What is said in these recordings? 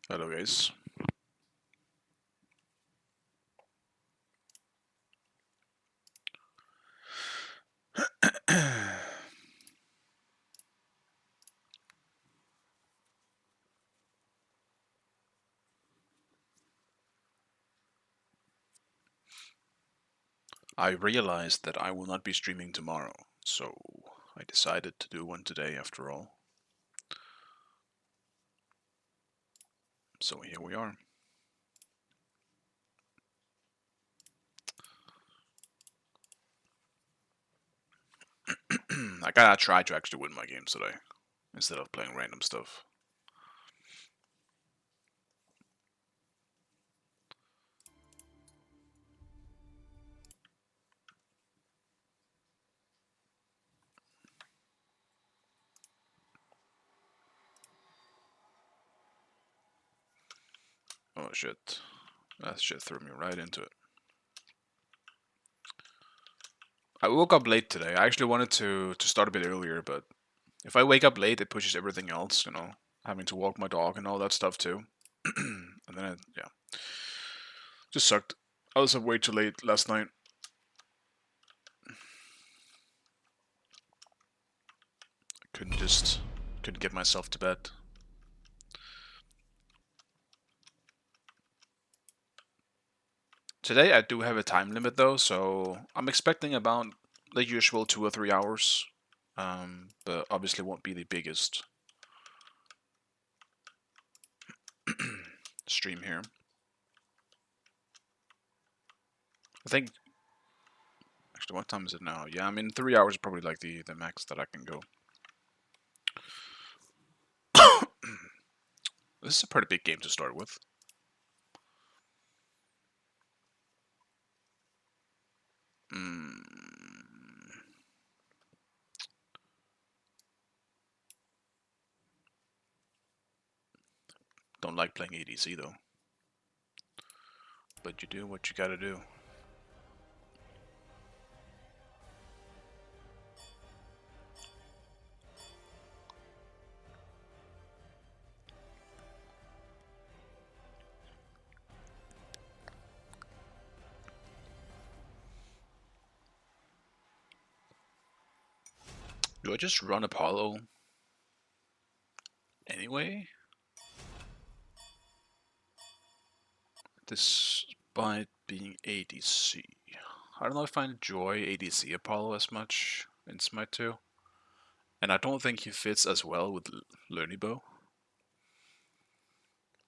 Hello guys. I realized that I will not be streaming tomorrow, so I decided to do one today after all. So here we are. I gotta try to actually win my games today, instead of playing random stuff. Oh shit. That shit threw me right into it. I woke up late today. I actually wanted to start a bit earlier, but if I wake up late, it pushes everything else, having to walk my dog and all that stuff too. And then, yeah. Just sucked. I was up way too late last night. Couldn't get myself to bed. Today I do have a time limit though, so I'm expecting about the usual 2 or 3 hours. But obviously won't be the biggest stream here. I think actually what time is it now? Yeah, I mean 3 hours is probably like the max that I can go. This is a pretty big game to start with. Don't like playing ADC though. But you do what you gotta do. Do I just run Apollo anyway? Despite being ADC. I don't know if I enjoy ADC Apollo as much in Smite 2. And I don't think he fits as well with Lernibo,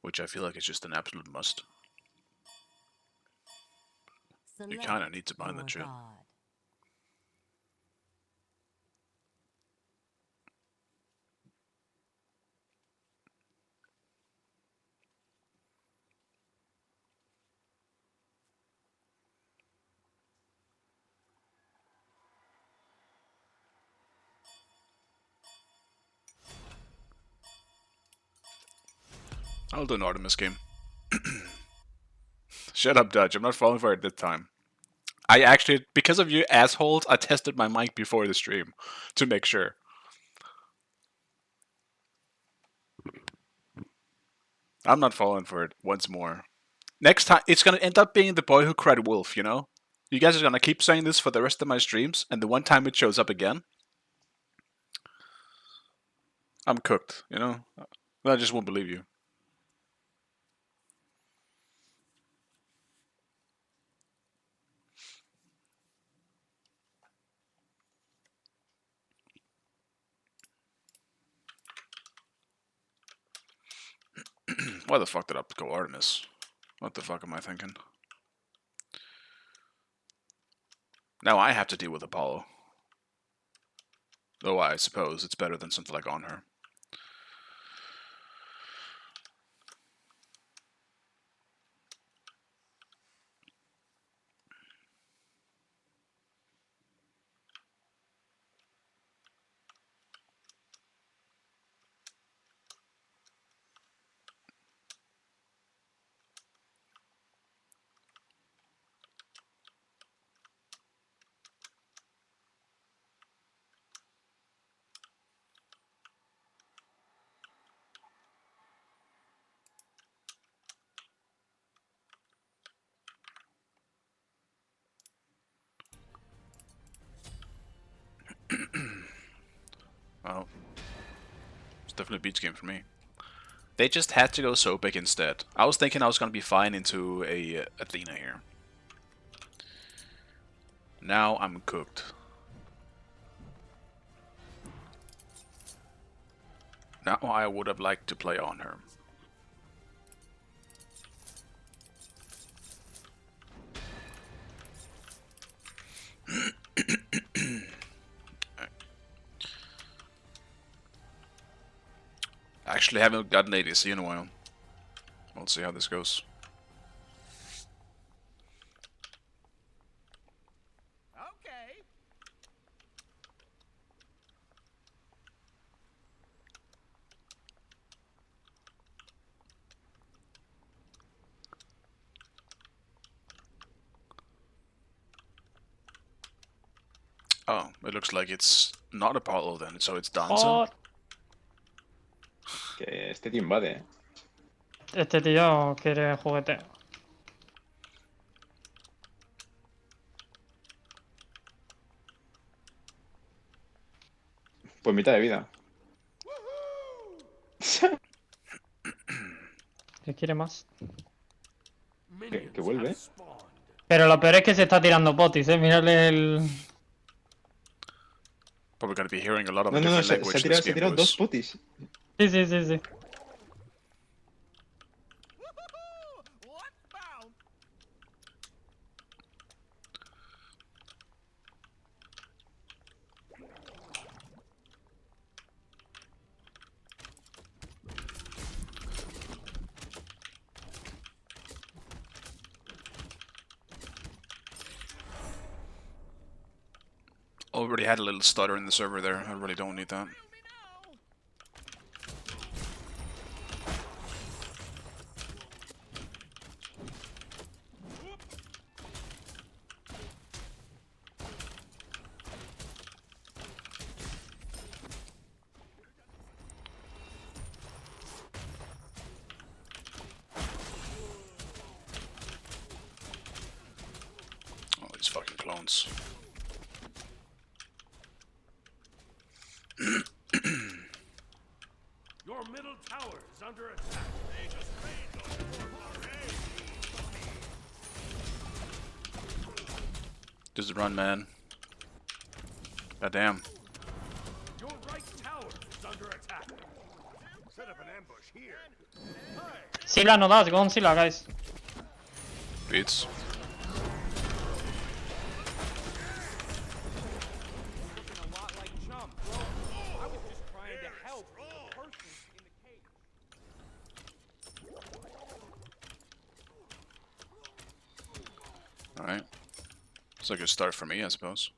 which I feel like is just an absolute must. You kinda need to bind that shit. I'll do an Artemis game. Shut up, Dutch. I'm not falling for it this time. I actually, because of you assholes, I tested my mic before the stream to make sure. I'm not falling for it once more. Next time, it's gonna end up being the boy who cried wolf, you know? You guys are gonna keep saying this for the rest of my streams, and the one time it shows up again, I'm cooked, you know? I just won't believe you. Why the fuck did I go Artemis? What the fuck am I thinking? Now I have to deal with Apollo. Though I suppose it's better than something like On Her. definitely beats game for me. They just had to go so big instead. I was thinking I was gonna be fine into a Athena here. Now I'm cooked. Now I would have liked to play on her. Actually haven't gotten ADC in a while. We'll see how this goes. Okay. Oh, it looks like it's not Apollo then, so it's Danza. Oh, Que este tío invade. este tío quiere juguete. Pues mitad de vida. ¿Qué quiere más? Que vuelve. Pero lo peor es que se está tirando potis, Mírale el... Probably gonna be hearing a lot of No, a no, no, different se ha language this tirado game, dos boys. potis. Sí, sí, sí, sí. What's bound? Already had a little stutter in the server there. I really don't need that. Oh, these fucking clones. Your middle tower is under attack. They just made Just run, man. God damn. Your right tower is under attack. Set up an ambush here. Sila no das, go on Sila, guys. Beats. Looking a lot like Chum. I was just trying to help the person in the cage. Alright. It's like a start for me, I suppose.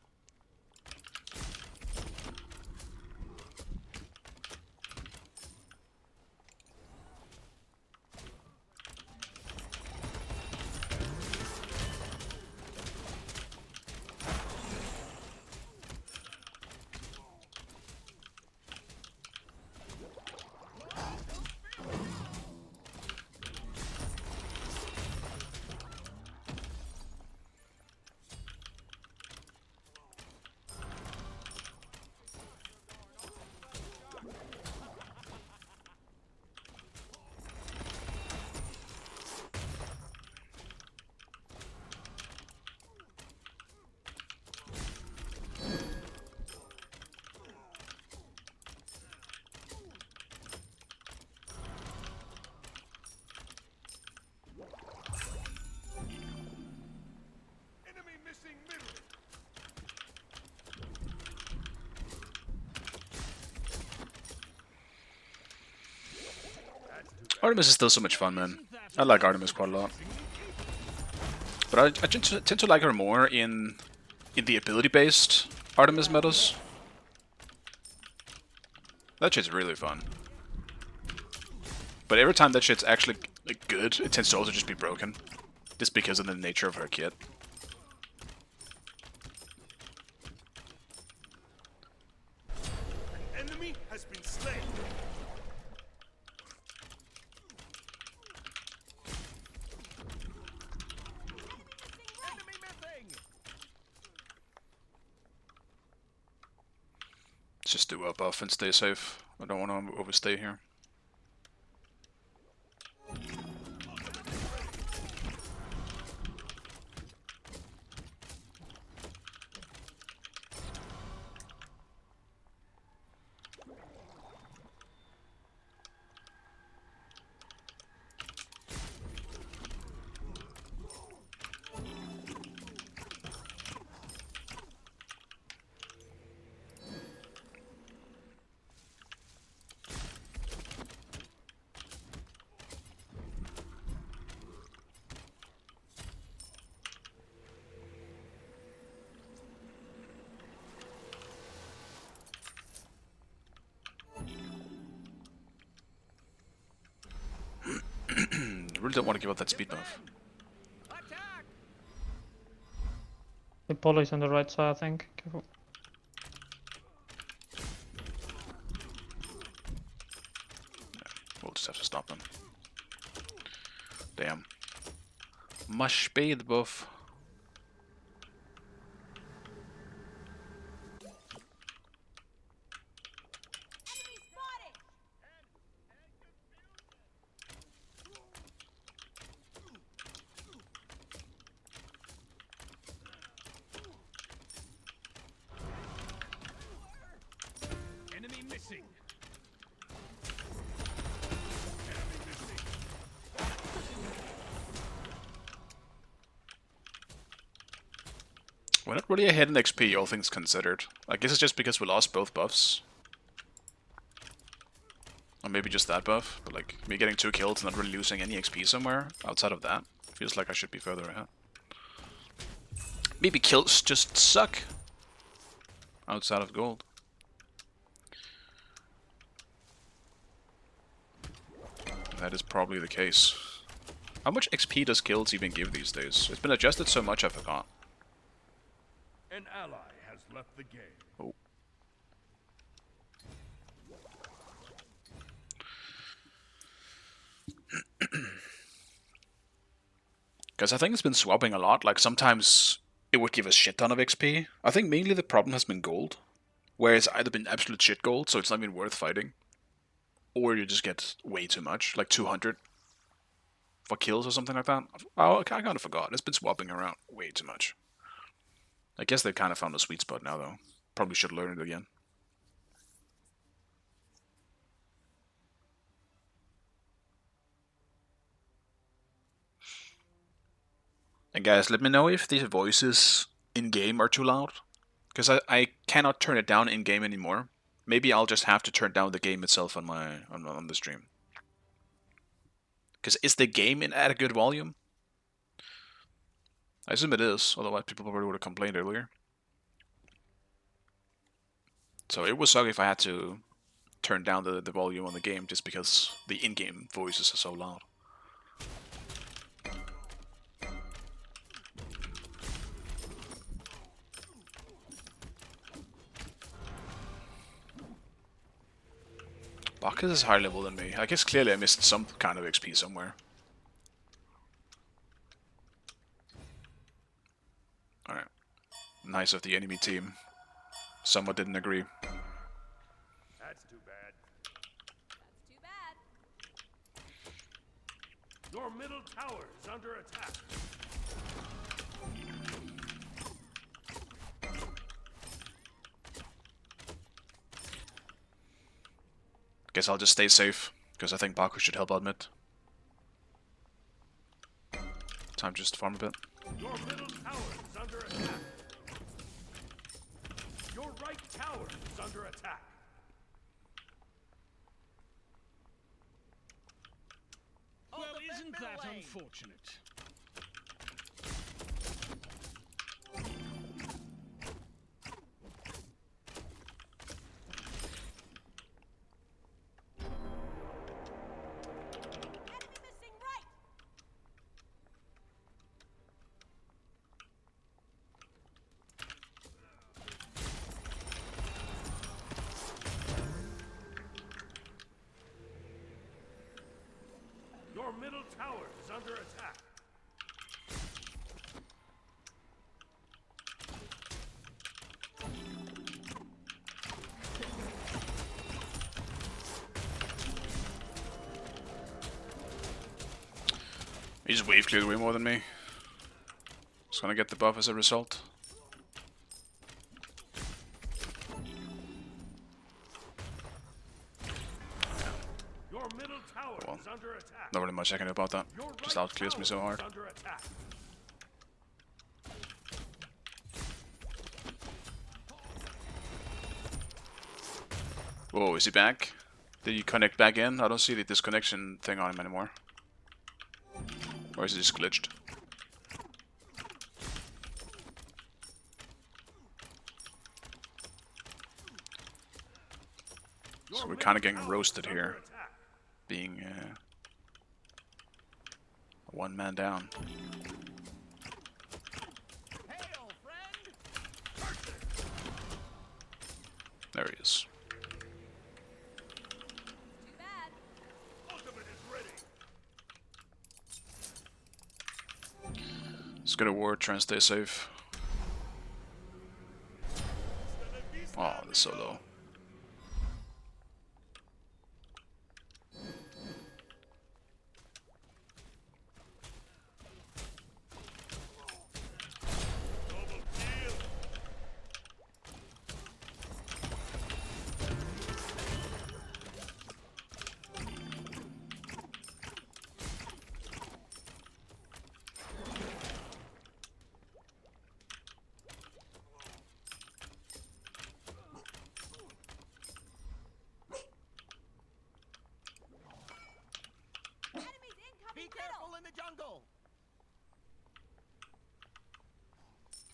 Enemy missing middle. Artemis is still so much fun, man. I like Artemis quite a lot. But I tend to like her more in the ability-based Artemis metas. That shit's really fun. But every time that shit's actually like, good, it tends to also just be broken. Just because of the nature of her kit. An enemy has been slain. Enemy missing. Let's just do a buff and stay safe. I don't want to overstay here. Really don't want to give up that speed buff. Attack! The Polly's on the right side, I think. Careful. We'll just have to stop them. Damn. My speed buff. Enemy missing. We're not really ahead in XP, all things considered. I guess it's just because we lost both buffs. Or maybe just that buff, but like, me getting 2 kills and not really losing any XP somewhere outside of that, feels like I should be further ahead. Maybe kills just suck outside of gold. That is probably the case. How much XP does kills even give these days? It's been adjusted so much I forgot. An ally has left the game. Oh. Because I think it's been swapping a lot. Like sometimes it would give a shit ton of XP. I think mainly the problem has been gold. Where it's either been absolute shit gold, so it's not even worth fighting. Or you just get way too much, like 200 for kills or something like that. Oh, I kind of forgot. It's been swapping around way too much. I guess they've kind of found a sweet spot now, though. Probably should learn it again. And guys, let me know if these voices in-game are too loud. Because I cannot turn it down in-game anymore. Maybe I'll just have to turn down the game itself on on the stream. Because is the game at a good volume? I assume it is, otherwise people probably would have complained earlier. So it would suck if I had to turn down the volume on the game just because the in-game voices are so loud. Bacchus is higher level than me. I guess clearly I missed some kind of XP somewhere. Alright. Nice of the enemy team. Someone didn't agree. That's too bad. That's too bad. Your middle tower is under attack. Guess I'll just stay safe, because I think Bacchus should help out mid. Time just to farm a bit. Your middle tower is under attack. Your right tower is under attack. Well, isn't that unfortunate? Enemy missing right. Your middle tower is under attack. He just wave cleared way more than me. Just gonna get the buff as a result. Your middle tower Well, is under attack. not really much I can do about that. Your Just right out clears me so tower hard. is under attack. Whoa, is he back? Did he connect back in? I don't see the disconnection thing on him anymore. Or is it just glitched? So we're kind of getting roasted here, being one man down. Hail, friend! There he is. Too bad. Ultimate is ready. Let's go to war, try and stay safe. Oh, the solo. Enemies incoming Be middle. careful in the jungle.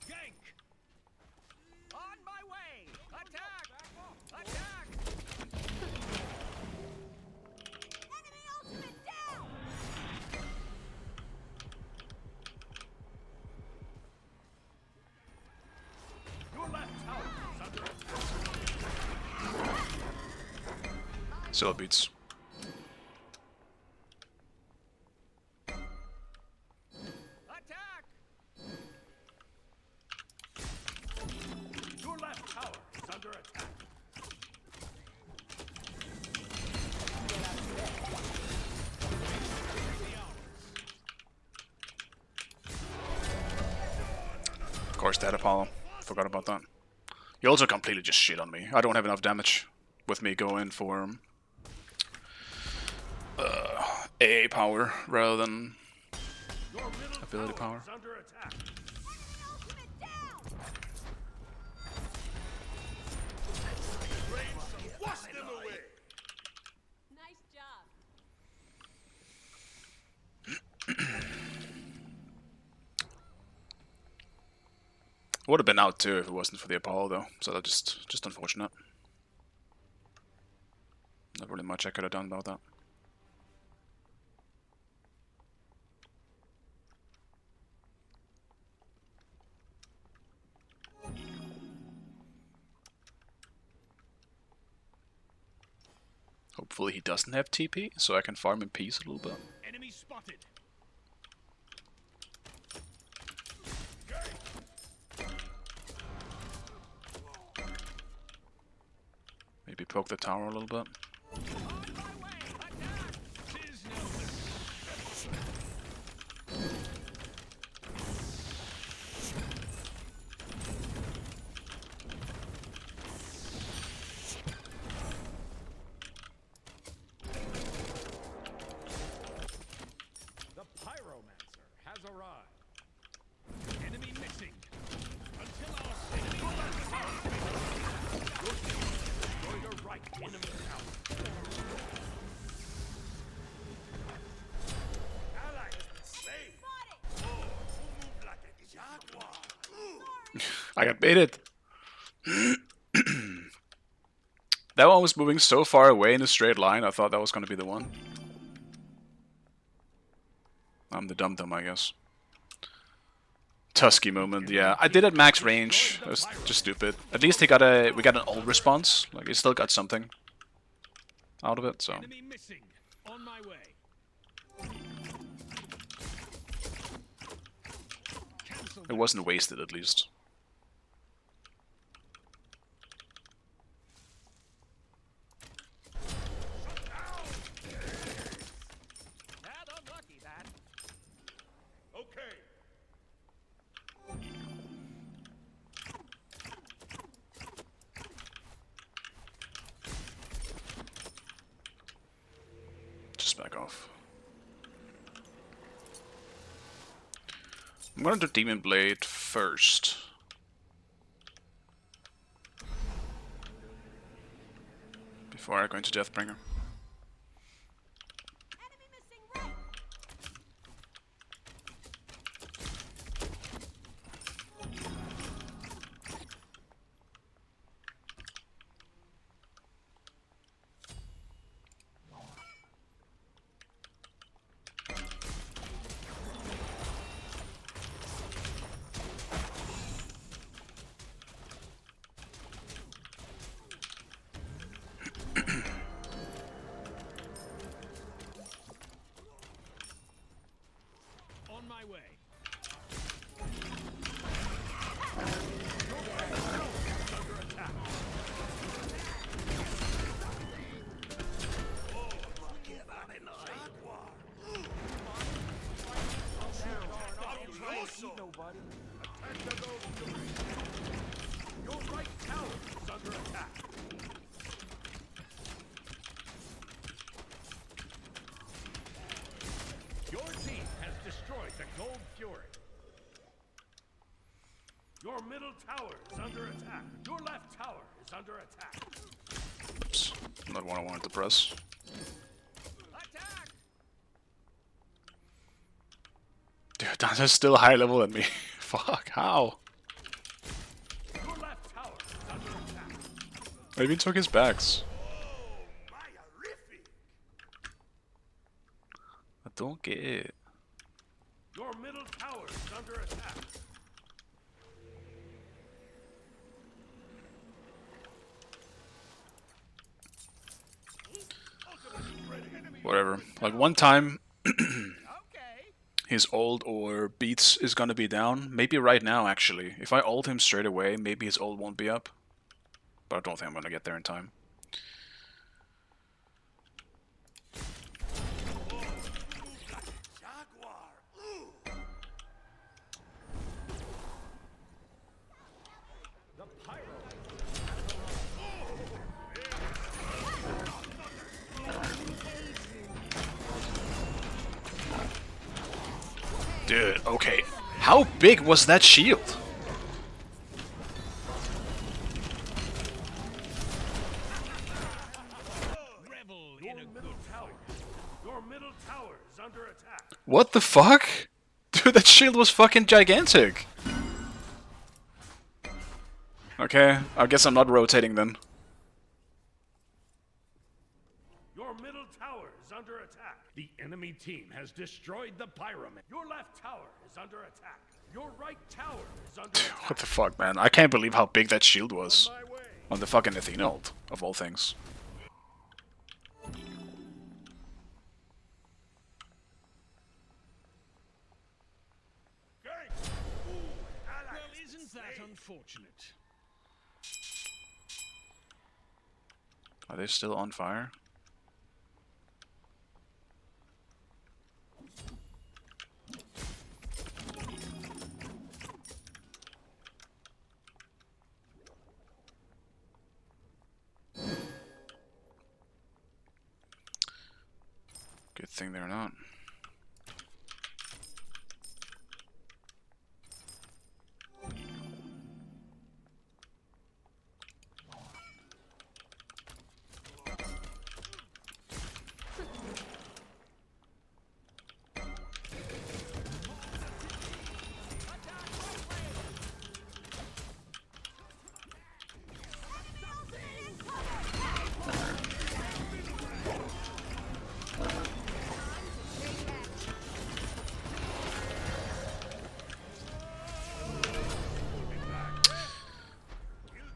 Gank. On my way. Attack. Attack. Enemy ultimate down. Your left tower is under attack. Still beats. Attack. Your left tower is under attack. Of course, that Apollo. Forgot about that. He also completely just shit on me. I don't have enough damage with me going for AA power rather than Your middle ability tower power. is under attack. Enemy ultimate down. Wash them away. Nice job. Would have been out too if it wasn't for the Apollo though, so that's just unfortunate. Not really much I could have done about that. Hopefully he doesn't have TP, so I can farm in peace a little bit. Enemy spotted. Maybe poke the tower a little bit. On my way. Attack. Tis no The Pyromancer has arrived. Enemy missing. Until our enemy destroy the right enemy tower. Ally has been slain. Spotted. Oh, you move like a jaguar. I got baited! That one was moving so far away in a straight line, I thought that was going to be the one. I'm the dum-dum, I guess. Tusky moment, yeah. I did at max range. It was just stupid. At least we got an ult response. Like, he still got something out of it, so. Enemy missing. On my way. Cancel It wasn't wasted, at least. that. Unlucky, that. back off. I'm gonna do Demon Blade first. Before I go into Deathbringer. Enemy missing right. On my way. Nobody. Attack the gold. Your right tower is under attack. Your team has destroyed the Gold Fury. Your middle tower is under attack. Your left tower is under attack. Oops. Not what I wanted to press. Attack! Dude, Dante's still higher level than me. Fuck, how? Your left tower is under attack. I even took his backs. I don't get it. Your middle tower is under attack. Whatever. Like one time, Okay. his ult or beats is gonna be down. Maybe right now, actually. If I ult him straight away, maybe his ult won't be up. But I don't think I'm gonna get there in time. The pyro. Dude, okay. How big was that shield? Revel in a good tower. Your middle tower is under attack. What the fuck? Dude, that shield was fucking gigantic. Okay, I guess I'm not rotating then. Your middle tower is under attack. The enemy team has destroyed the pyramid. Your left tower is under attack. Your right tower is under attack. What the fuck, man? I can't believe how big that shield was. My way. On the fucking Athena ult, of all things. Well, isn't that unfortunate? Are they still on fire? Good thing they're not.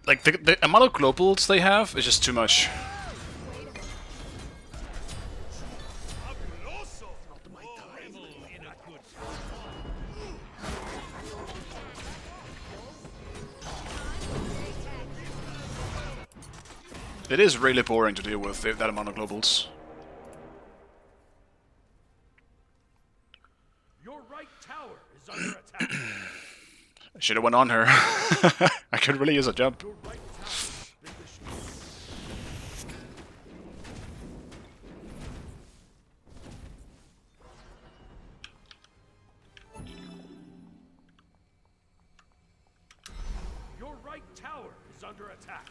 Like, the amount of globals they have is just too much. It is really boring to deal with that amount of globals. Your right tower is under attack. I should have went on her. I could really use a jump. Your right tower has been destroyed. right tower is under attack.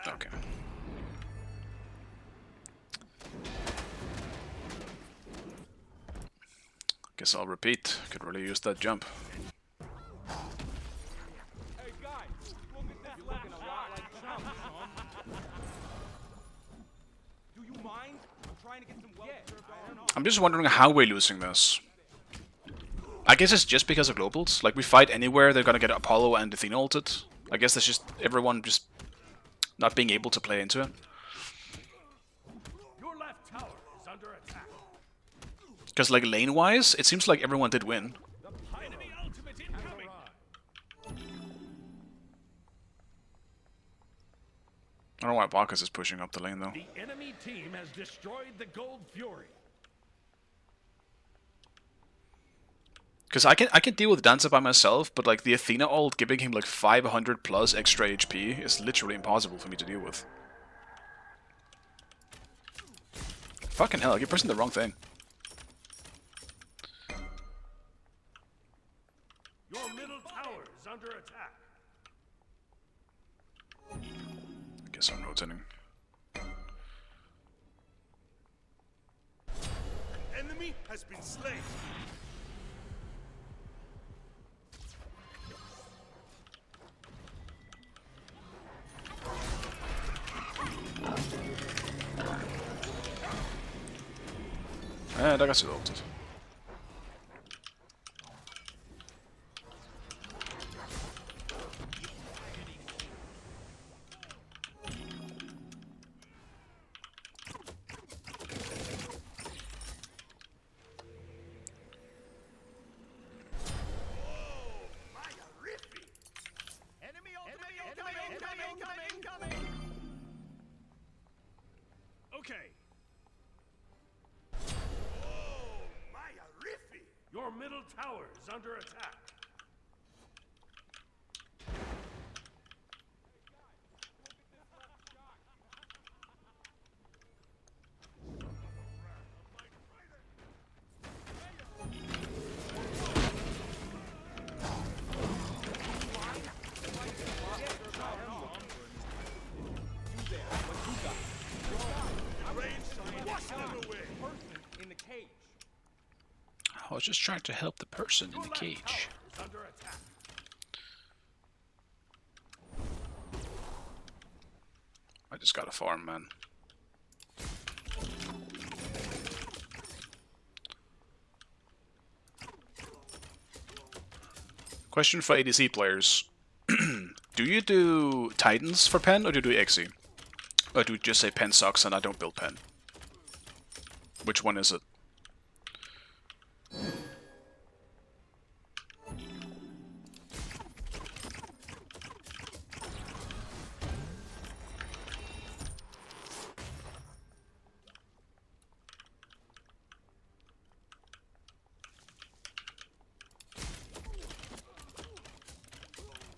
Okay. Guess I'll repeat. Could really use that jump. Hey guys, look at that looking a lot like Trump, son. Do you mind? I'm trying to get some well. I'm just wondering how we're losing this. I guess it's just because of globals. Like, we fight anywhere, they're gonna get Apollo and Athena ulted. I guess that's just everyone just not being able to play into it. Your left tower is under attack. Because, like, lane-wise, it seems like everyone did win. Enemy ultimate incoming. I don't know why Bacchus is pushing up the lane, though. The enemy team has destroyed the Gold Fury. Because I can deal with Dancer by myself, but like the Athena ult giving him like 500 plus extra HP is literally impossible for me to deal with. Fucking hell, you're pressing the wrong thing. Your middle tower is under attack. I guess I'm rotating. Enemy has been slain. And I got so ulted. Okay. Your middle tower is under attack. In the cage. I was just trying to help the person in the cage. Is under attack. I just got a farm, man. Question for ADC players. Do you do Titans for pen, or do you do Xe? Or do you just say pen sucks and I don't build pen? Which one is it?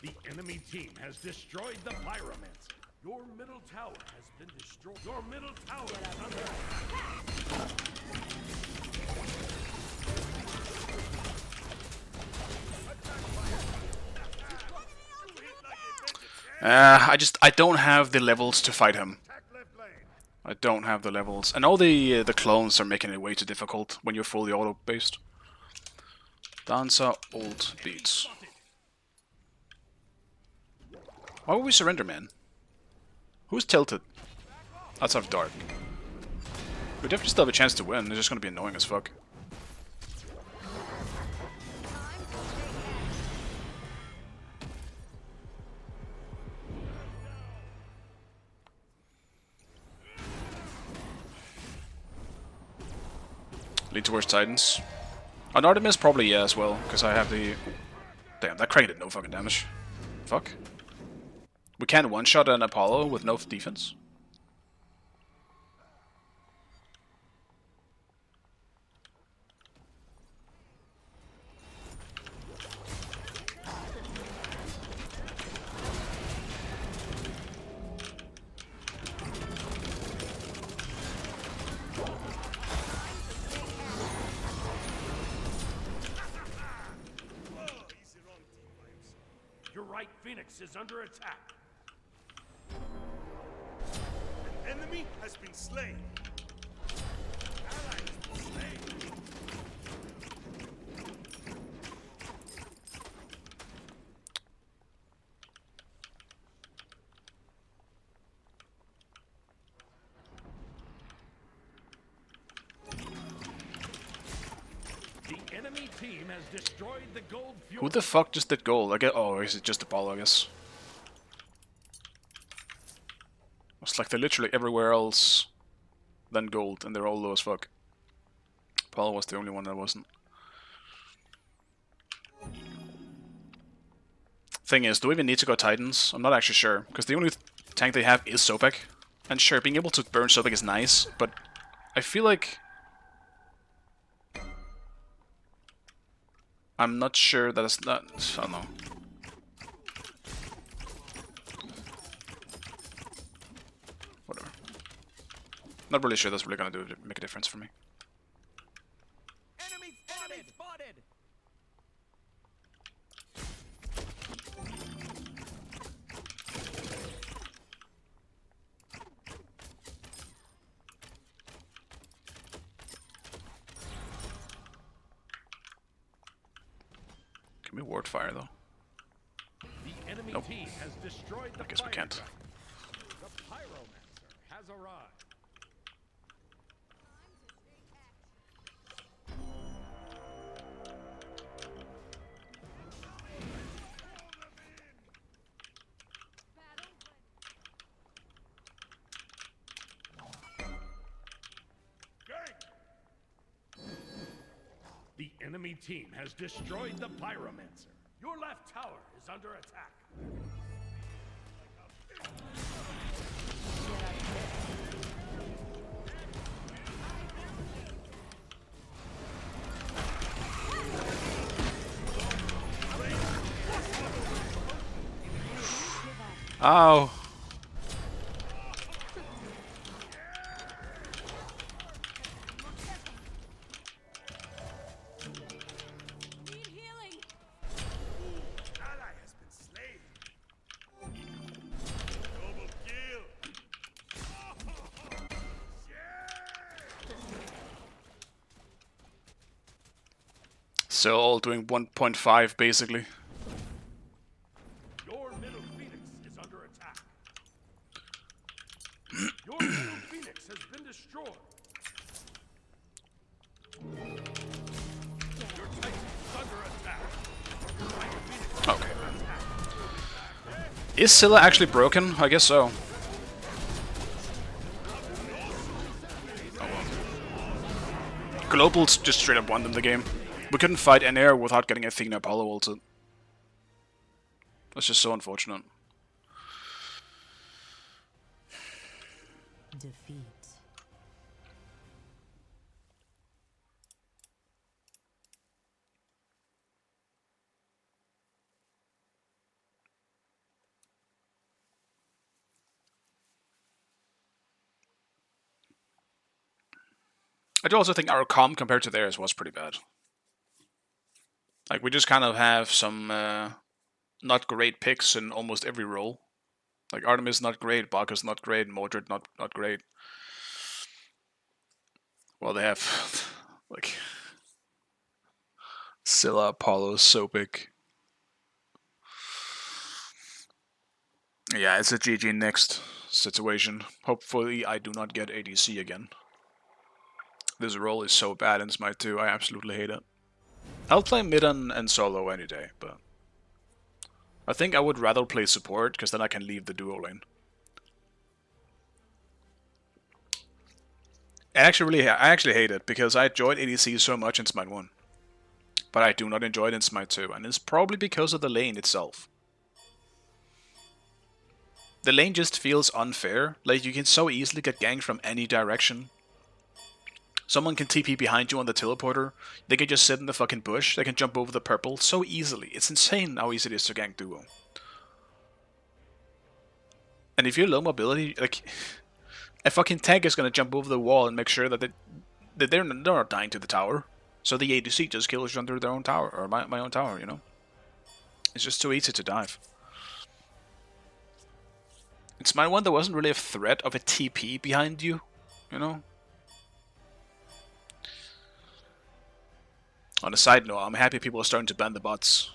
The enemy team has destroyed the Pyramid. Your middle tower has been destroyed. Your middle tower is under attack. I don't have the levels to fight him. I don't have the levels, and all the clones are making it way too difficult when you're fully auto based. Dancer ult beats. Why would we surrender, man? Who's tilted? Outside of Dark. We definitely still have a chance to win. It's just gonna be annoying as fuck. Lead towards Titans. On Artemis, probably yeah as well, because I have the... Damn, that Kraken did no fucking damage. Fuck. We can't one-shot an Apollo with no defense. Your right phoenix is under attack. An enemy has been slain. Ally has been slain. The enemy team has destroyed the gold fuel. Who the fuck just did gold? I get. Oh, is it just Apollo? I guess. It's like they're literally everywhere else than gold, and they're all low as fuck. Apollo was the only one that wasn't. Thing is, do we even need to go Titans? I'm not actually sure, because the only tank they have is Sobek. And sure, being able to burn Sobek is nice, but I feel like I'm not sure that it's not. I don't know. Whatever. Not really sure that's really gonna make a difference for me. Enemy spotted! Can we ward fire though? The enemy Nope. team has destroyed the I guess we fire can't. truck. The pyromancer has arrived. The enemy team has destroyed the pyromancer. Your left tower is under attack. Ow! Need healing. Ally has been slain. Double kill. So all doing 1.5 basically. Your middle phoenix is under attack. Your middle phoenix has been destroyed. Your titan is under attack. Your right phoenix is Okay. under attack. Is Scylla actually broken? I guess so. Oh well. Globals just straight up won them the game. We couldn't fight an air without getting Athena Apollo ulted. That's just so unfortunate. Defeat. I do also think our comm compared to theirs was pretty bad. Like, we just kind of have some not great picks in almost every role. Like, Artemis not great, Bacchus not great, Mordred not great. Well, they have, like, Scylla, Apollo, Sobek. Yeah, it's a GG next situation. Hopefully I do not get ADC again. This role is so bad in Smite 2, I absolutely hate it. I'll play mid and solo any day, but I think I would rather play support, because then I can leave the duo lane. I actually hate it, because I enjoyed ADC so much in Smite 1. But I do not enjoy it in Smite 2, and it's probably because of the lane itself. The lane just feels unfair, like you can so easily get ganked from any direction. Someone can TP behind you on the teleporter, they can just sit in the fucking bush, they can jump over the purple so easily. It's insane how easy it is to gank duo. And if you're low mobility, like, a fucking tank is gonna jump over the wall and make sure that they're not dying to the tower. So the ADC just kills you under their own tower, or my own tower, you know? It's just too easy to dive. It's my one that wasn't really a threat of a TP behind you, you know? On a side note, I'm happy people are starting to ban the bots.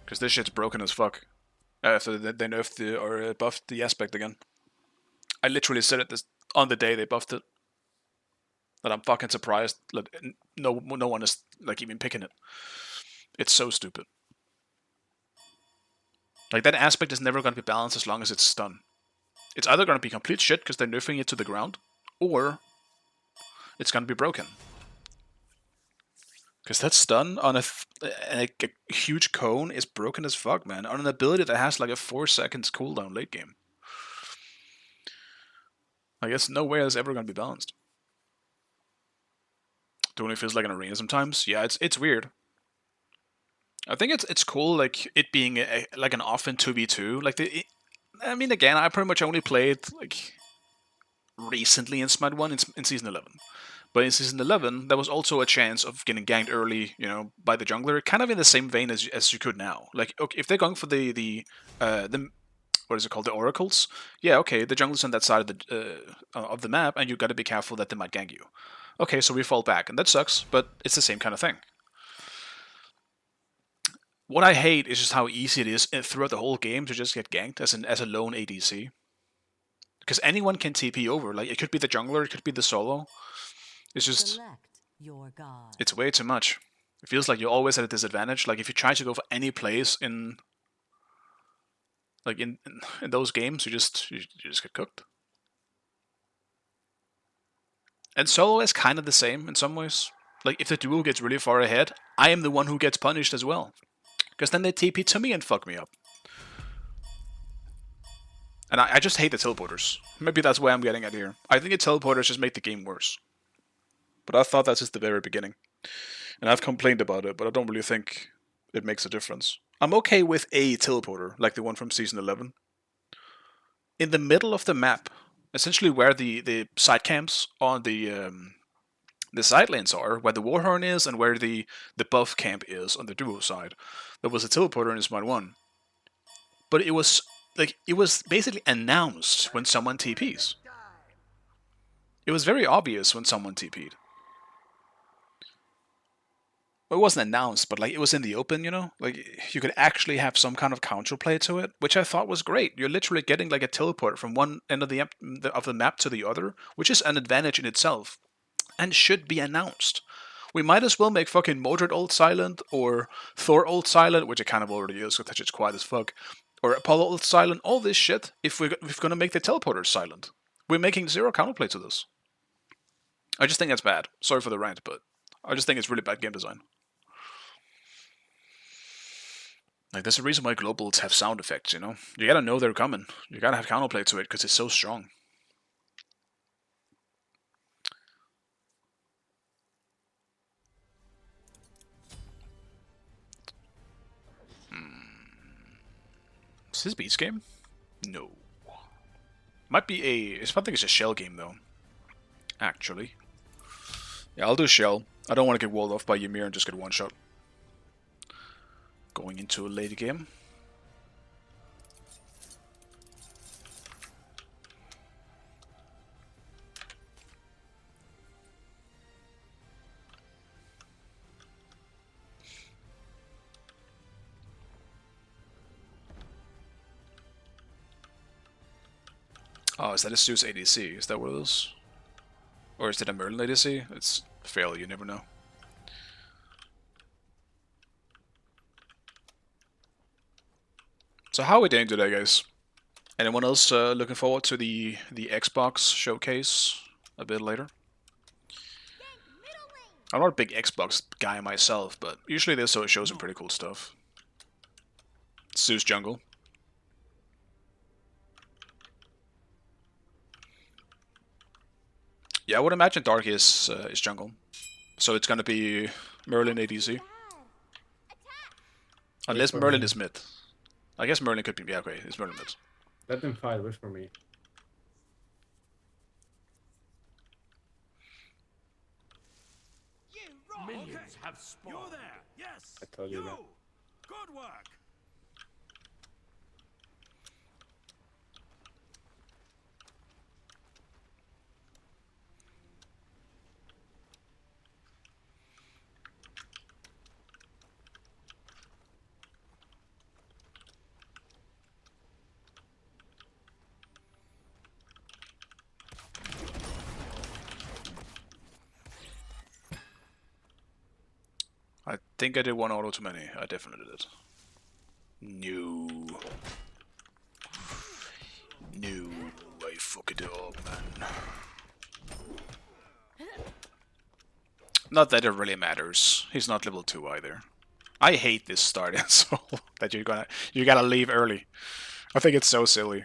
Because this shit's broken as fuck. After they nerfed or buffed the aspect again. I literally said it on the day they buffed it. That I'm fucking surprised. Like, no one is like even picking it. It's so stupid. Like, that aspect is never going to be balanced as long as it's stun. It's either going to be complete shit because they're nerfing it to the ground, or it's going to be broken. Because that stun on a huge cone is broken as fuck, man. On an ability that has like a 4 seconds cooldown late game. I guess no way it's ever going to be balanced. It only feels like an arena sometimes. Yeah, it's weird. I think it's cool, like it being like an often 2v2. Like I mean, again, I pretty much only played like recently in Smite 1 in season 11. But in season 11, there was also a chance of getting ganked early, you know, by the jungler, kind of in the same vein as you could now. Like, okay, if they're going for the what is it called, the oracles? Yeah, okay, the jungler's on that side of the map, and you got to be careful that they might gank you. Okay, so we fall back, and that sucks, but it's the same kind of thing. What I hate is just how easy it is throughout the whole game to just get ganked as a lone ADC. Because anyone can TP over. Like, it could be the jungler, it could be the solo. It's just, it's way too much. It feels like you're always at a disadvantage. Like, if you try to go for any plays in those games, you just get cooked. And solo is kind of the same in some ways. Like, if the duo gets really far ahead, I am the one who gets punished as well. Because then they TP to me and fuck me up. And I just hate the teleporters. Maybe that's why I'm getting at here. I think the teleporters just make the game worse. But I thought that's just the very beginning. And I've complained about it, but I don't really think it makes a difference. I'm okay with a teleporter, like the one from Season 11. In the middle of the map, essentially where the side camps on the side lanes are, where the Warhorn is and where the buff camp is on the duo side, there was a teleporter in Smite 1. But it was basically announced when someone TPs. It was very obvious when someone TP'd. Well, it wasn't announced, but like it was in the open, you know? Like you could actually have some kind of counterplay to it, which I thought was great. You're literally getting like a teleport from one end of the map to the other, which is an advantage in itself, and should be announced. We might as well make fucking Mordred ult silent, or Thor ult silent, which it kind of already is, because it's quiet as fuck, or Apollo ult silent, all this shit, if we're going to make the teleporters silent. We're making zero counterplay to this. I just think that's bad. Sorry for the rant, but I just think it's really bad game design. Like, there's a reason why globals have sound effects, you know? You gotta know they're coming. You gotta have counterplay to it, because it's so strong. Is this Beast game? No. Might be I think it's a Shell game, though. Actually. Yeah, I'll do Shell. I don't want to get walled off by Ymir and just get one shot. Going into a late game. Oh, is that a Zeus ADC? Is that what it is? Or is it a Merlin ADC? It's fail, you never know. So how are we doing today, guys? Anyone else looking forward to the Xbox showcase a bit later? I'm not a big Xbox guy myself, but usually they show some pretty cool stuff. Zeus jungle. Yeah, I would imagine Dark is jungle. So it's gonna be Merlin ADC. Unless Merlin is mid. I guess Merlin could be, yeah, okay, it's Merlin mid. Let them fight, wish for me. Minions have spawned. You're there. Yes. I told you that. Good work. think I did one auto too many. I definitely did. No. No, I fuck it up, man. Not that it really matters. He's not level 2 either. I hate this starting so that you gotta leave early. I think it's so silly.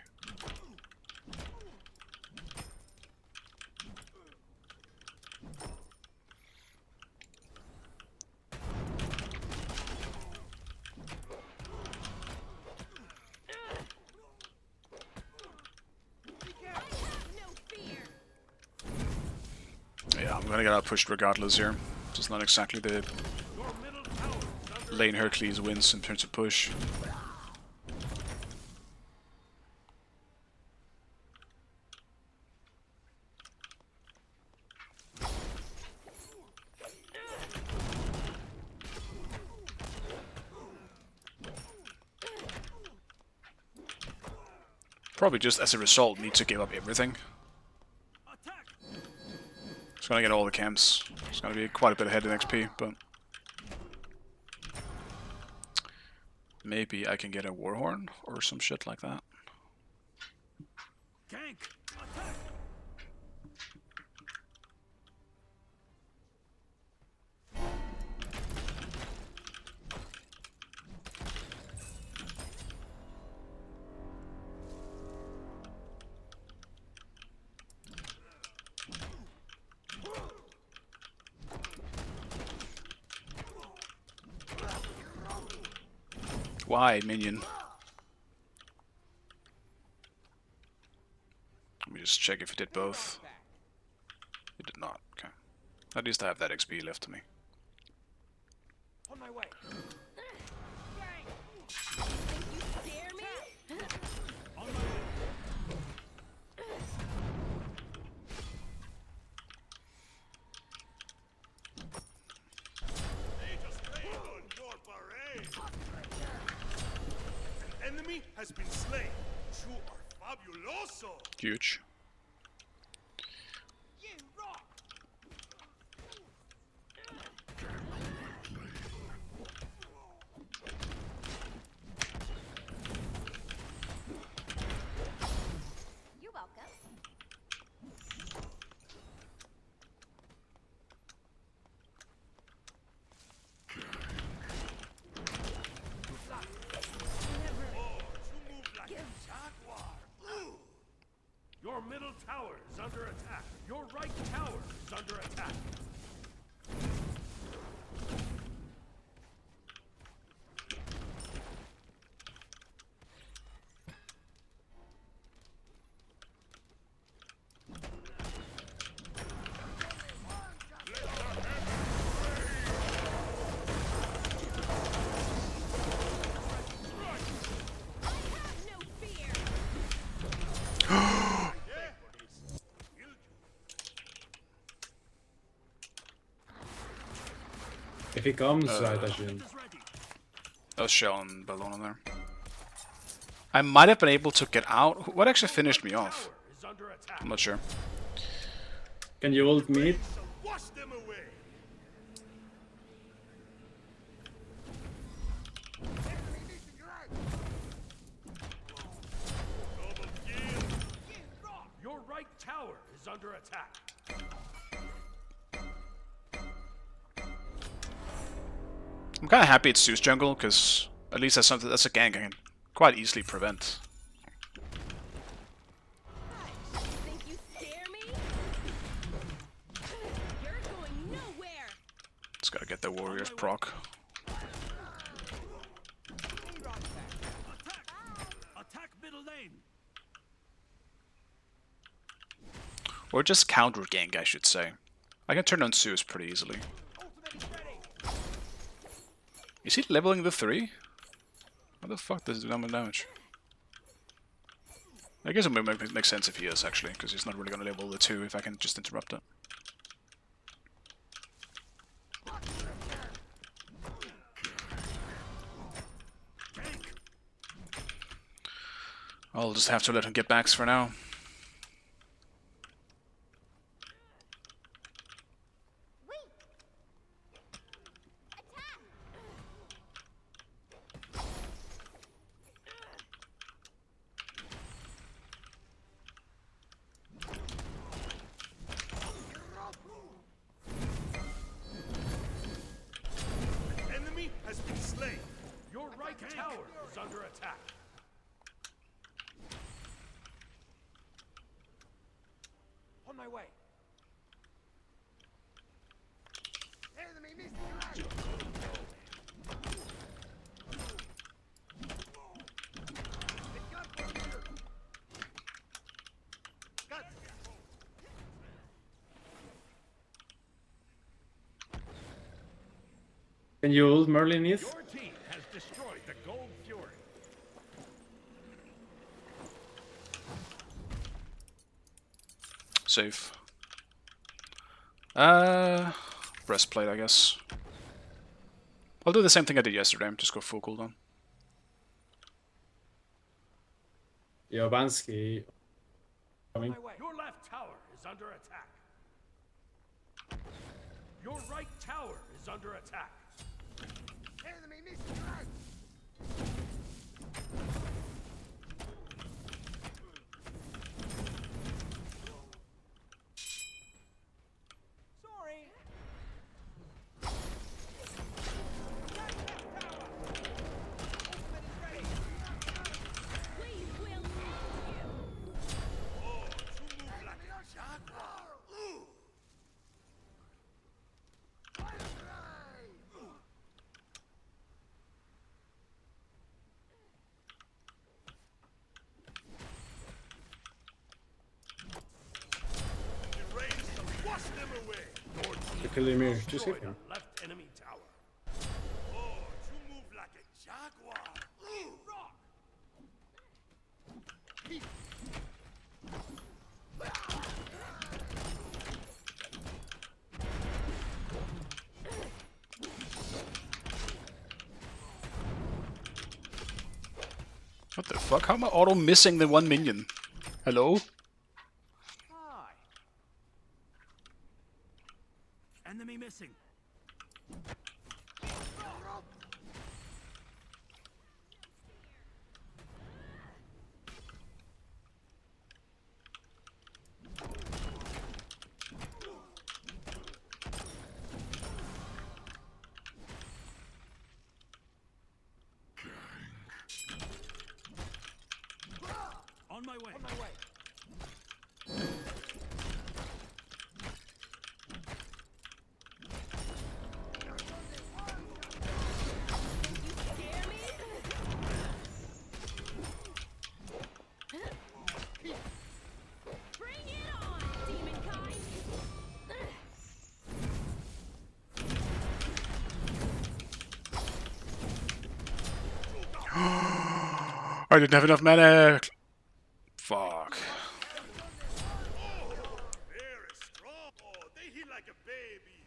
Yeah, I'm gonna get out pushed regardless here. Just not exactly the lane Hercules wins in terms of push. Probably just as a result need to give up everything. It's gonna get all the camps. It's gonna be quite a bit ahead in XP, but maybe I can get a Warhorn or some shit like that. Gank! Attack! Why, minion? Let me just check if it did both. It did not. Okay. At least I have that XP left to me. On my way. Dare me? They just rained on your parade. An enemy has been slain. You are fabuloso. Huge. You rock. You're welcome. You move like a jaguar. Ooh. Your middle tower is under attack. Your right tower is under attack. I have no fear. If he comes, I touch him. That was Shell and Balloon in there. I might have been able to get out. What actually finished me off? Is under attack. I'm not sure. Can you ult me? Shall wash them away. Double kill. Your right tower is under attack. I'm kind of happy it's Zeus jungle because at least that's something that's a gank I can quite easily prevent. Think you scare me? You're going nowhere. Just gotta get the warriors proc. Attack middle lane. Or just counter gank, I should say. I can turn on Zeus pretty easily. Ultimate is ready. Is he leveling the 3? What the fuck does it do that much damage? I guess it would make sense if he is, actually, because he's not really going to level the 2 if I can just interrupt it. I'll just have to let him get backs for now. Wait. Attack. is under attack. On my way. Can you ult Merlin Nith? Your team has destroyed the Gold Fury. Safe. Breastplate, I guess. I'll do the same thing I did yesterday. Just go full cooldown. Jovanski. On Coming. my way. Your left tower is under attack. Your right tower is under attack. Sorry. We will end you. Oh, you move like a jaguar. Ooh. The rain shall wash them away. Your team The Kilimir. Just destroyed hit him. a left enemy tower. Oh, you move like a jaguar. Ooh. Rock. What the fuck? How am I auto missing the one minion? Hello? Hi. Enemy missing. On my way. On my way. Scare me? Bring it on, demon kind. I didn't have enough mana. Fuck. Very strong. Oh, they hit like a baby.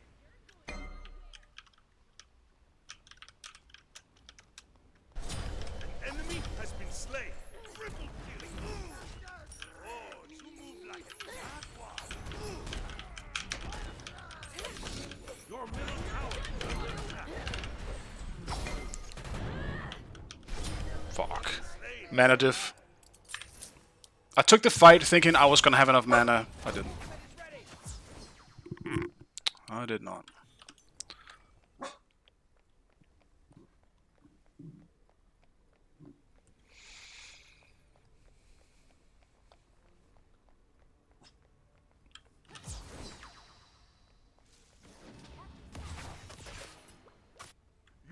An enemy has been slain. Triple killing. Oh, you move like a jaguar. Your middle tower is under attack. Fuck. Mana diff. I took the fight thinking I was gonna have enough mana. I didn't. I did not.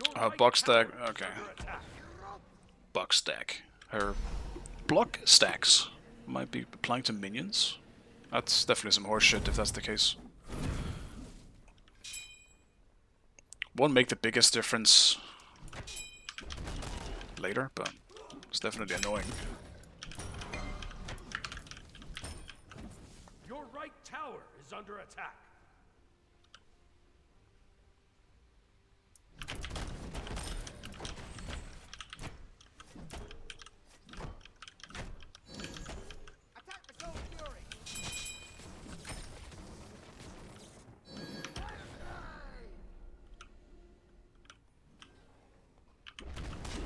Your right Buck stack. tower is Okay. under attack. Buck stack. Her block stacks might be applying to minions. That's definitely some horseshit if that's the case. Won't make the biggest difference later, but it's definitely annoying. Your right tower is under attack. Attack the Gold Fury.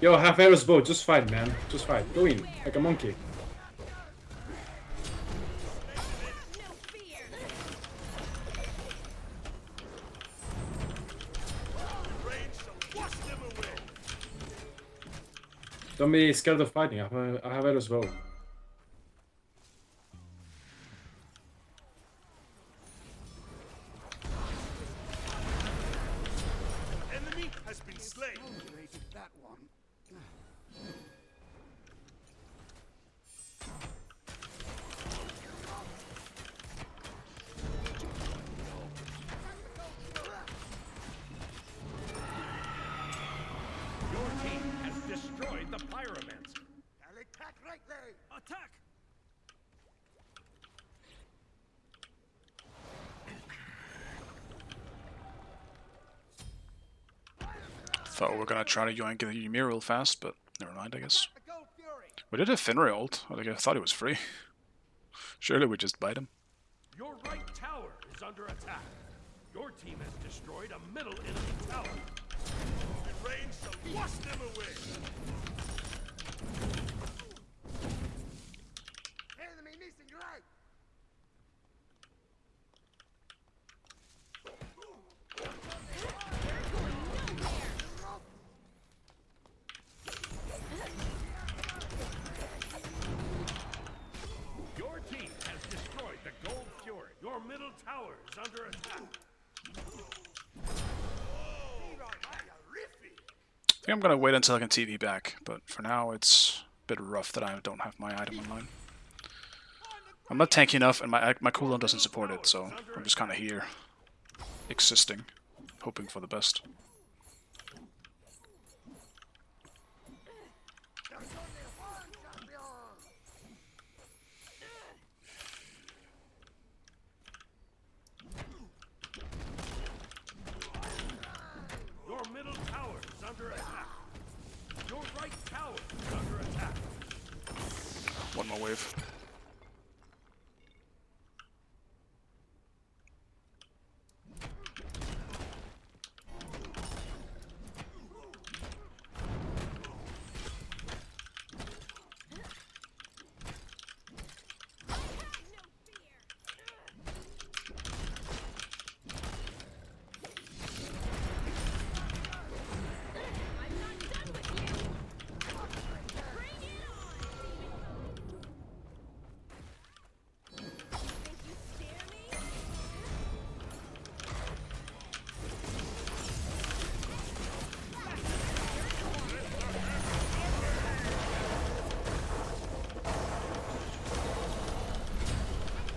Yo, have arrows bow. Just fight, man. Just fight. Go in. Like a monkey. No fear. Rain shall wash them away. Don't be scared of fighting. I have Eros bow. Enemy has been slain. That one. Your team has destroyed the pyramids. Attack right leg. Attack! Thought we were gonna try to yoink the Ymir real fast, but never mind, I guess. The Gold Fury. We did a Finray ult. I thought he was free. Surely we just bite him. Your right tower is under attack. Your team has destroyed a middle enemy tower. The rain shall wash them away. Enemy missing right. Your team has destroyed the Gold Fury. Your middle tower is under attack. I think I'm gonna wait until I can TV back, but for now it's a bit rough that I don't have my item online. I'm not tanky enough, and my cooldown doesn't support it, so I'm just kind of here, existing, hoping for the best. Your middle tower is under attack. Your right tower is under attack. One more wave.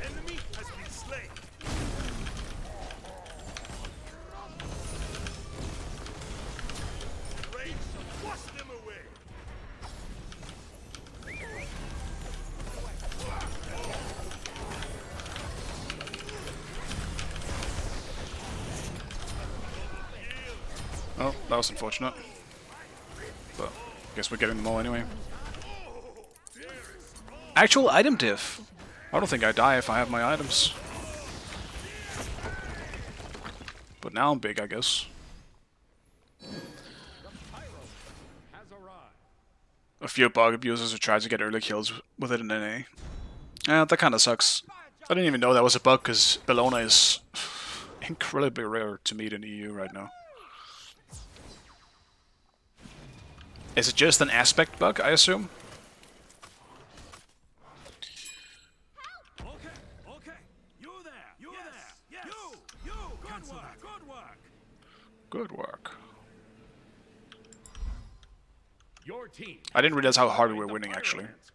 Enemy has been slain. The rain shall wash them away. Oh, that was unfortunate. But I guess we're getting them all anyway. Actual item diff. I don't think I die if I have my items. But now I'm big, I guess. Has arrived. A few bug abusers who tried to get early kills with it in NA. Yeah, that kind of sucks. I didn't even know that was a bug because Bellona is incredibly rare to meet in EU right now. Is it just an aspect bug, I assume? Okay, okay. You there. You there. Yes. You. Good work. Good work. Good work. Your team. I didn't realize how hard we destroyed were the winning, actually. pyramids.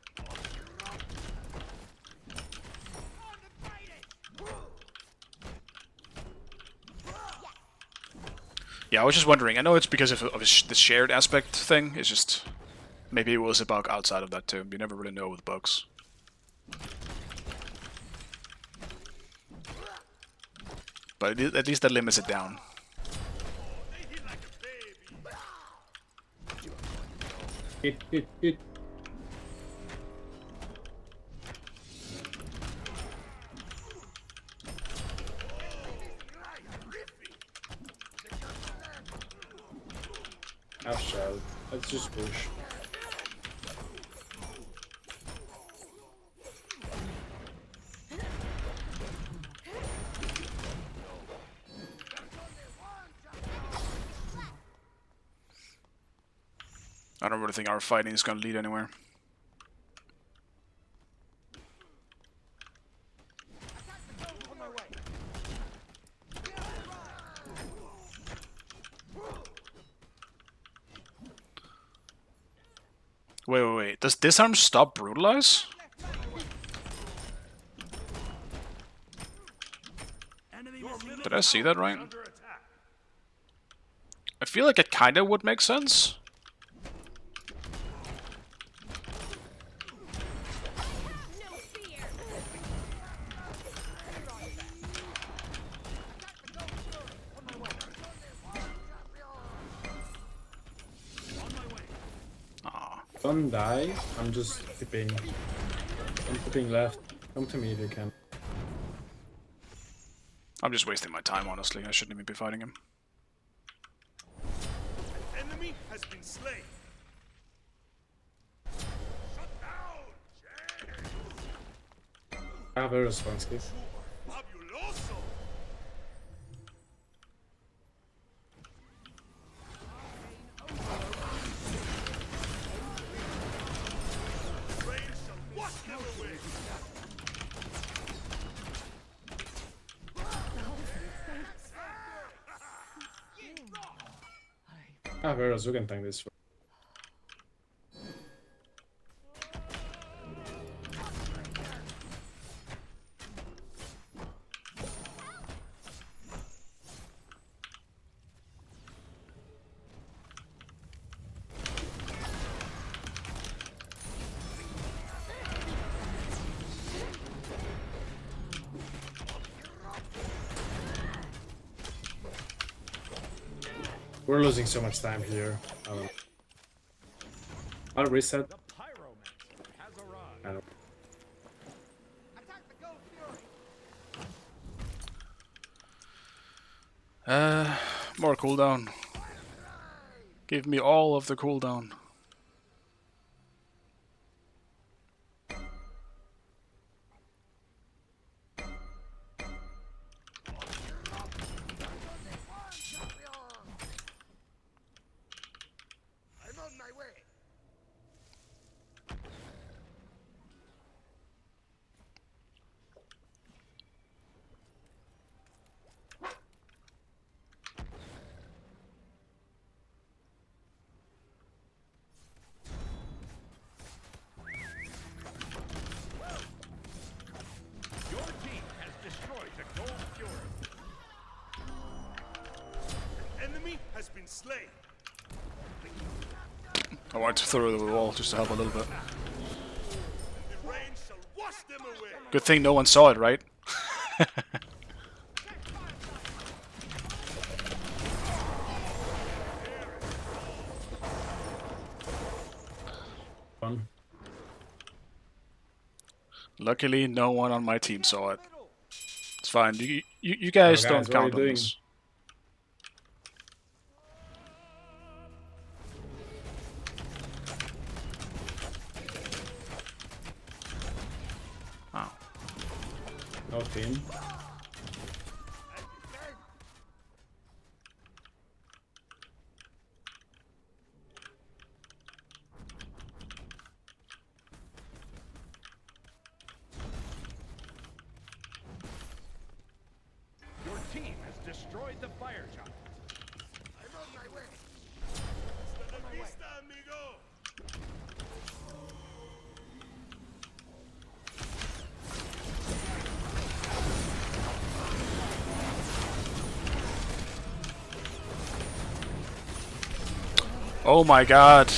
Yeah, I was just wondering. I know it's because of the shared aspect thing. It's just... Maybe it was a bug outside of that too. You never really know with bugs. But at least that limits it down. They hit like a baby. Hit. Half shell. Let's just push. I don't really think our fighting is gonna lead anywhere. Wait. Does disarm stop brutalize? Did I see that right? I feel like it kinda would make sense. No fear. Don't die. I'm just tipping. I'm tipping left. Come to me if you can. I'm just wasting my time, honestly. I shouldn't even be fighting him. Enemy has been slain. Shut down, I have a response kit. Fabuloso. Rain shall wash them away. I have arrows, we can tank this. We're losing so much time here. I'll reset. The pyromancer has arrived. I don't- More cooldown. Give me all of the cooldown. I'm on my way. Your team has destroyed the Gold Fury. Enemy has been slain. I wanted to throw the wall just to help a little bit. The rain shall wash them away. Good thing no one saw it, right? Fun. Luckily, no one on my team saw it. It's fine. You guys Oh, guys, don't what are count you on doing? this. Oh. No team. Your team has destroyed the fire giant. I'm on my way. Hasta la vista, amigo. Oh my god.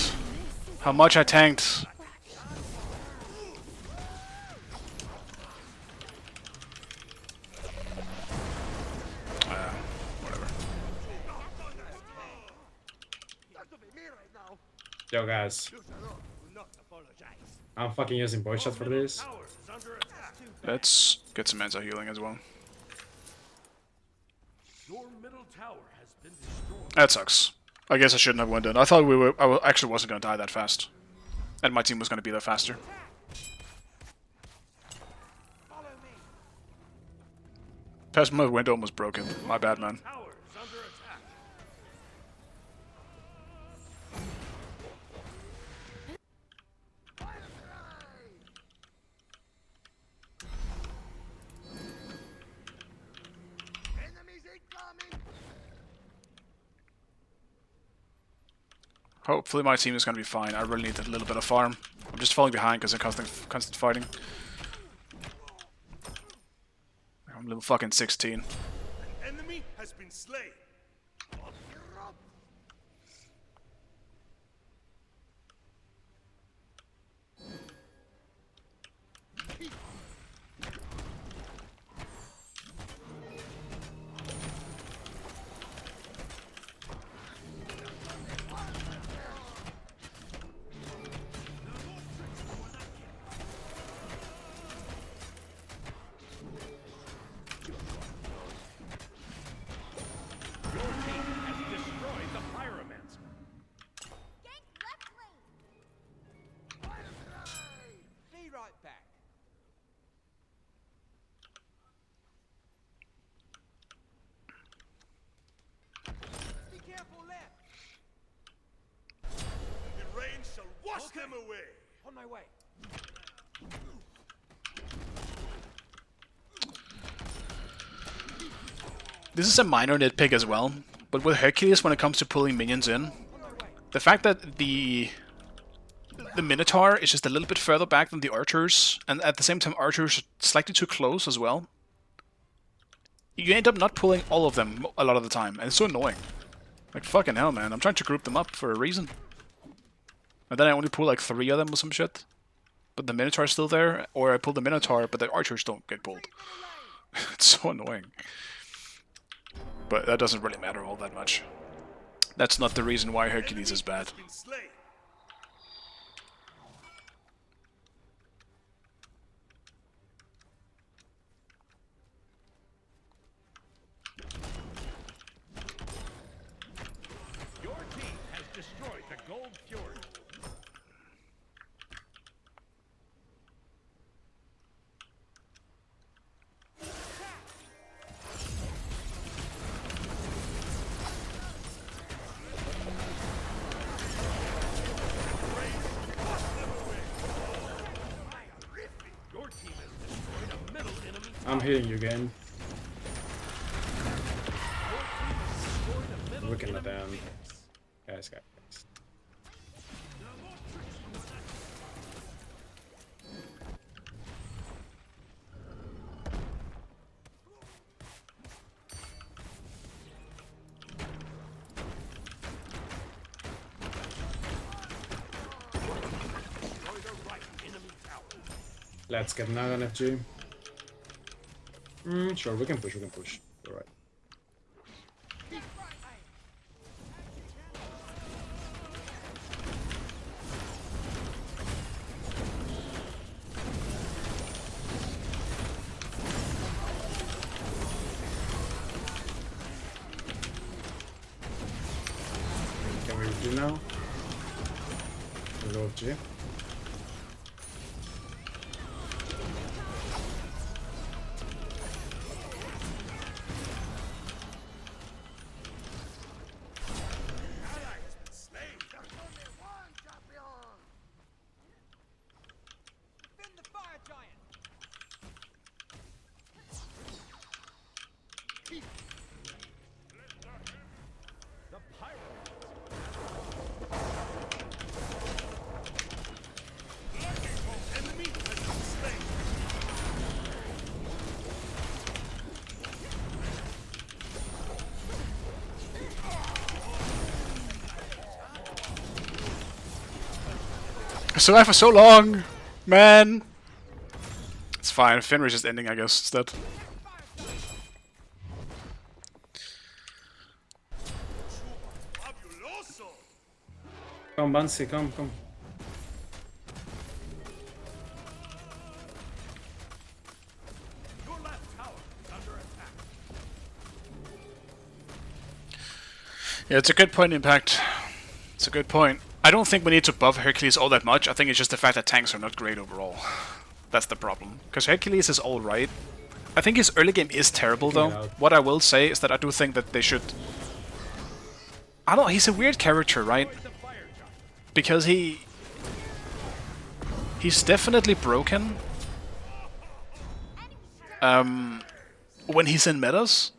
How much I tanked. Whatever. Yo guys, Do not apologize. I'm fucking using voice chat for this. Tower is under attack. Let's get some anti-healing as well. Your middle tower has been destroyed. That sucks. I guess I shouldn't have went in. I thought actually wasn't going to die that fast. And my team was going to be there faster. My window almost broken. My bad, man. Tower is under attack. Hopefully my team is gonna be fine. I really need a little bit of farm. I'm just falling behind because of constant fighting. I'm level fucking 16. Enemy has been slain. Your team has destroyed the pyromancer. Gank left lane. Be right back. Be careful left. The rain shall wash them away. On my way. This is a minor nitpick as well, but with Hercules, when it comes to pulling minions in, the fact that the Minotaur is just a little bit further back than the archers, and at the same time archers are slightly too close as well, you end up not pulling all of them a lot of the time, and it's so annoying. Like, fucking hell, man, I'm trying to group them up for a reason. And then I only pull like 3 of them or some shit. But the Minotaur is still there, or I pull the Minotaur, but the archers don't get pulled. It's so annoying. But that doesn't really matter all that much. That's not the reason why Hercules is bad. Been slain. Your team has destroyed the Gold Fury. Your team has destroyed a middle enemy. I'm hitting you again. Looking at them. Guys. Let's get another FG. Sure, we can push. All right. Can we do now? We'll go FG. Defend the fire giant. The pyromancer. Enemy has been slain. I survived for so long, man. It's fine. Fenrir's just ending, I guess, instead. Fabuloso. Come, Bansi, come. Your left tower is under attack. Yeah, it's a good point, Impact. It's a good point. I don't think we need to buff Hercules all that much. I think it's just the fact that tanks are not great overall. That's the problem. Because Hercules is alright. I think his early game is terrible, though. What I will say is that I do think that they should... I don't know, he's a weird character, right? Because he's definitely broken. When he's in metas.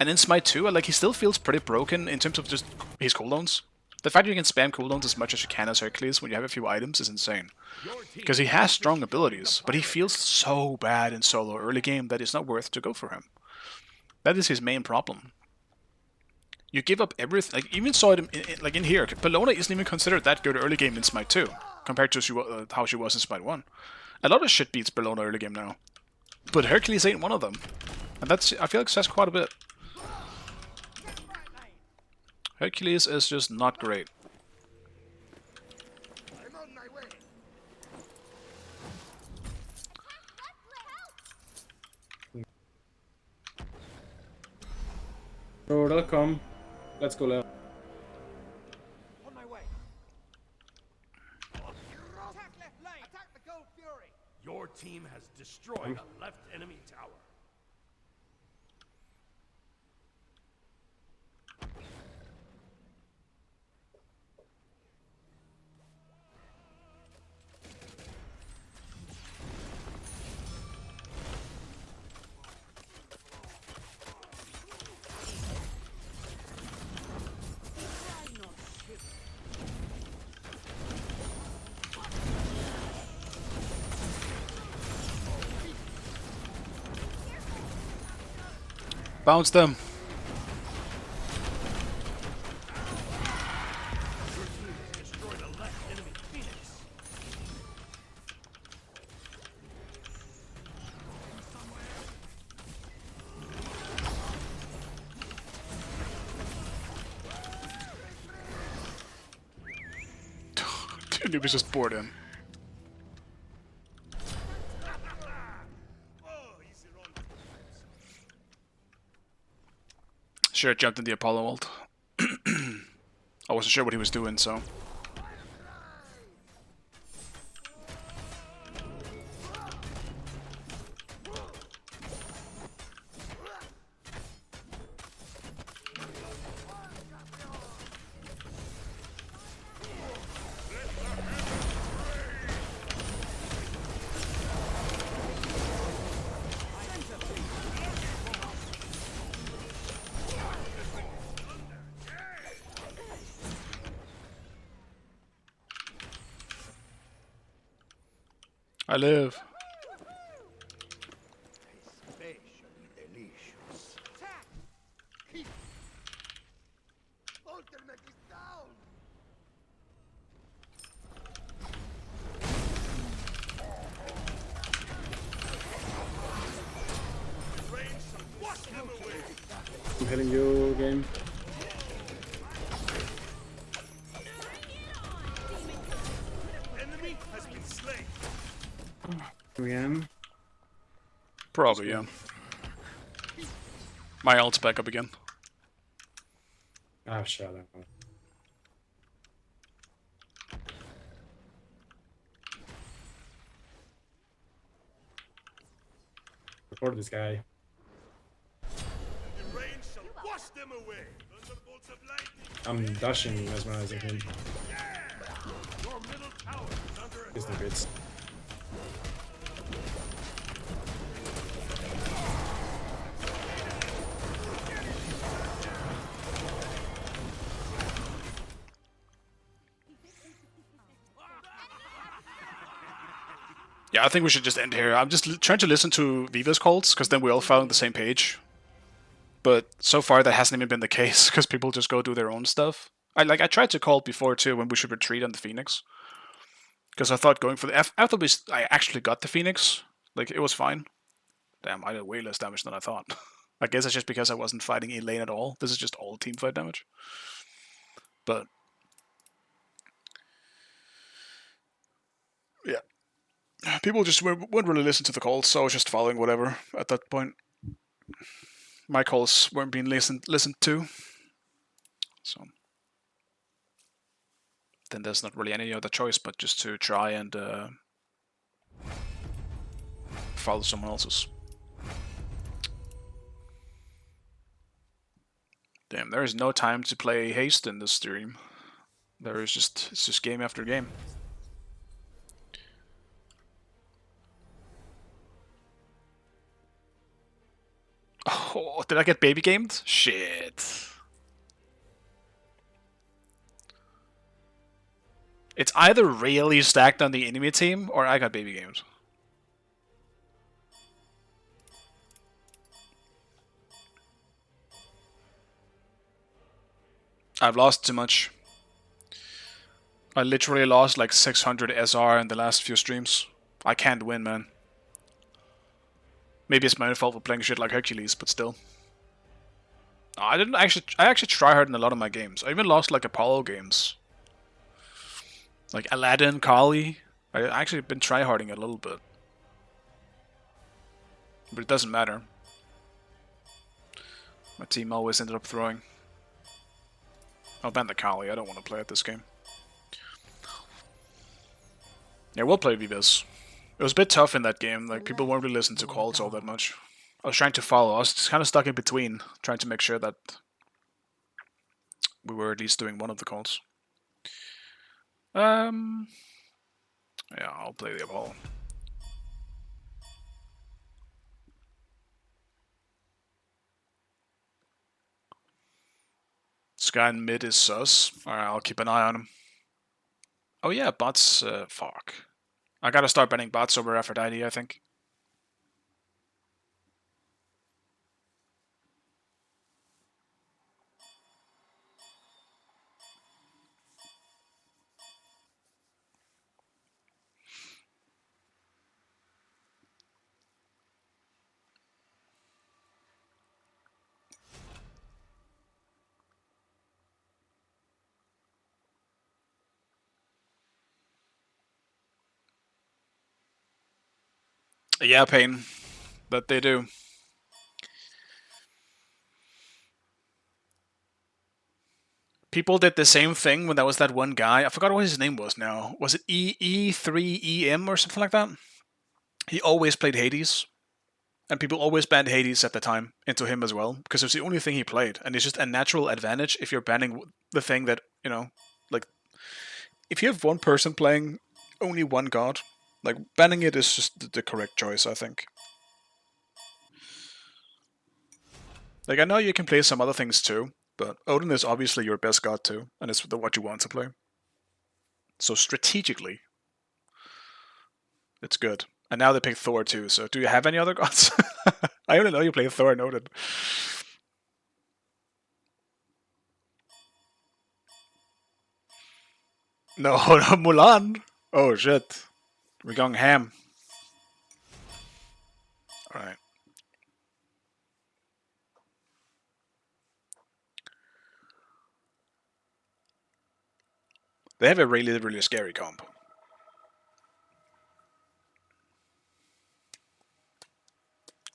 And in Smite 2, like, he still feels pretty broken in terms of just his cooldowns. The fact you can spam cooldowns as much as you can as Hercules when you have a few items is insane. Your team Because he has strong destroyed abilities, the but he pirate. feels so bad in solo early game that it's not worth to go for him. That is his main problem. You give up everything. Like, even saw it like in here. Bellona isn't even considered that good early game in Smite 2 compared to how she was in Smite 1. A lot of shit beats Bellona early game now, but Hercules ain't one of them, and that's, I feel like, says quite a bit. Hercules is just not great. I'm on my way. Bro, they'll come. Let's go left. On my way. Attack left lane. Attack the Gold Fury. Your team has destroyed a left enemy tower. Bounce them. Your team has destroyed a left enemy Phoenix. Dude, he was just bored in. Oh, easy run. Sure, jumped in the Apollo ult. I wasn't sure what he was doing, so. I live. Especially delicious. Attack. Keep. Ultimate is down. Range some. Wash them away. I'm hitting you, game. Enemy has been slain. Again. Probably, yeah. My ult's back up again. Ah, shut up. Report this guy. The range shall wash them away. Thunderbolts of lightning. I'm dashing, mesmerizing him. Your middle tower is under He's the attack. bits. Yeah, I think we should just end here. I'm just trying to listen to Viva's calls, because then we all follow the same page. But so far that hasn't even been the case, because people just go do their own stuff. I tried to call before too, when we should retreat on the Phoenix. Because I thought going for the after I actually got the Phoenix, like, it was fine. Damn, I did way less damage than I thought. I guess it's just because I wasn't fighting a lane at all. This is just all team fight damage. But yeah, people just wouldn't really listen to the calls, so I was just following whatever at that point. My calls weren't being listened to, so then there's not really any other choice but just to try and follow someone else's. Damn, there is no time to play haste in this stream. It's just game after game. Oh, did I get baby gamed? Shit. It's either really stacked on the enemy team or I got baby games. I've lost too much. I literally lost like 600 SR in the last few streams. I can't win, man. Maybe it's my fault for playing shit like Hercules, but still. I actually try hard in a lot of my games. I even lost like Apollo games. Like Aladdin, Kali. I actually been tryharding a little bit. But it doesn't matter. My team always ended up throwing. I'll ban the Kali, I don't want to play at this game. Yeah, we'll play Vivas. It was a bit tough in that game, like people weren't really listening to calls all that much. I was trying to follow, I was just kind of stuck in between, trying to make sure that we were at least doing one of the calls. Yeah, I'll play the Apollo. Sky in mid is sus. Alright, I'll keep an eye on him. Oh yeah, bots, fuck. I gotta start banning bots over Aphrodite, I think. Yeah, pain. But they do. People did the same thing when there was that one guy. I forgot what his name was now. Was it E3EM or something like that? He always played Hades. And people always banned Hades at the time into him as well. Because it was the only thing he played. And it's just a natural advantage if you're banning the thing that, you know, like... If you have one person playing only one god, like, banning it is just the correct choice, I think. Like, I know you can play some other things too, but Odin is obviously your best god too, and it's what you want to play. So strategically, it's good. And now they pick Thor too, so do you have any other gods? I only know you play Thor and Odin. No, no, Mulan! Oh shit. We're going ham. Alright. They have a really, really scary comp.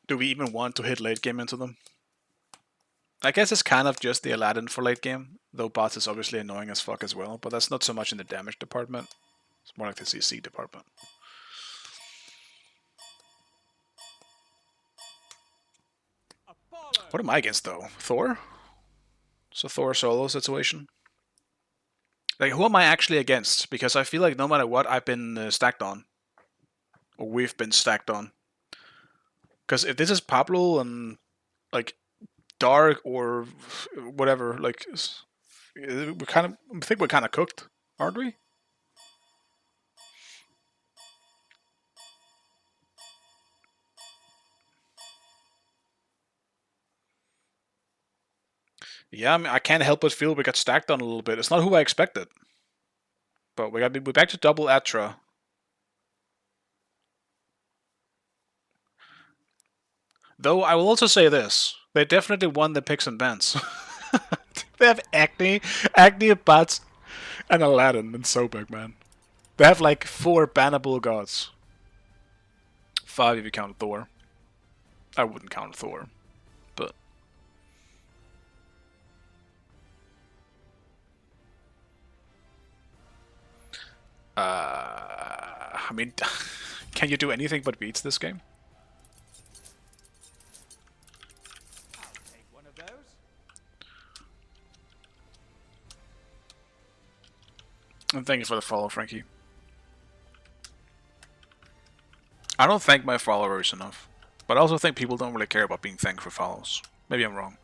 Do we even want to hit late game into them? I guess it's kind of just the Aladdin for late game, though bots is obviously annoying as fuck as well, but that's not so much in the damage department. It's more like the CC department. What am I against though? Thor? It's a Thor solo situation. Like, who am I actually against? Because I feel like no matter what, I've been stacked on. Or we've been stacked on. Because if this is Pablo and, like, Dark or whatever, like, I think we're kind of cooked, aren't we? Yeah, I mean, I can't help but feel we got stacked on a little bit. It's not who I expected. But we're back to double Atra. Though I will also say this. They definitely won the picks and bans. They have Acne, Bots, and Aladdin and Sobek, man. They have like 4 bannable gods. 5 if you count Thor. I wouldn't count Thor. But... I mean, can you do anything but beats this game? Take one of those. And thank you for the follow, Frankie. I don't thank my followers enough. But I also think people don't really care about being thanked for follows. Maybe I'm wrong.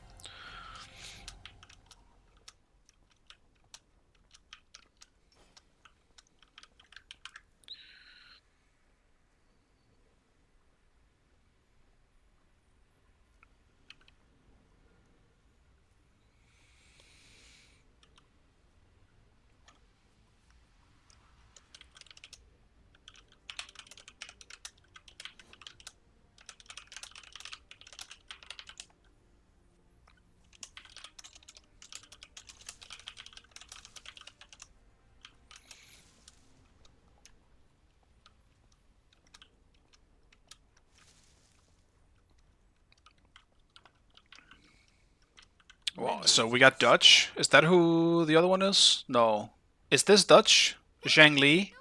Well, so we got Dutch. Is that who the other one is? No. Is this Dutch? Zhang Li?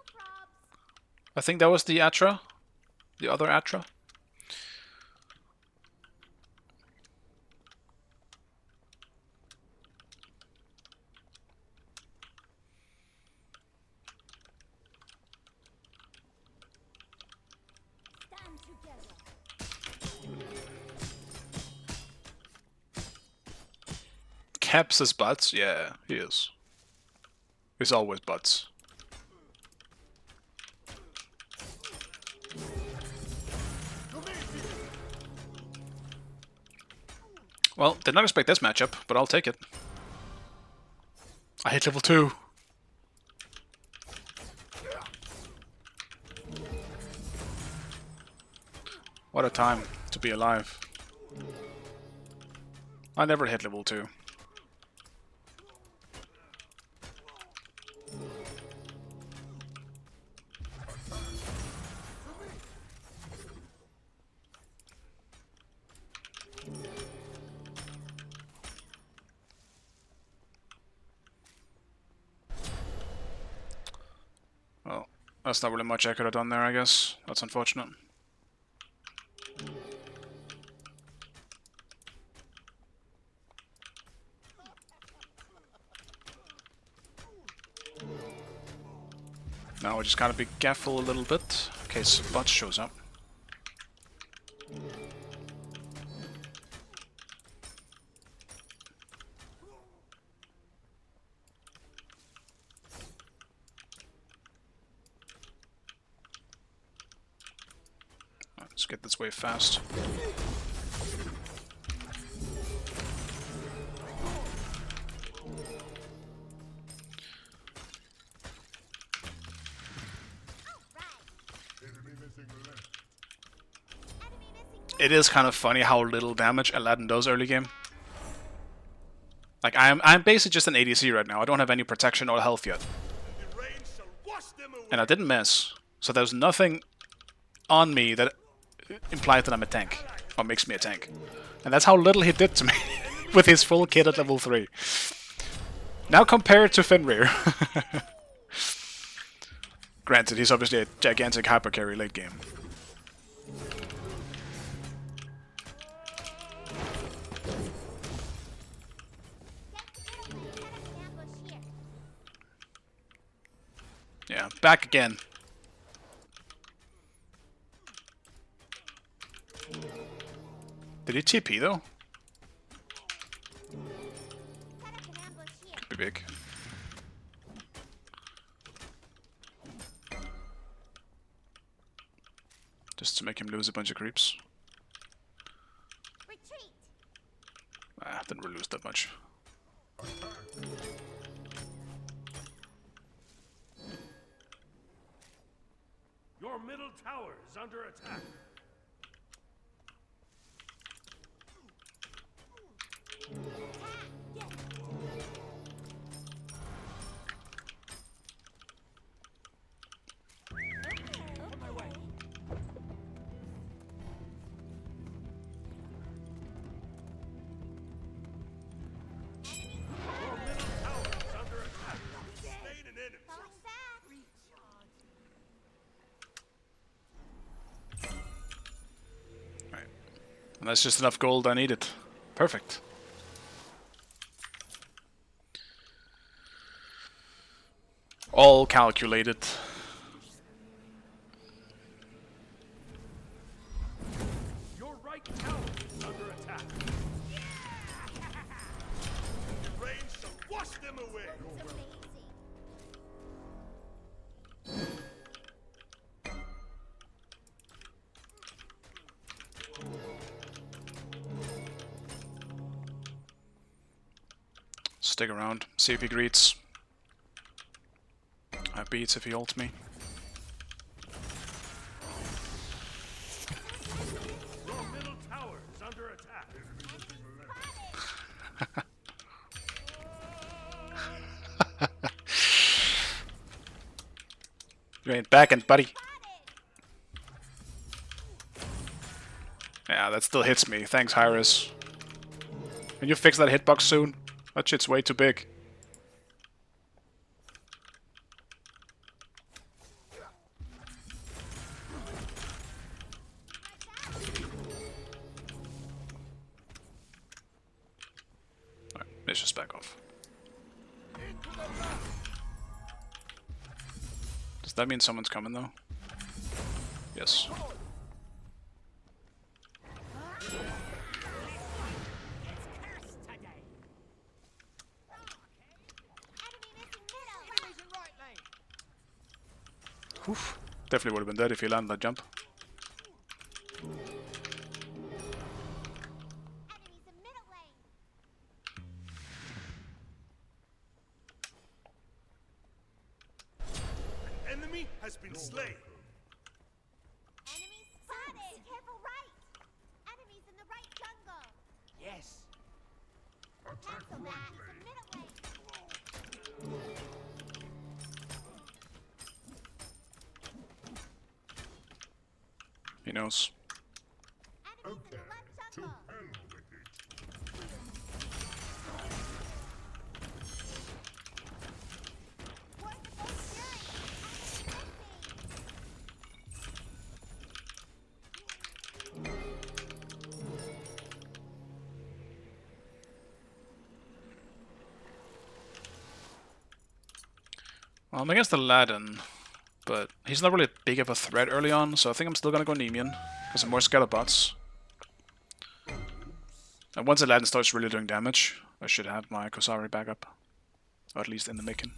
I think that was the Atra. The other Atra. Stand together. Caps is butts? Yeah, he is. He's always butts. Well, did not expect this matchup, but I'll take it. I hit level 2. What a time to be alive. I never hit level 2. Well, that's not really much I could have done there, I guess. That's unfortunate. Now we just gotta be careful a little bit in case bot shows up. Let's get this wave fast. It is kind of funny how little damage Aladdin does early game. Like I'm basically just an ADC right now. I don't have any protection or health yet. The rain shall wash them away. And I didn't miss. So there's nothing on me that implies that I'm a tank. Or makes me a tank. And that's how little he did to me. With his full kit at level 3. Now compare it to Fenrir. Granted, he's obviously a gigantic hyper carry late game. Yeah, back again. Did he TP though? Could be big. Just to make him lose a bunch of creeps. Retreat. Didn't really lose that much. Your middle tower is under attack. Your middle tower is under attack. Slain an enemy. Falling back. Right. And that's just enough gold I needed. Perfect. All calculated. Your right tower is under attack. The rain shall wash them away. Amazing. Stick around, see if he greets. I beats if he ults me. Your middle tower is under attack. You ain't backing, buddy. Yeah, that still hits me. Thanks, Hyris. Can you fix that hitbox soon? That shit's way too big. Alright, let's just back off. Does that mean someone's coming though? Yes. Oof. Definitely would have been dead if he landed that jump. Enemies in middle lane. Enemy has been slain. Enemies spotted. Careful right. Enemies in the right jungle. Yes. Cancel that. Enemies in middle lane. He knows. Enemies in the left jungle. Forceful fury. Well, I'm against Aladdin, but he's not really big of a threat early on, so I think I'm still gonna go Nemean, because I'm more Skelepots. And once Aladdin starts really doing damage, I should have my Kosari back up. Or at least in the making.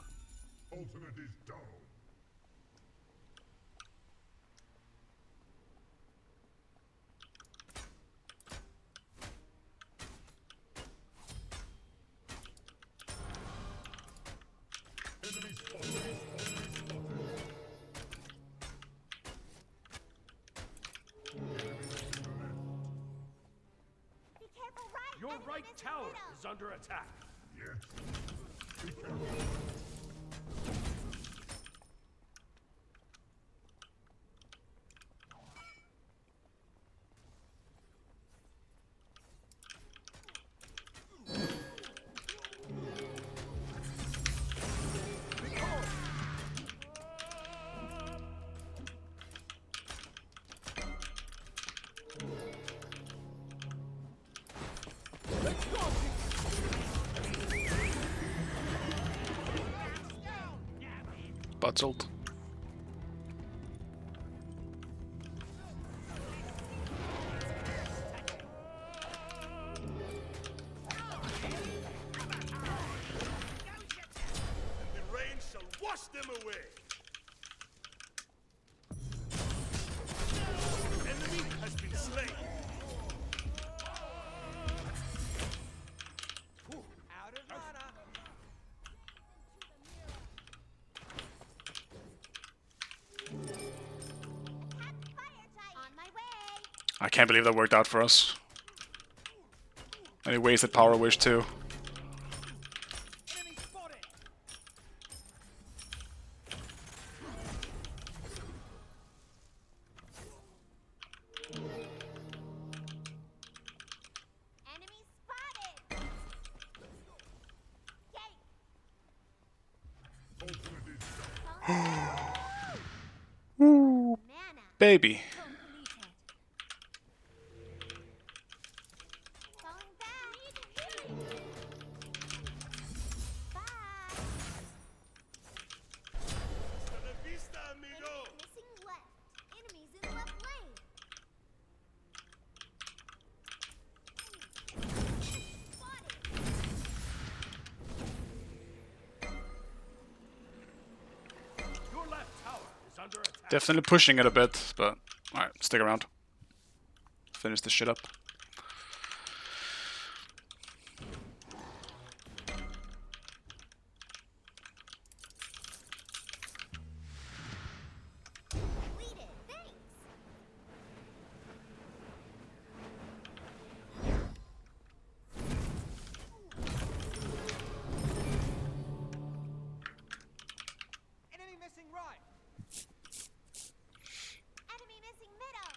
Be careful right. Your Enemies right in tower middle. is under attack. Butzolt. The rain shall wash them away. Enemy has been slain. Out of mana. Fire giant. On my way. I can't believe that worked out for us. And he wasted Power Wish too. Enemy spotted. Enemy spotted. Mana. Baby. Completed. Falling back. Bye. Hasta la vista, amigo. Missing left. Enemies in left lane. Spotted. Your left tower is under attack. Definitely pushing it a bit, but alright, stick around. Finish this shit up. Completed. Thanks. Enemy missing right. Enemy missing middle.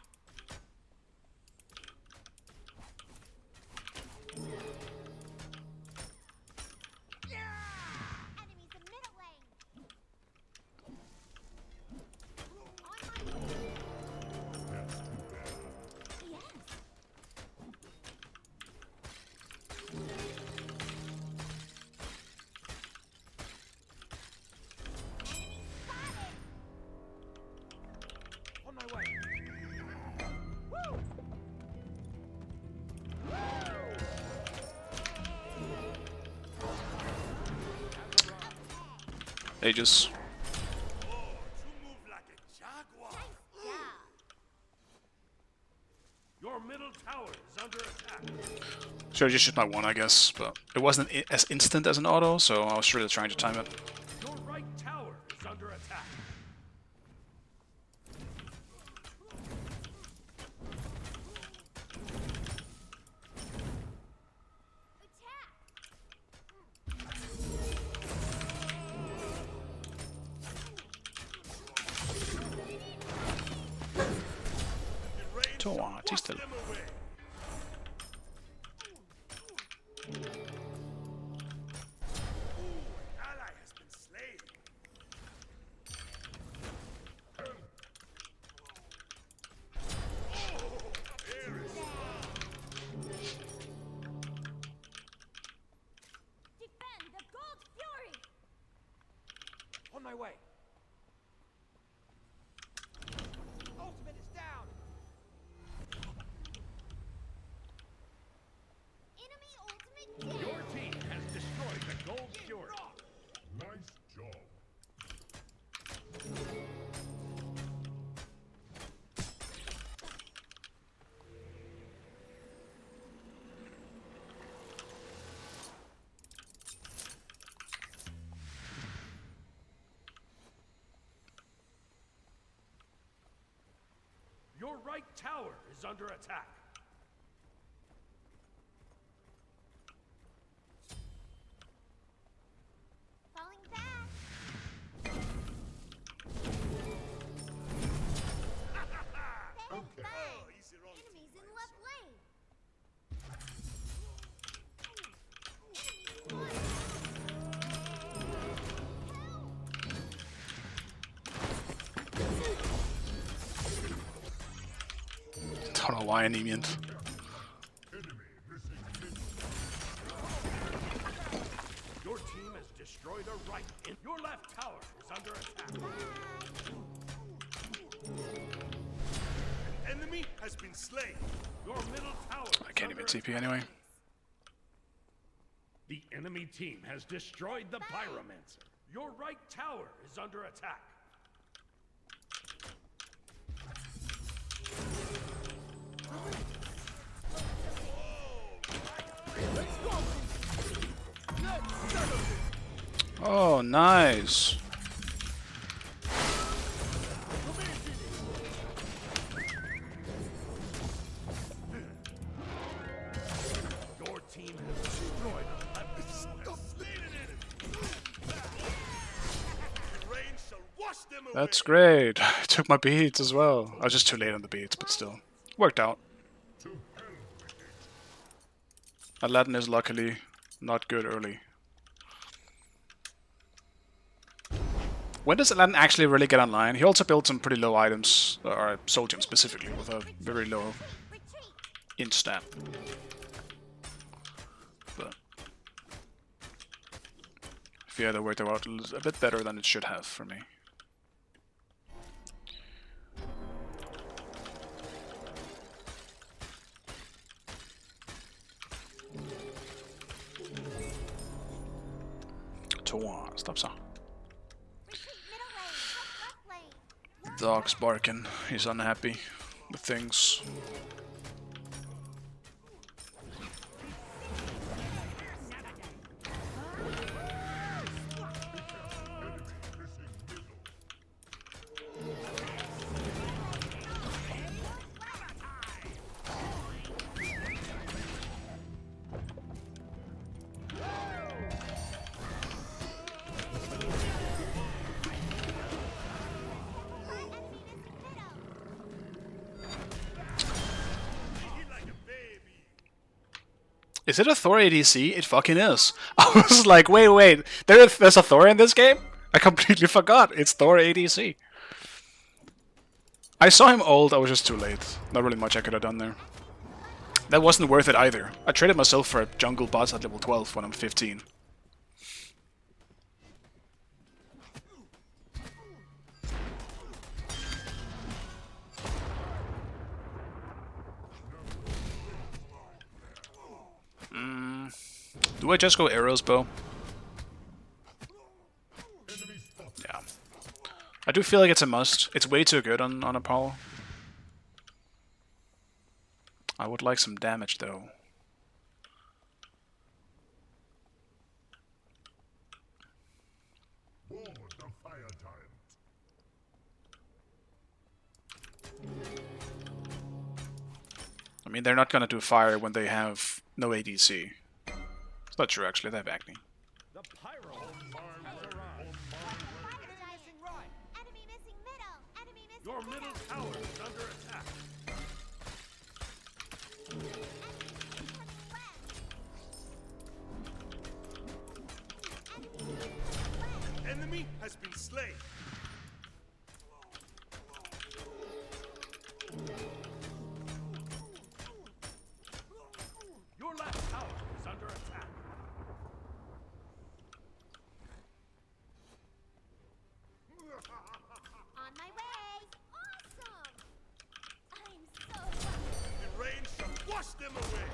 ages. You move like a jaguar. Your middle tower is under attack. Should have just shot my one, I guess, but it wasn't as instant as an auto, so I was really trying to time it. Your right tower is under attack. What is the... Them away. Ally has been slain. Defend the Gold Fury! On my way. Ultimate is down. Enemy ultimate Your team has destroyed the Gold Fury. Nice job. Your right tower is under attack. falling back. Falling back. Oh, easy wrong. Enemies in left lane. Don't know why I need it. Your team has destroyed a right. Your left tower is under attack. An enemy has been slain. Your middle tower. I can't even TP anyway. The enemy team has destroyed the Pyromancer. Your right tower is under attack. Oh, nice. Your team has destroyed Rain shall wash them away. That's great. I took my beats as well. I was just too late on the beats, but still. Worked out. Aladdin is luckily not good early. When does Aladdin actually really get online? He also built some pretty low items, or sold him specifically with a very low int stat. But I feel that worked out a bit better than it should have for me. Stop ça. Retreat middle lane. Left lane. Dog's barking. He's unhappy with things. Is it a Thor ADC? It fucking is. I was like, wait, there's a Thor in this game? I completely forgot. It's Thor ADC. I saw him ult, I was just too late. Not really much I could have done there. That wasn't worth it either. I traded myself for a jungle boss at level 12 when I'm 15. Do I just go arrows, Bo? I do feel like it's a must. It's way too good on Apollo. I would like some damage though. I mean, they're not gonna do fire when they have no ADC. It's not true, actually. They have Acne. The pyro farms arrive. Missing right. Enemy missing middle. Enemy missing Your middle tower is under attack. Enemy has been slain. Your left tower is under attack. On my way. Awesome. I'm so lucky. The rain shall wash them away.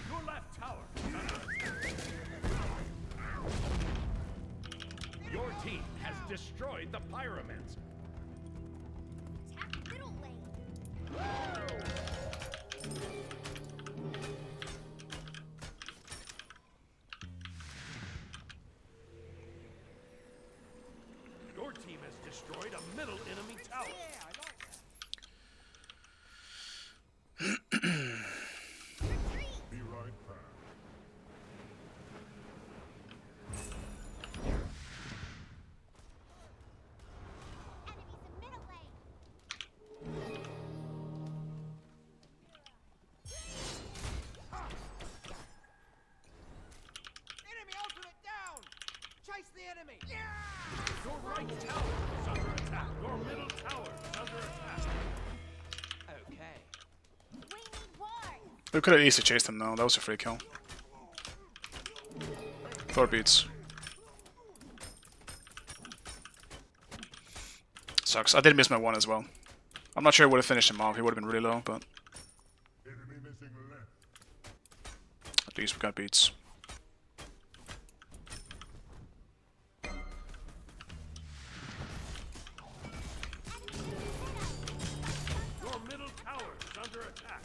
Your left tower is under attack. Your team has destroyed the Pyromancer. Attack middle lane. Your team has destroyed a middle enemy tower. Be right back. Enemies in middle lane. Enemy ultimate down! Chase the enemy! Your right tower is under attack. Your middle tower is under attack. Okay. We need wards. We could have easily chased him though. That was a free kill. Thor beats. Sucks. I did miss my one as well. I'm not sure I would have finished him off. He would have been really low, but at least we got beats. Your middle tower is under attack.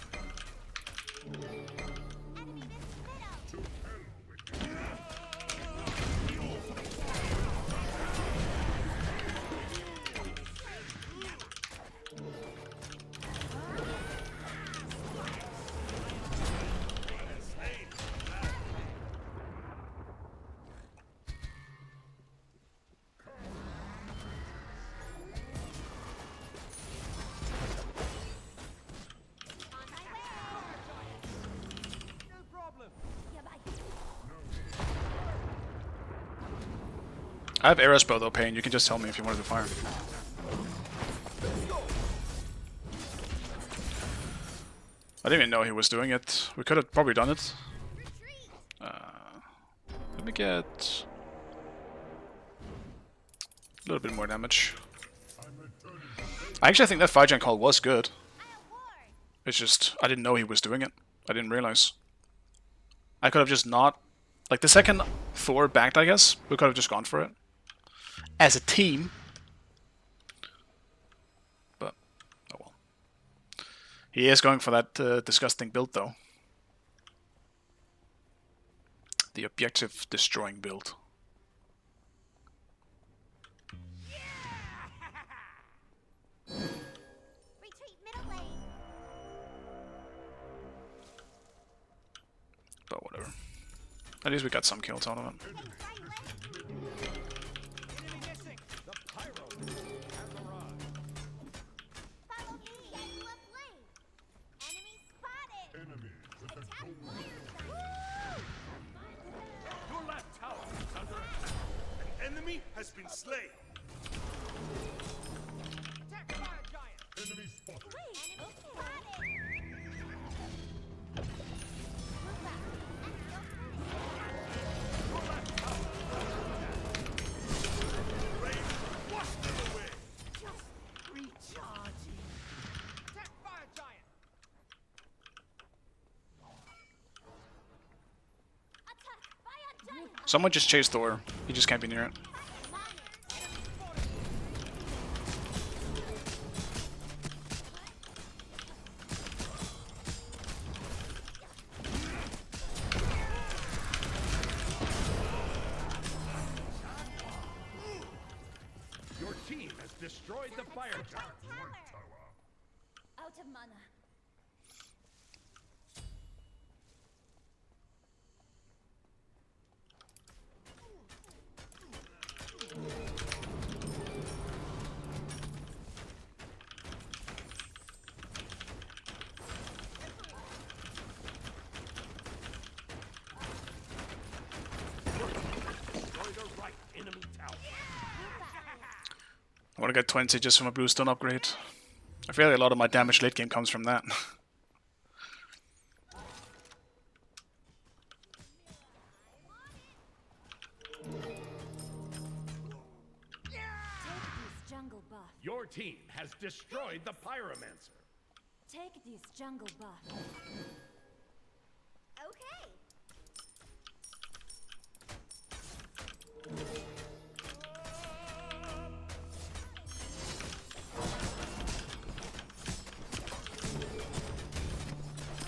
Enemy missing middle. On my way. No problem. Yeah, bye. I have arrows bow though, Pain. You can just tell me if you wanted to fire. I didn't even know he was doing it. We could have probably done it. Retreat. Let me get a little bit more damage. I actually think that 5-gen call was good. I'll ward. It's just, I didn't know he was doing it. I didn't realize. I could have just not... Like, the second Thor backed, I guess, we could have just gone for it. As a team. But, oh well. He is going for that disgusting build, though. The objective destroying build. Retreat middle lane. But whatever. At least we got some kills out of it. Take right lane. Enemy missing! The pyro has arrived. Follow me. Get left lane. Enemy spotted. Attack fire. Your left tower is under attack. An enemy has been slain. Attack fire giant! Enemy spotted. Move back. Rain wash them away. Recharging! Attack fire Someone just chased Thor. He just can't be near it. Your team has destroyed the fire tower. Out of mana. Destroy the right enemy tower. I want to get 20 just from a bluestone upgrade. I feel like a lot of my damage late game comes from that. Take this jungle buff. Your team has destroyed the pyromancer. Take this jungle buff. Okay.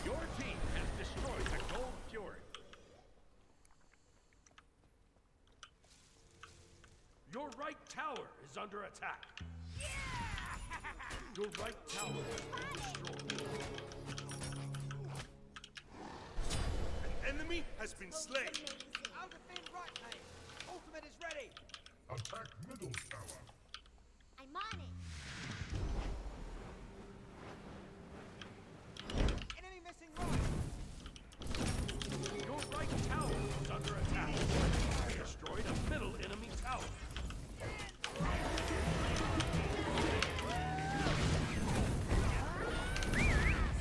Your team has destroyed the gold fury. Your right tower is under attack. Your right tower has been destroyed. An enemy has been slain. I'll defend right lane. Ultimate is ready. Attack middle tower. I'm on it. Enemy missing right. Your right tower is under attack. You destroyed a middle enemy tower.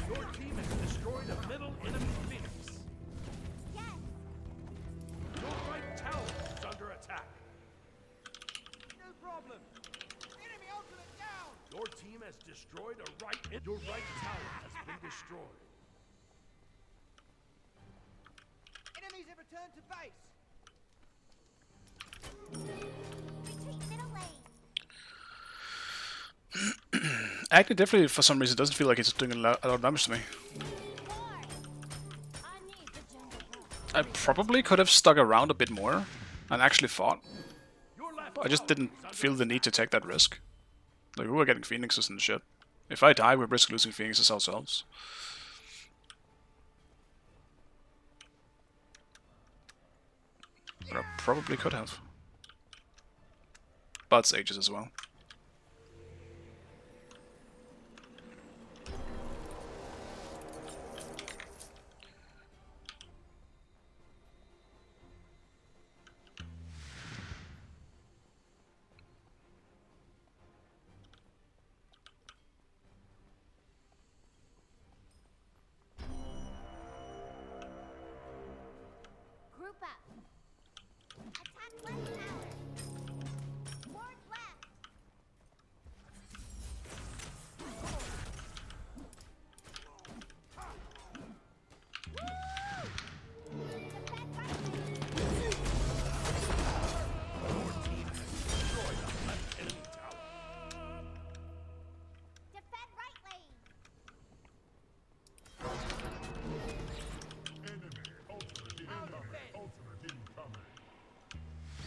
Your team has destroyed a middle enemy phoenix. Yes. Your right tower is under attack. No problem. Enemy ultimate down. Your team has destroyed a right. Your right tower has been destroyed. Enemies have returned to base. Retreat middle lane. Actually, definitely for some reason, it doesn't feel like it's doing a lot of damage to me. More. I need the jungle buff. I probably could have stuck around a bit more and actually fought. Your left I just tower didn't is under feel the need to take that risk. Like, we were getting phoenixes and shit. If I die, we risk losing phoenixes ourselves. But I probably could have. But it's ages as well. Group up. Attack left tower. Ward left. Defend right lane. destroyed a left enemy tower. Defend right lane.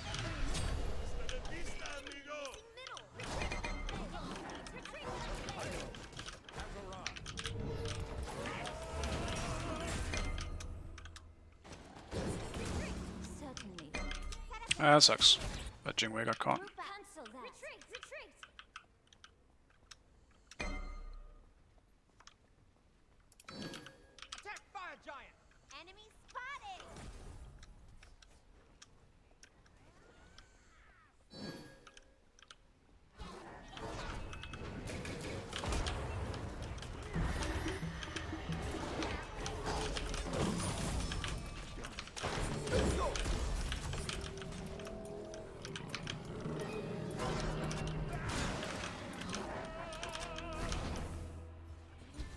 Hasta la vista, amigo. Middle. Retreat middle lane. Certainly. That sucks. But Jingwei got caught. Group up. Cancel that. Retreat. Retreat. Attack fire giant. Enemy spotted.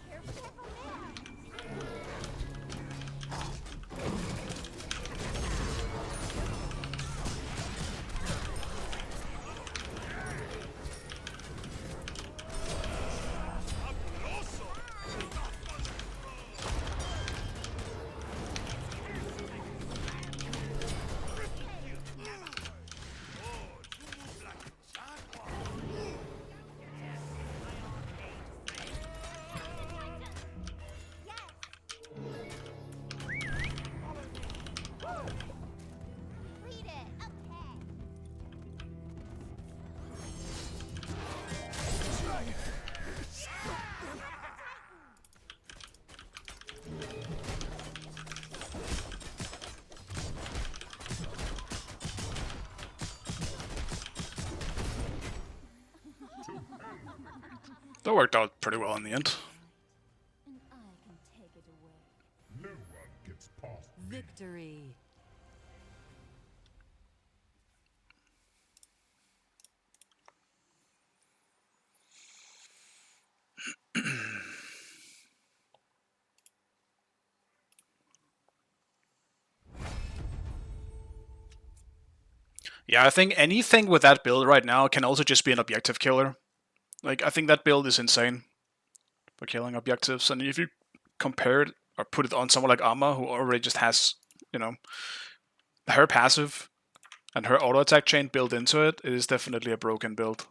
Careful, careful there. That worked out pretty well in the end. And I can take it away. No one gets past Victory. Yeah, I think anything with that build right now can also just be an objective killer. Like, I think that build is insane for killing objectives. And if you compare it or put it on someone like Amma, who already just has, you know, her passive and her auto attack chain built into it, it is definitely a broken build.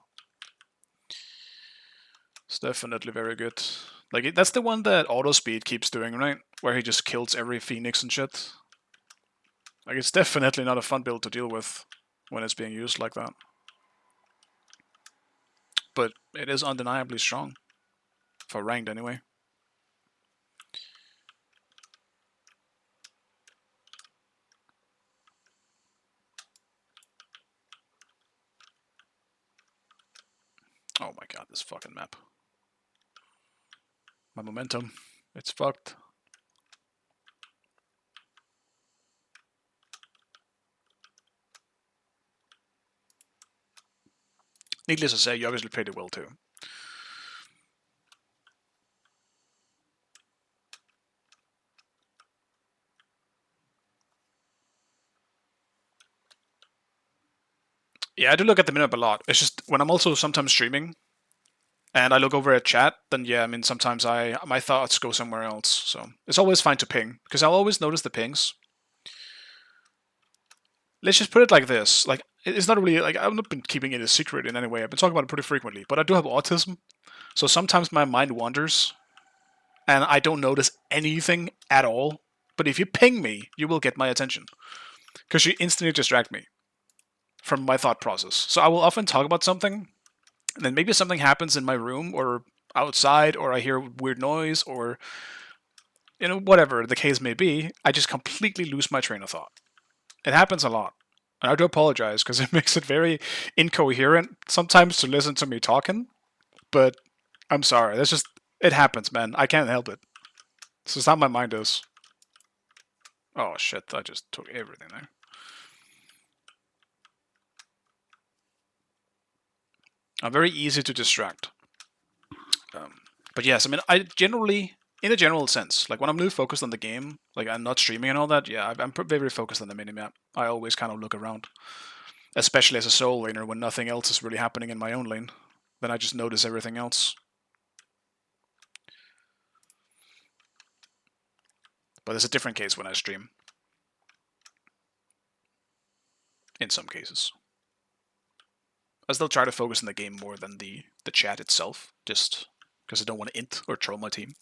It's definitely very good. Like, that's the one that auto speed keeps doing, right? Where he just kills every phoenix and shit. Like, it's definitely not a fun build to deal with when it's being used like that. But it is undeniably strong. For ranked, anyway. Oh my god, this fucking map. My momentum. It's fucked. Needless to say, you obviously played it well too. Yeah, I do look at the minimap a lot. It's just when I'm also sometimes streaming and I look over at chat, then yeah, I mean sometimes my thoughts go somewhere else. So it's always fine to ping because I'll always notice the pings. Let's just put it like this: like it's not really like I've not been keeping it a secret in any way. I've been talking about it pretty frequently, but I do have autism, so sometimes my mind wanders and I don't notice anything at all. But if you ping me, you will get my attention because you instantly distract me from my thought process. So I will often talk about something, and then maybe something happens in my room or outside, or I hear weird noise, or whatever the case may be. I just completely lose my train of thought. It happens a lot, and I do apologize because it makes it very incoherent sometimes to listen to me talking. But I'm sorry. That's just it happens, man. I can't help it. This is how my mind is. Oh shit! I just took everything there. I'm very easy to distract. But yes, I mean, I generally, in a general sense, like when I'm really focused on the game, like I'm not streaming and all that, yeah, I'm very focused on the minimap. I always kind of look around, especially as a solo laner when nothing else is really happening in my own lane. Then I just notice everything else. But it's a different case when I stream. In some cases. I still try to focus on the game more than the chat itself, just because I don't want to int or troll my team.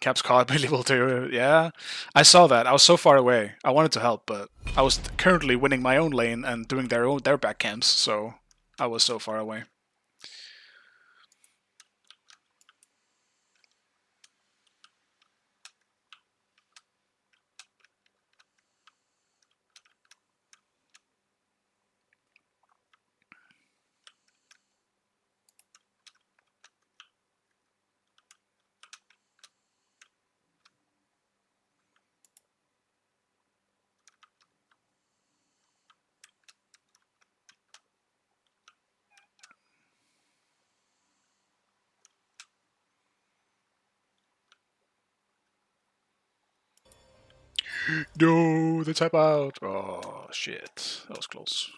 Caps caught believable too. Yeah, I saw that. I was so far away. I wanted to help, but I was currently winning my own lane and doing their back camps, so I was so far away. No, the tap out. Oh shit, that was close.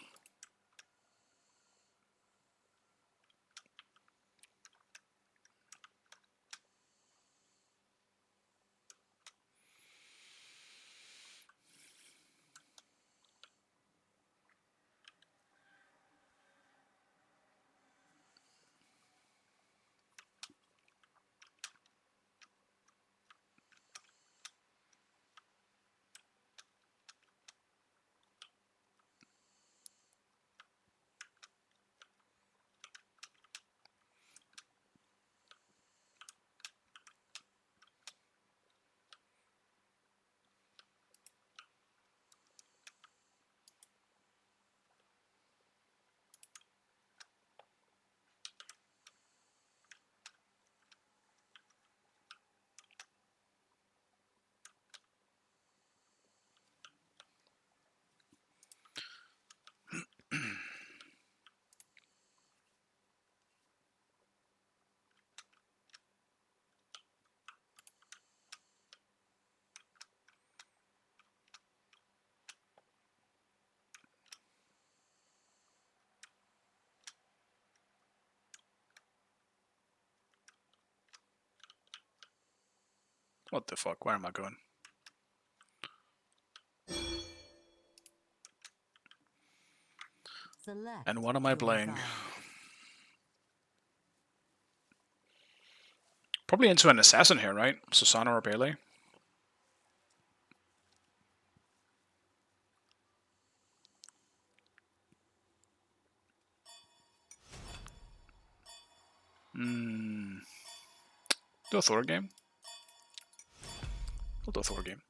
What the fuck? Where am I going? Select And what am I your playing? guide. Probably into an assassin here, right? Susana or Pele? Do a Thor game? We'll do a Thor game.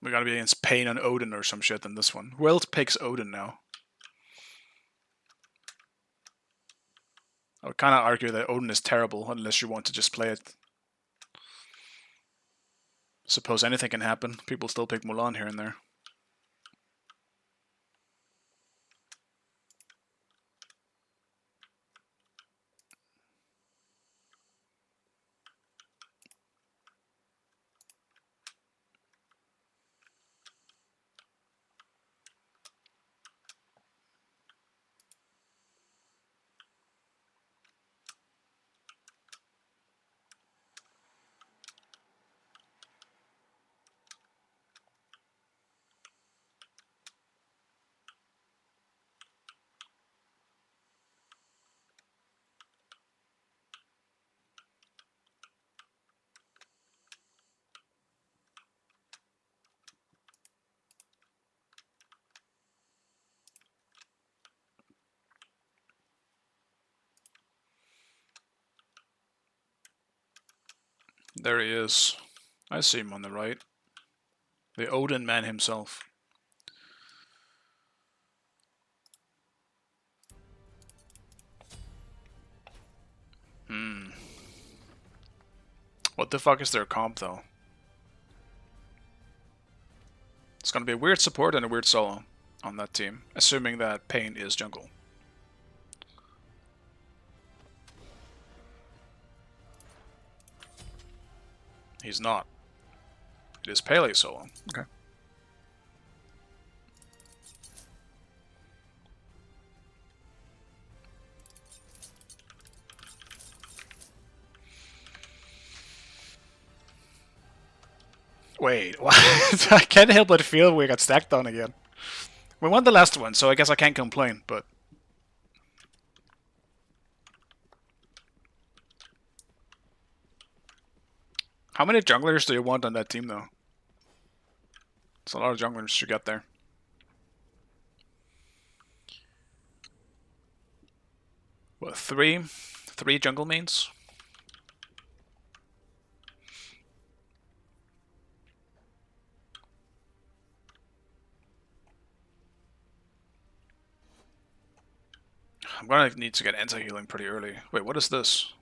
We gotta be against Pain and Odin or some shit in this one. Who else picks Odin now? I would kind of argue that Odin is terrible unless you want to just play it. Suppose anything can happen. People still pick Mulan here and there. There he is. I see him on the right. The Odin man himself. What the fuck is their comp though? It's gonna be a weird support and a weird solo on that team, assuming that Pain is jungle. He's not. It is Pele solo. Okay. Wait, what? I can't help but feel we got stacked on again. We won the last one, so I guess I can't complain, but... How many junglers do you want on that team, though? It's a lot of junglers to get there. What, three? Three jungle mains? I'm gonna need to get anti-healing pretty early. Wait, what is this?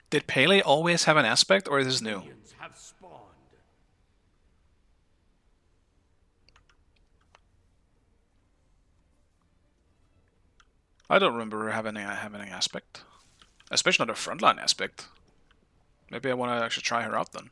Did Pele always have an aspect, or is this new? Minions have spawned. I don't remember having an aspect. Especially not a frontline aspect. Maybe I want to actually try her out then.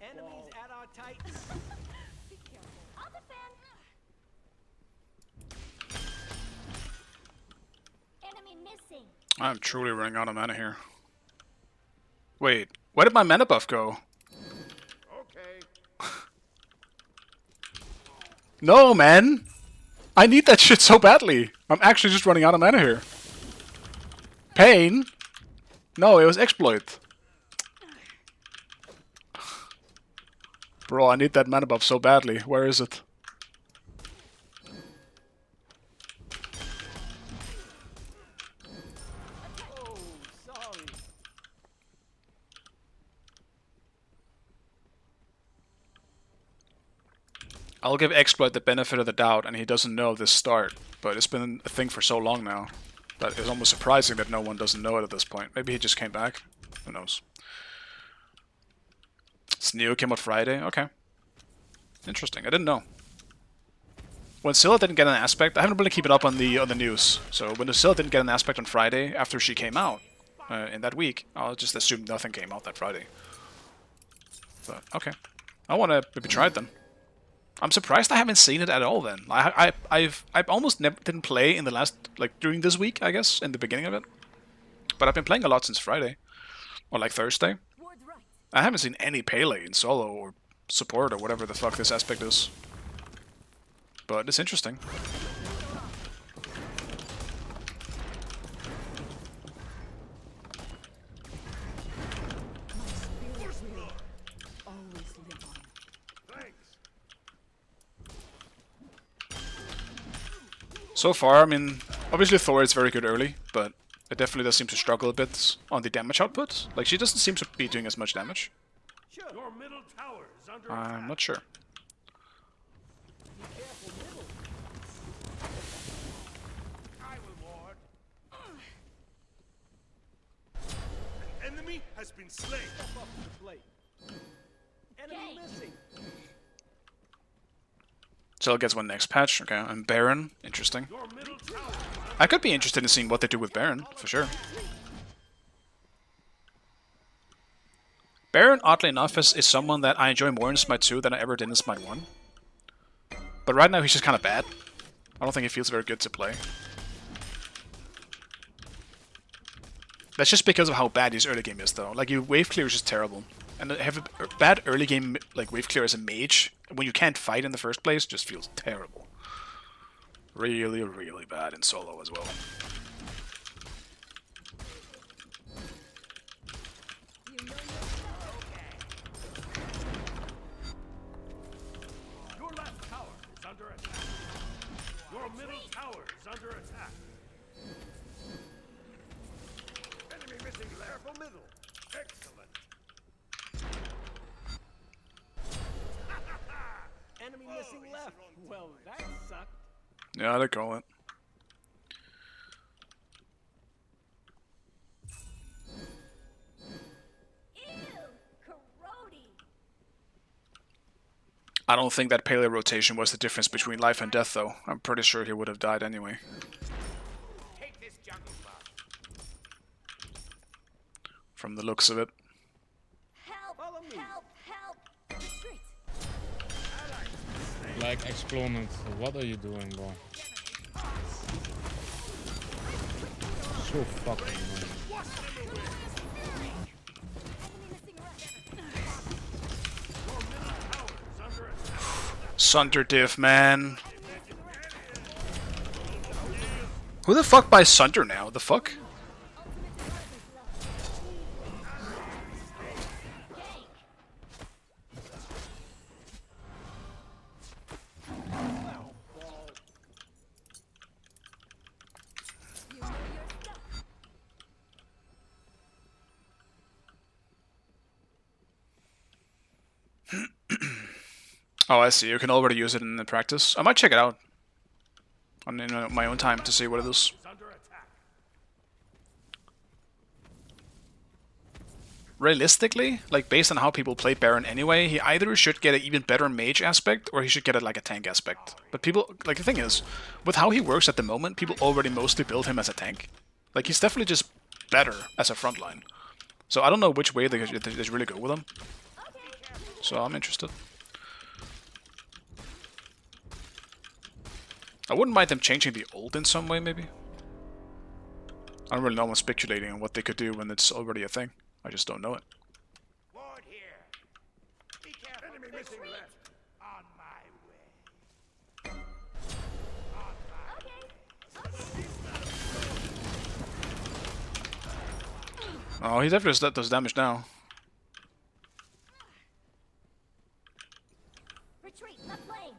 Enemies at our Titans. Be careful. I'll defend. Enemy missing. I'm truly running out of mana here. Wait, where did my mana buff go? Okay. No, man! I need that shit so badly! I'm actually just running out of mana here. Pain? No, it was exploit. Bro, I need that mana buff so badly. Where is it? Oh, sorry. I'll give exploit the benefit of the doubt, and he doesn't know this start. But it's been a thing for so long now that it's almost surprising that no one doesn't know it at this point. Maybe he just came back. Who knows? Sneo came out Friday. Okay. Interesting. I didn't know. When Scylla didn't get an aspect, I haven't really keeping up on the news. So when Scylla didn't get an aspect on Friday after she came out in that week, I'll just assume nothing came out that Friday. But okay, I want to maybe try it then. I'm surprised I haven't seen it at all. Then I've almost never didn't play in the last during this week, I guess, in the beginning of it. But I've been playing a lot since Friday or like Thursday. I haven't seen any Pele in solo or support or whatever the fuck this aspect is. But it's interesting. So far, I mean, obviously Thor is very good early, but it definitely does seem to struggle a bit on the damage output. Like, she doesn't seem to be doing as much damage. Your middle tower is under I'm not sure. I will ward. An enemy has been slain. Step up to the plate. Enemy missing. Cell gets one next patch. Okay, and Baron. Interesting. Your middle tower. I could be interested in seeing what they do with Baron, for sure. Baron, oddly enough, is someone that I enjoy more in Smite 2 than I ever did in Smite 1. But right now he's just kind of bad. I don't think he feels very good to play. That's just because of how bad his early game is, though. Like, your wave clear is just terrible. And have a bad early game, like, wave clear as a mage, when you can't fight in the first place, just feels terrible. Really, really bad in solo as well. Your left tower is under attack. Your middle tower is under attack. Enemy missing left middle. Excellent. Enemy missing left. Well, that sucked. Yeah, they call it. I don't think that Pele rotation was the difference between life and death, though. I'm pretty sure he would have died anyway. Take this jungle buff. From the looks of it. Follow me. Like, Exponent, what are you doing, bro? So fucking annoying. Sunder diff, man. Who the fuck buys Sunder now? The fuck? Oh, I see. You can already use it in the practice. I might check it out on my own time to see what it is. Realistically, like based on how people play Baron anyway, he either should get an even better mage aspect or he should get like a tank aspect. But people, like the thing is, with how he works at the moment, people already mostly build him as a tank. Like he's definitely just better as a frontline. So I don't know which way they really go with him. So I'm interested. I wouldn't mind them changing the ult in some way, maybe. I don't really know. I'm speculating on what they could do when it's already a thing. I just don't know it. Ward here. Be careful. Enemy missing left. On my way. Oh, he definitely does damage now. Retreat, left lane.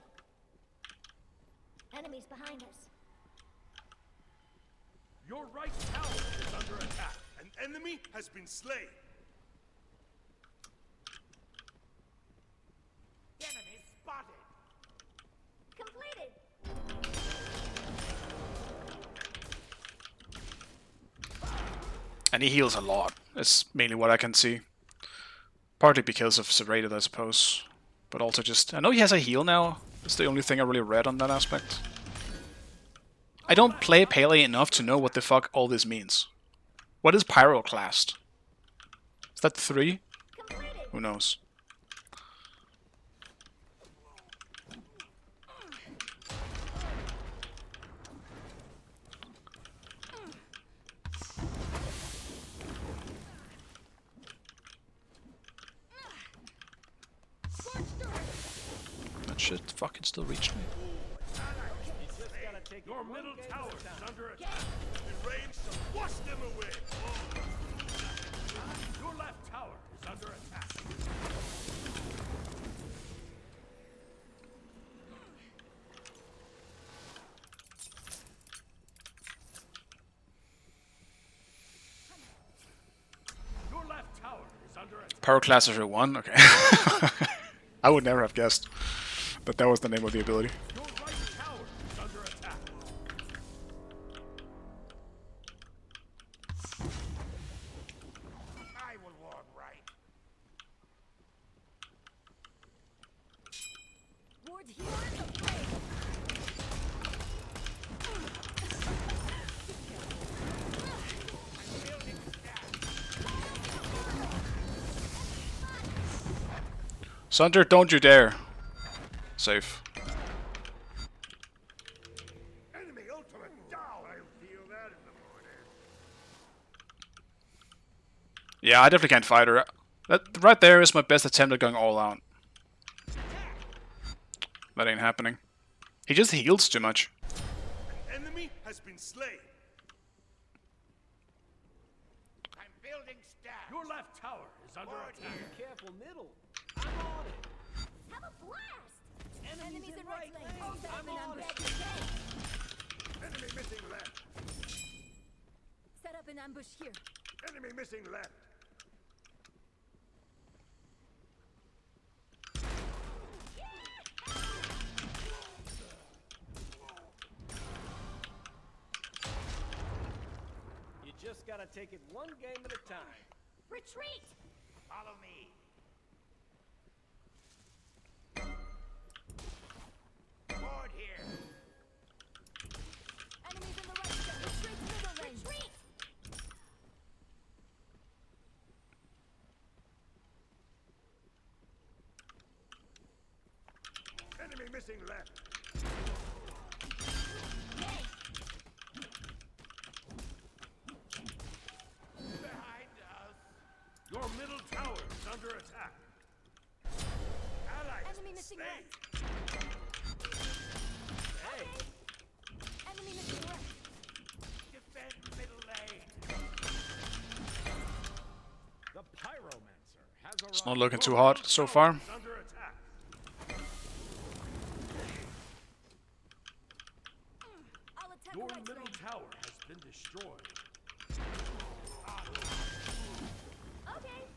Enemies behind us. Your right tower is under attack. An enemy has been slain. Enemy spotted. Completed. And he heals a lot. That's mainly what I can see. Partly because of Serrated, I suppose. But also just... I know he has a heal now. That's the only thing I really read on that aspect. I don't play Pele enough to know what the fuck all this means. What is Pyroclast? Is that 3? Completed. Who knows? That shit fucking still reached me. Your middle tower is under attack. In range, so wash them away. Your left tower is under attack. Your left tower is under attack. Pyroclast 1? Okay. I would never have guessed. But that was the name of the ability. Your right tower is under attack. I will walk right. Ward here. Sunder, don't you dare. Safe. Enemy ultimate down. I feel that in the morning. Yeah, I definitely can't fight her. That right there is my best attempt at going all out. That ain't happening. He just heals too much. An enemy has been slain. I'm building staff. Your left tower is under attack. Careful middle. I'm on it. Have a blast. Enemies in right right lane. lane. Set up I'm an on ambush. it. Enemy missing left. Set up an ambush here. Enemy missing left. You just gotta take it one game at a time. Retreat. Follow me. Board here. Enemies in the right lane. Retreat middle lane. Retreat. Enemy missing left. Behind us. Your middle tower is under attack. Allies Enemy missing slain. left. Enemy missing left. Defend middle lane. The Pyromancer has arrived. It's not looking too hot so far. Is under attack. I'll attack Your right middle lane. tower has been destroyed. Okay.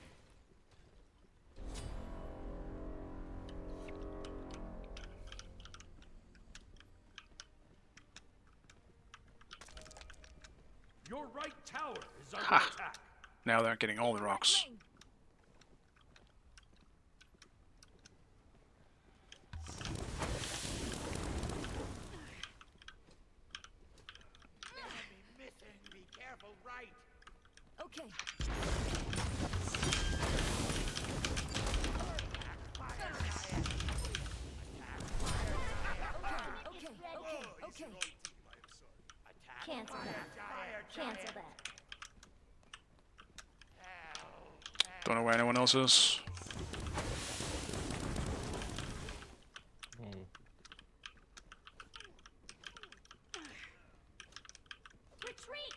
Your right tower is under Ha. attack. Now they're getting all the rocks. Lane. Enemy missing. Be careful, right. Okay. Okay. Okay. Cancel that. Cancel that. Don't know where anyone else is. Oh. Retreat.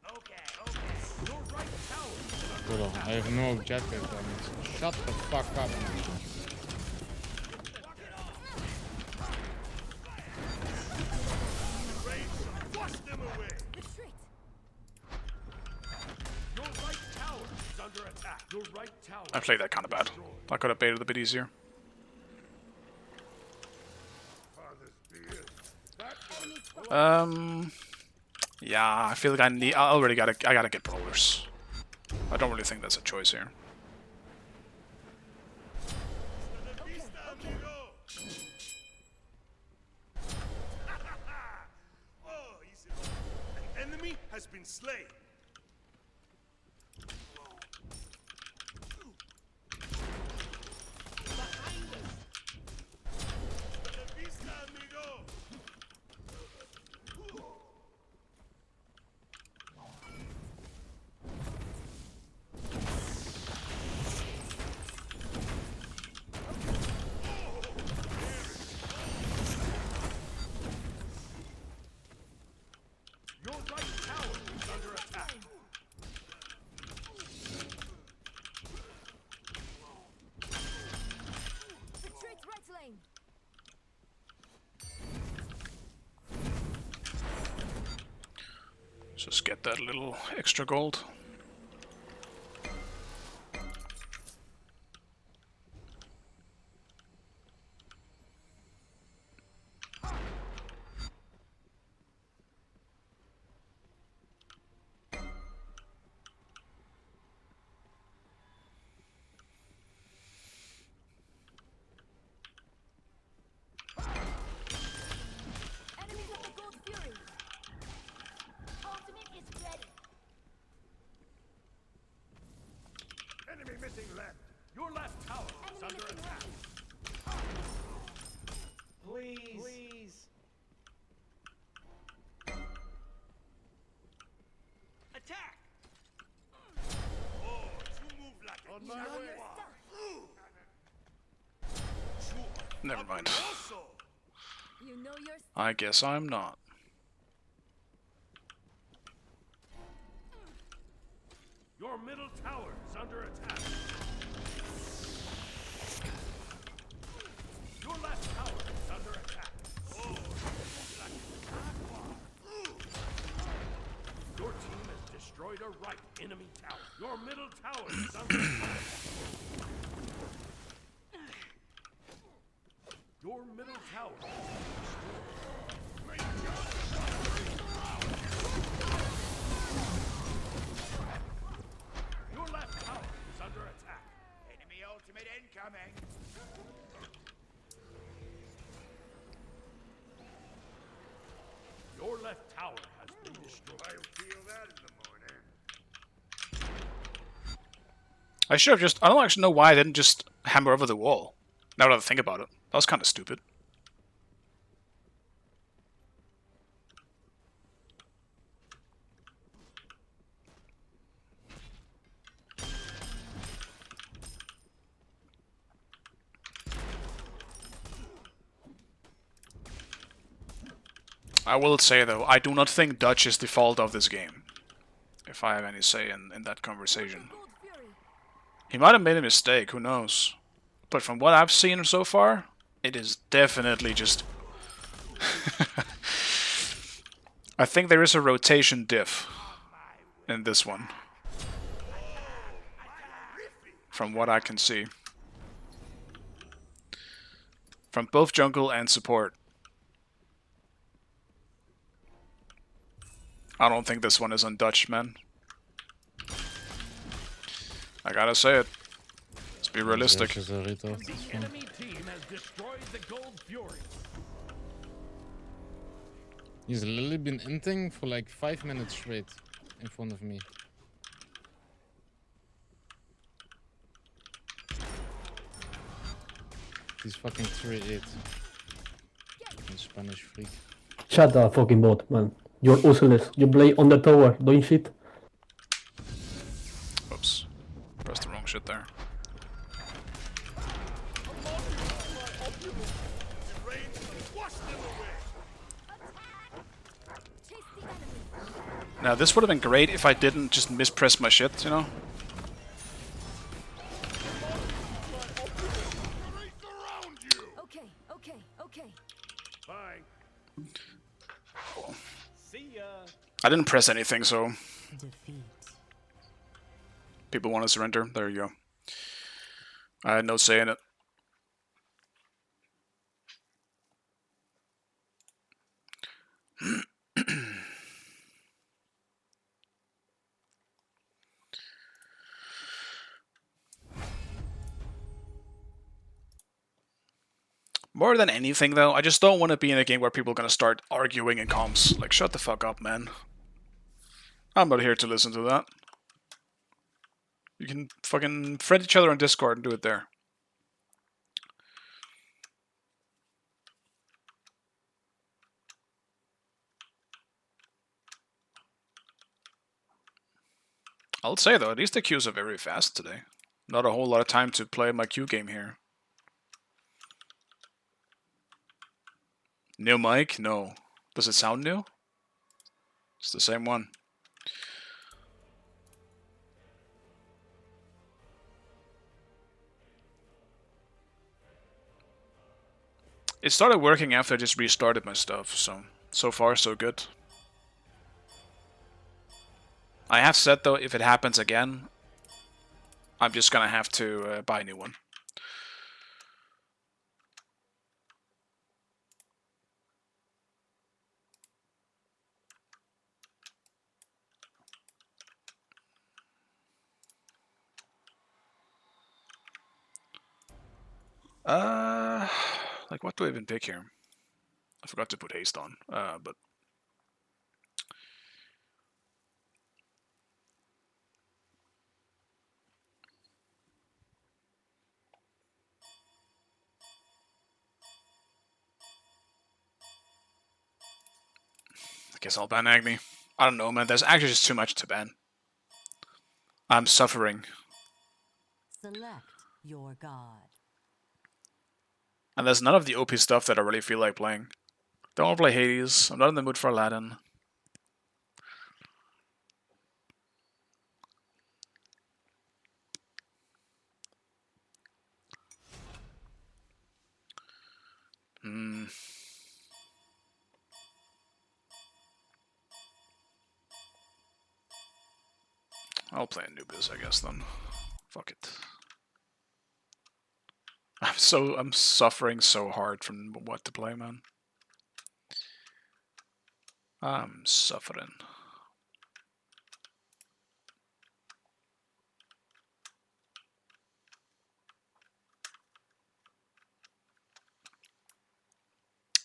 Okay. I have no objective. I mean, shut the fuck up. Wash them away. Retreat. Your right tower is under attack. Your right tower. I played that kind of bad. I could have baited a bit easier. Yeah, I feel like I gotta get brawlers. I don't really think that's a choice here. Oh, easy. An enemy has been slain. Your right tower is under attack. Retreat right lane. Just get that little extra gold. Enemies of the Gold Fury. Ultimate is ready. Enemy missing left. Your left tower is Enemy under missing attack. right. Please. Attack! Oh, you move like a On my Now way. you're stuck. Never mind. also. You know your I guess I'm not. Your middle tower is under attack. Your left tower is under attack. Oh, like your team has destroyed a right enemy tower. Your middle tower is under attack. Your middle tower is destroyed. Your left tower is under attack. Enemy ultimate incoming. Your left tower has been destroyed. I'll feel that in the morning. I should have just... I don't actually know why I didn't just hammer over the wall. Now that I think about it. That was kind of stupid. I will say though, I do not think Dutch is the fault of this game. If I have any say in that conversation. Gold Fury. He might have made a mistake, who knows. But from what I've seen so far, it is definitely just... I think there is a rotation diff in this one. From what I can see. From both jungle and support. I don't think this one is on Dutch, man. I gotta say it. Let's be realistic. Is a retard, The this one. enemy team has destroyed the Gold Fury. He's literally been inting for like 5 minutes straight in front of me. He's fucking 3-8. Fucking Spanish freak. Shut the fucking bot, man. You're useless. You play on the tower, doing shit. Oops. Pressed the wrong shit there. Wash them away. Chase the enemy. Now this would have been great if I didn't just mispress my shit, you know? Bye. See ya. I didn't press anything, so Defeat. people want to surrender. There you go. I had no say in it. More than anything, though, I just don't want to be in a game where people are gonna start arguing in comms. Like, shut the fuck up, man. I'm not here to listen to that. You can fucking friend each other on Discord and do it there. I'll say, though, at least the queues are very fast today. Not a whole lot of time to play my queue game here. New mic? No. Does it sound new? It's the same one. It started working after I just restarted my stuff, so far so good. I have said, though, if it happens again, I'm just gonna have to buy a new one. Like, what do I even pick here? I forgot to put haste on, but... I guess I'll ban Agni. I don't know, man. There's actually just too much to ban. I'm suffering. Select your god. And there's none of the OP stuff that I really feel like playing. Don't want to play Hades. I'm not in the mood for Aladdin. I'll play Anubis, I guess, then. Fuck it. I'm suffering so hard from what to play, man. I'm suffering.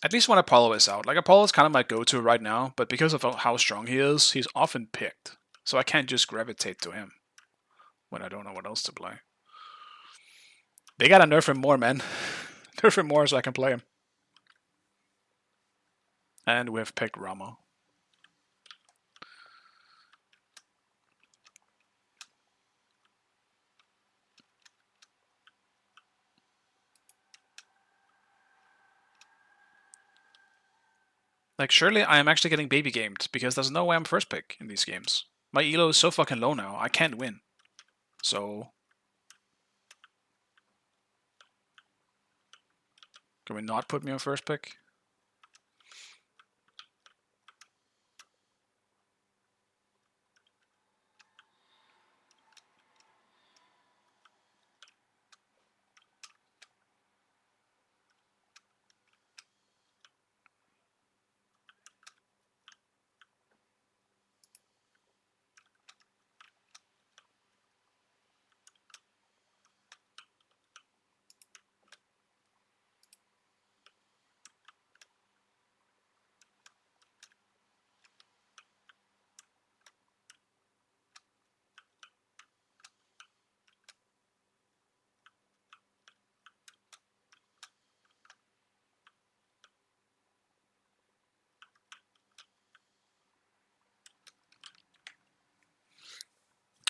At least when Apollo is out. Like, Apollo is kind of my go-to right now, but because of how strong he is, he's often picked. So I can't just gravitate to him when I don't know what else to play. They gotta nerf him more, man. Nerf him more so I can play him. And we have picked Rama. Like, surely I am actually getting baby gamed, because there's no way I'm first pick in these games. My elo is so fucking low now, I can't win. So... can we not put me on first pick?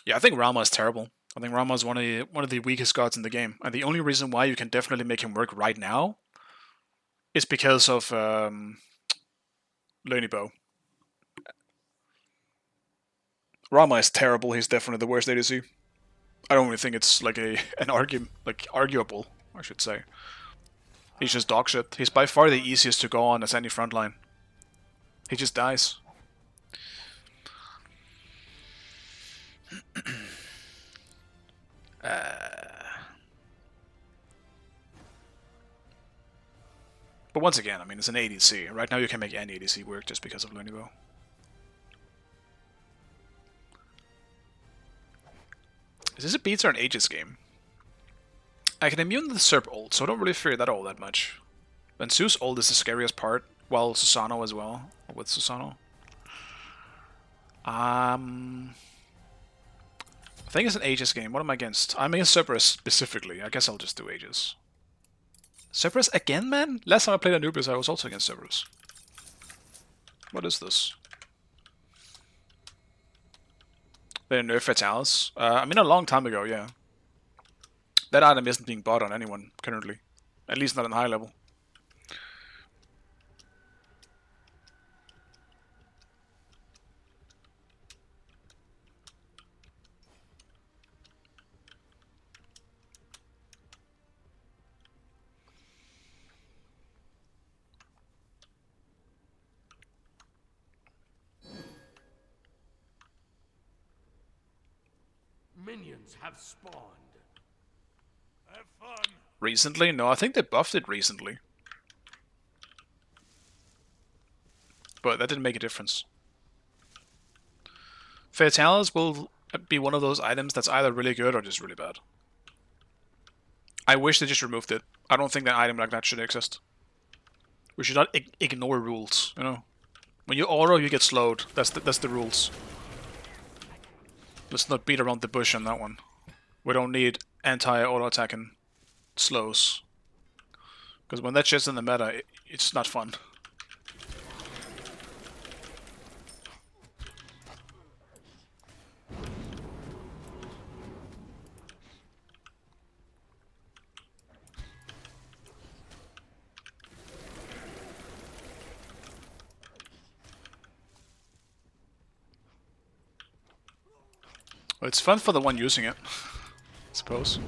Yeah, I think Rama is terrible. I think Rama is one of the weakest gods in the game, and the only reason why you can definitely make him work right now is because of Bow. Rama is terrible. He's definitely the worst ADC. I don't really think it's like an argument, like arguable, I should say. He's just dog shit. He's by far the easiest to go on as any frontline. He just dies. But once again, I mean, it's an ADC. Right now you can make any ADC work just because of Lunibo. Is this a beats or an Aegis game? I can immune the Serp ult, so I don't really fear that all that much. And Zeus ult is the scariest part, while Susano as well, with Susano. I think it's an Aegis game. What am I against? I'm against Cerberus specifically. I guess I'll just do Aegis. Cerberus again, man? Last time I played Anubis, I was also against Cerberus. What is this? They nerf Fatalis? I mean, a long time ago, yeah. That item isn't being bought on anyone currently. At least not on high level. Minions have spawned. Have fun. Recently? No, I think they buffed it recently. But that didn't make a difference. Fatalis will be one of those items that's either really good or just really bad. I wish they just removed it. I don't think that item like that should exist. We should not ignore rules, you know? When you auto, you get slowed. That's the rules. Let's not beat around the bush on that one. We don't need anti-auto attacking slows. Because when that shit's in the meta, it's not fun. Well, it's fun for the one using it, I suppose.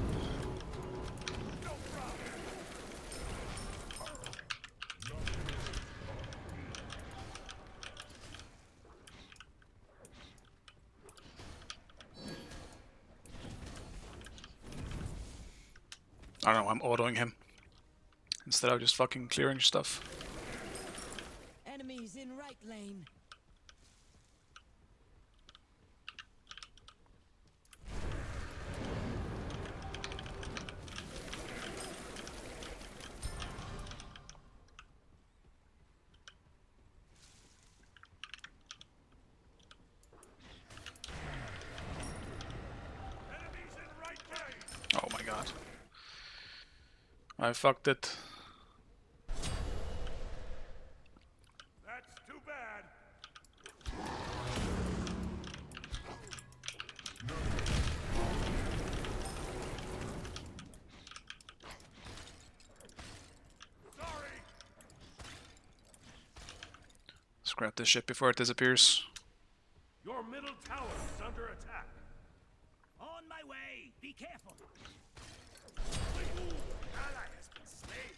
I don't know, I'm autoing him. Instead of just fucking clearing stuff. Enemies in right lane. Oh my god. I fucked it. That's too bad. Sorry. Let's grab this shit before it disappears. Your middle tower is under attack. On my way. Be careful. Ally has been slain.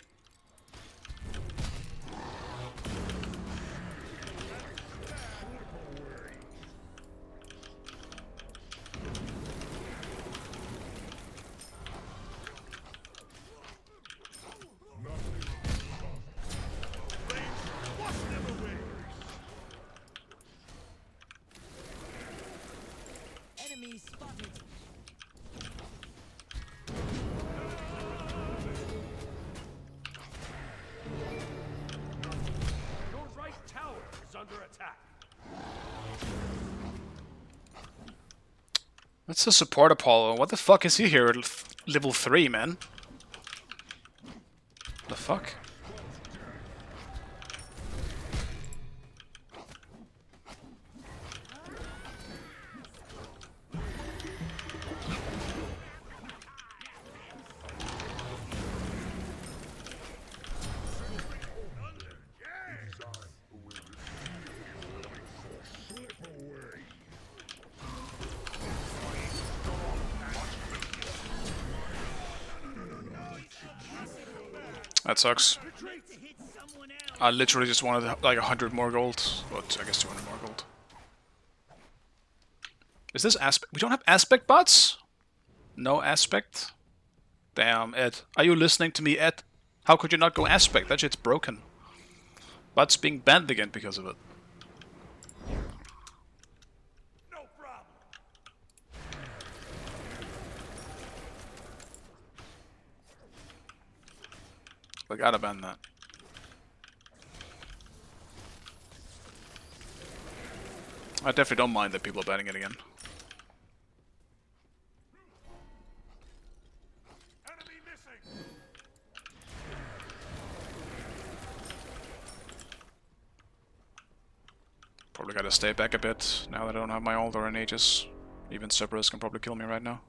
Enemies spotted. Your right tower is under attack. That's a support Apollo. What the fuck is he here at level 3, man? The fuck? That sucks. I literally just wanted like 100 more gold. But I guess 200 more gold. Is this aspect? We don't have aspect bots? No aspect? Damn, Ed. Are you listening to me, Ed? How could you not go aspect? That shit's broken. Bots being banned again because of it. No problem. I gotta ban that. I definitely don't mind that people are banning it again. Enemy missing. Probably gotta stay back a bit now that I don't have my ult or an Aegis. Even Cerberus can probably kill me right now.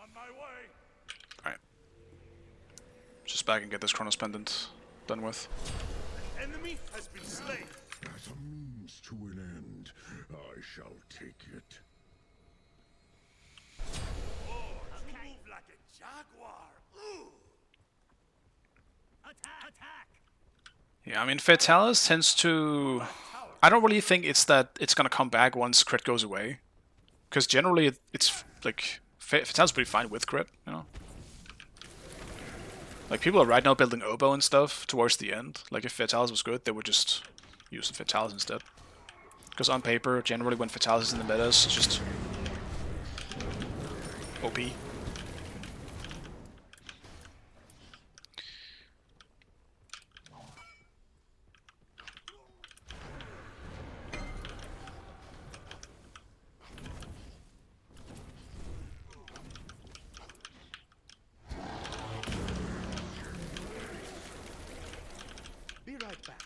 On my way. Alright. Just back and get this Chronos Pendant done with. An enemy has been slain. As a means to an end, I shall take it. Oh, you move like a jaguar. Ooh. Attack! Yeah, I mean, Fatalis tends to... I don't really think it's that it's gonna come back once crit goes away. Because generally it's like... Fatalis pretty fine with crit, you know? Like, people are right now building Oboe and stuff towards the end. Like, if Fatalis was good, they would just use the Fatalis instead. Because on paper, generally when Fatalis is in the metas, it's just... OP. Be right back.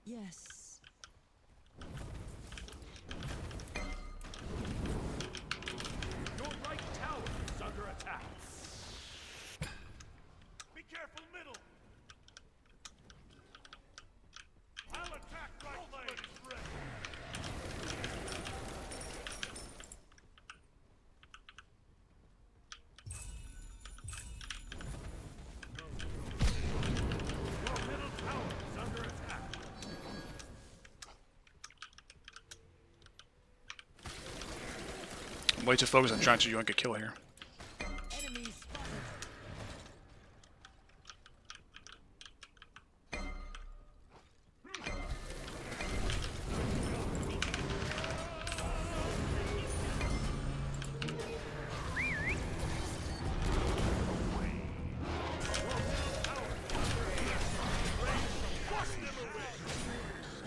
Yes. Your right tower is under attack. Be careful, middle. I'll attack right lane. Your middle tower is under attack. I'm way too focused on trying to yoink a kill here. Enemy spotted.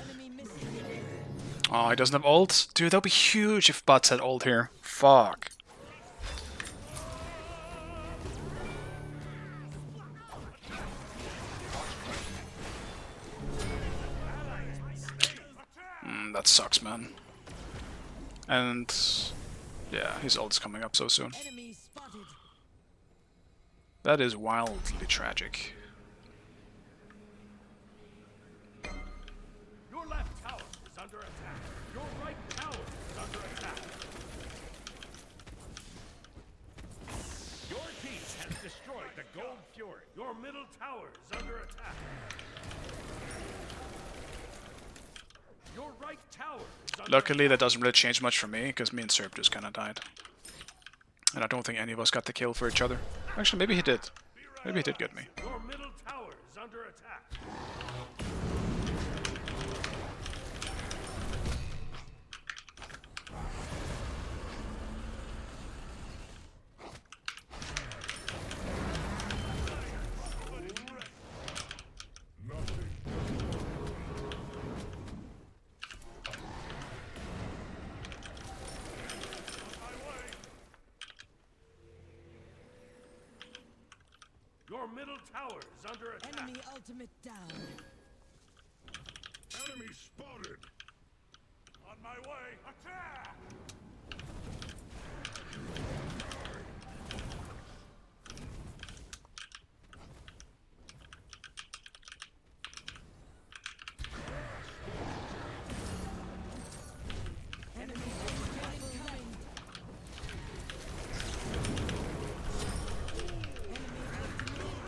Enemy missing. Oh, he doesn't have ult? Dude, that would be huge if bots had ult here. Fuck. That sucks, man. And... yeah, his ult's coming up so soon. Enemy spotted. That is wildly tragic. Your left tower is under attack. Your right tower is under attack. Your team has destroyed the Gold Fury. Your middle tower is under attack. Your right tower is under Luckily, that doesn't really change much for me, because me and Serb just kinda died. And I don't think any of us got the kill for each other. Actually, maybe he did. Maybe he did get me. Your middle tower is under attack. Your middle tower is under attack. Enemy ultimate down. Enemy spotted. On my way. Attack! Enemy ultimate coming. Enemy ultimate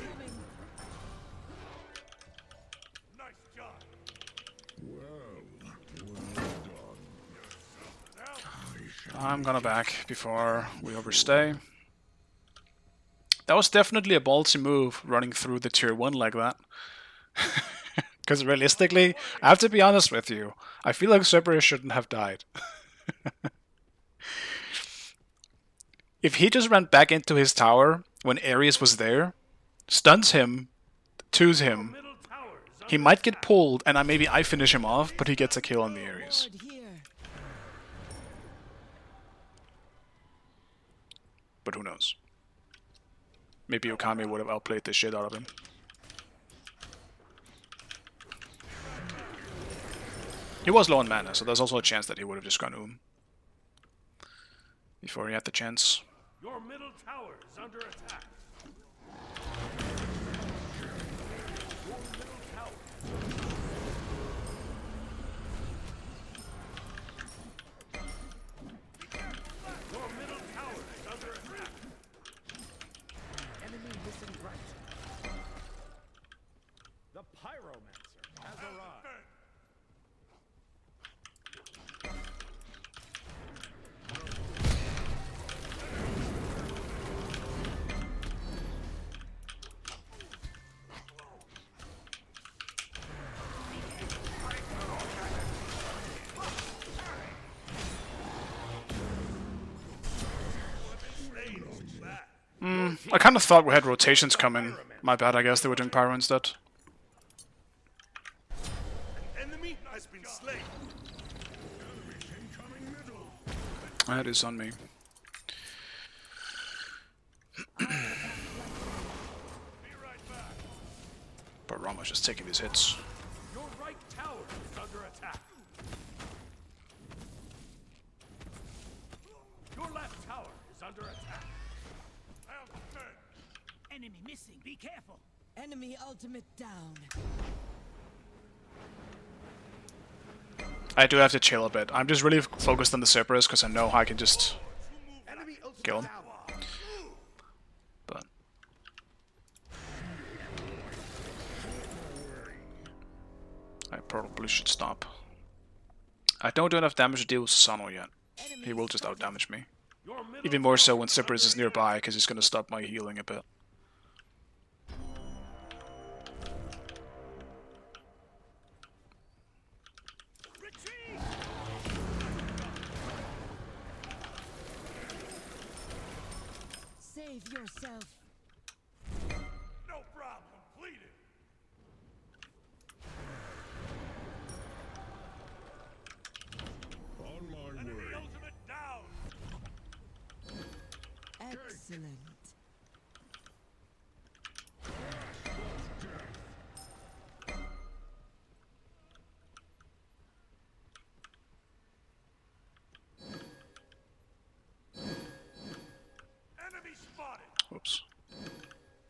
coming. Nice job. I'm gonna back before we overstay. That was definitely a ballsy move, running through the tier 1 like that. Because realistically, I have to be honest with you, I feel like Cerberus shouldn't have died. If he just ran back into his tower when Ares was there, stuns him, twos him, Middle tower is he might get pulled, and maybe I finish him off, but he gets a kill on the Ares. Ward here. But who knows? Maybe Okami would have outplayed the shit out of him. He was low on mana, so there's also a chance that he would have just gone before he had the chance. Your middle tower is under attack. Your middle tower. Your middle tower is under attack. Enemy missing right. The Pyromancer has arrived. I kind of thought we had rotations coming. My bad, I guess they were doing Pyro instead. Enemy has been slain. Enemy incoming middle. That is on me. Be right back. But Rama's just taking these hits. Your right tower is under attack. Your left tower is under attack. I'll defend. Enemy missing. Be careful. Enemy ultimate down. I do have to chill a bit. I'm just really focused on the Cerberus because I know I can just Enemy ultimate kill him. tower. But I probably should stop. I don't do enough damage to deal with Susano yet. He will just outdamage me. Your middle Even more so when Cerberus is nearby because he's going to stop my healing a bit. Retreat. Save yourself. No problem. Completed. On my enemy way. Ultimate down. Excellent. Enemy spotted. Whoops.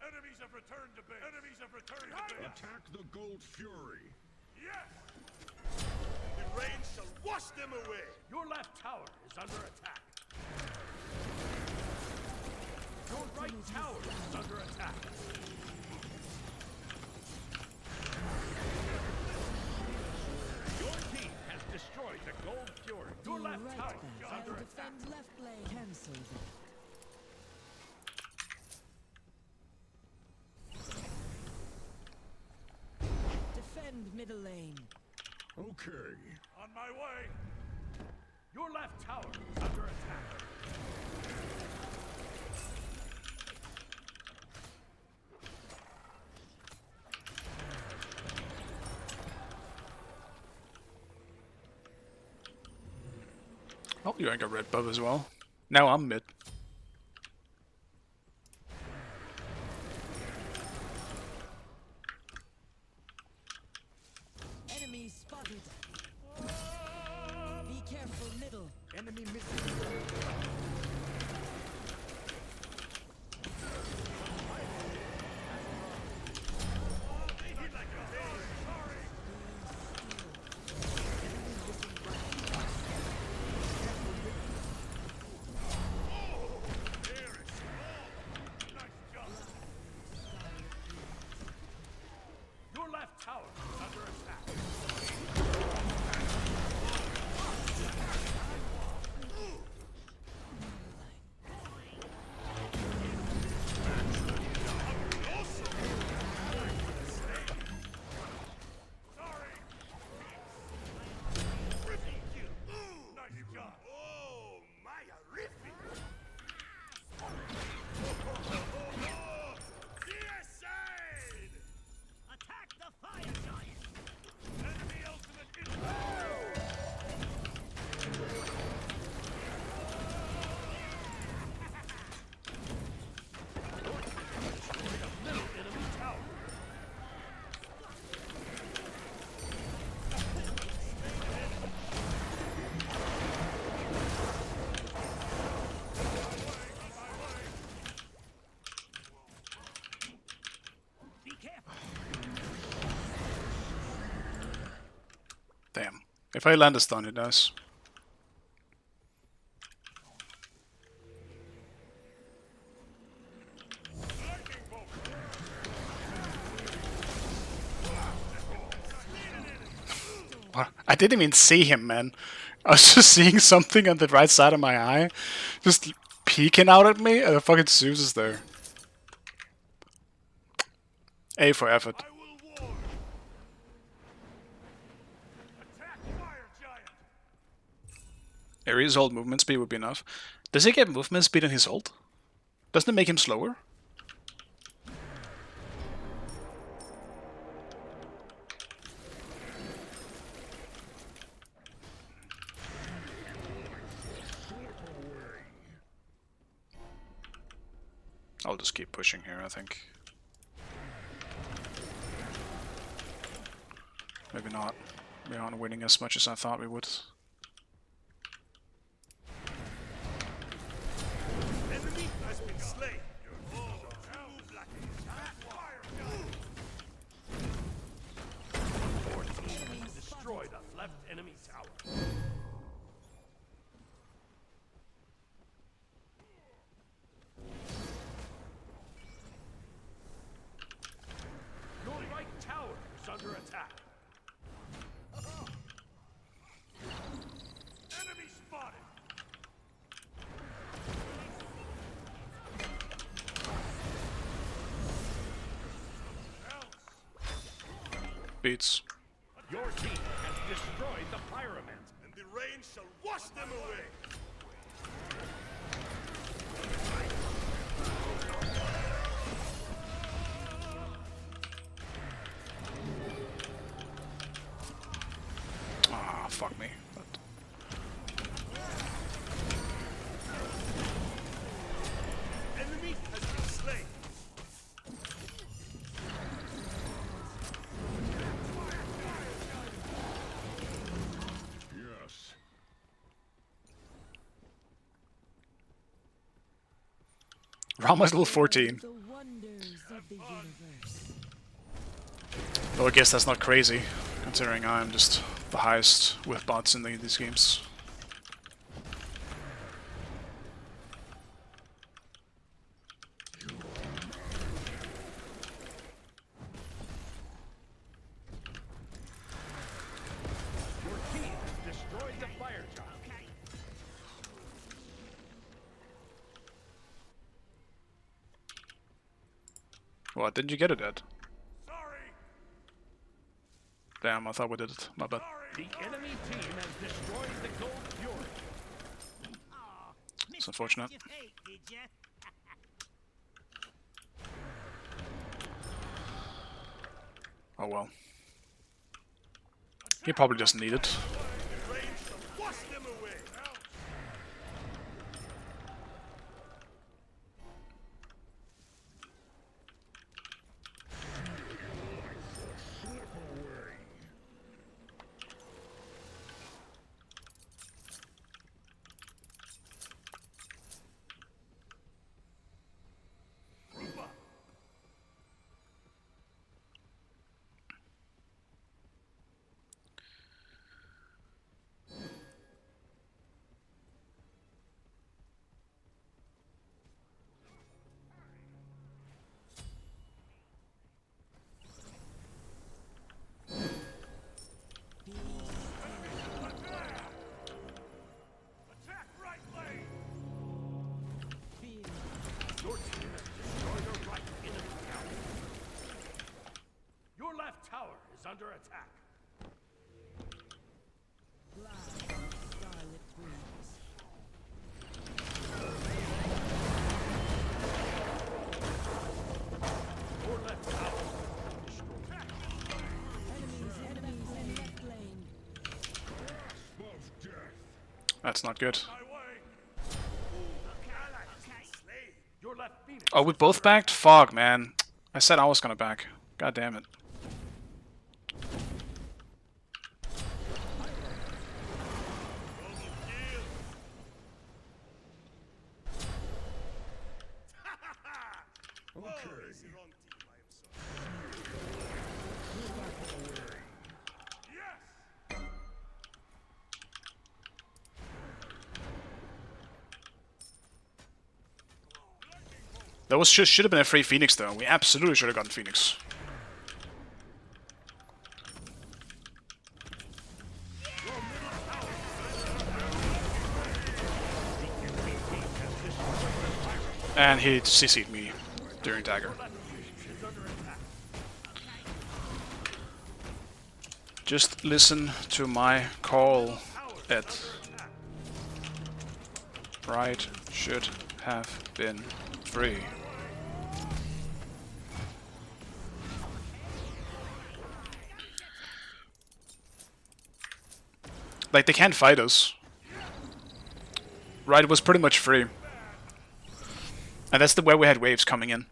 Enemies have returned to base. Enemies have returned to base. Attack the Gold Fury. Yes. The rain shall wash them away. Your left tower is under attack. Your right tower is under attack. Your team has destroyed the Gold Fury. Your left right tower back. is I'll under attack. defend left lane. Cancel that. Defend middle lane. Okay. On my way. Your left tower is under attack. Oh, you ain't got red buff as well. Now I'm mid. If I land a stun, it does. I didn't even see him, man. I was just seeing something on the right side of my eye, just peeking out at me, and the fucking Zeus is there. A for effort. I will warn. Attack fire giant. Ares' ult movement speed would be enough. Does he get movement speed in his ult? Doesn't it make him slower? I'll just keep pushing here, I think. Maybe not. We aren't winning as much as I thought we would. Enemy has been slain. Fire giant. Your team has destroyed a left enemy tower. Your right tower is under attack. Enemy spotted. Beats. Your team has destroyed the pyramid. And the rain shall wash them away. Ah, fuck me. Enemy has been slain. Yes. Rama's level 14. The wonders of the universe. Though I guess that's not crazy, considering I'm just the highest with bots in these games. Your team has destroyed the fire giant. What, didn't you get it yet? Sorry. Damn, I thought we did it. My bad. The enemy team has destroyed the gold fury. It's unfortunate. Oh well. He probably doesn't need it. The rain shall wash them away. Attack right lane. Your team has destroyed a right enemy tower. Your left tower is under attack. Scarlet wings. Your left tower is destroyed. Enemies in left lane. That's not good. My way. Slain. Your left phoenix. Oh, we both backed? Fuck, man. I said I was gonna back. God damn it. Okay. Oh, it's the wrong team. I am sorry. Yes. That was should have been a free Phoenix though. We absolutely should have gotten Phoenix. And he CC'd me during dagger. Just listen to my call, Ed. Right should have been free. Like, they can't fight us. Right, it was pretty much free. And that's where we had waves coming in.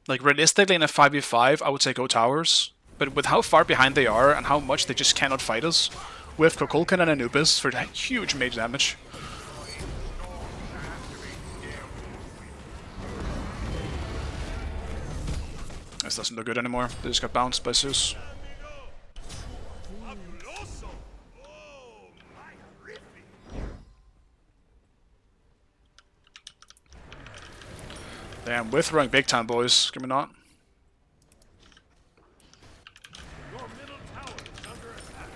Like, realistically in a 5v5, I would say go towers. But with how far behind they are and how much they just cannot fight us, with Kukulkan and Anubis for huge mage damage. This doesn't look good anymore. They just got bounced by Zeus. Damn, we're throwing big time, boys. Can we not? Your middle tower is under attack.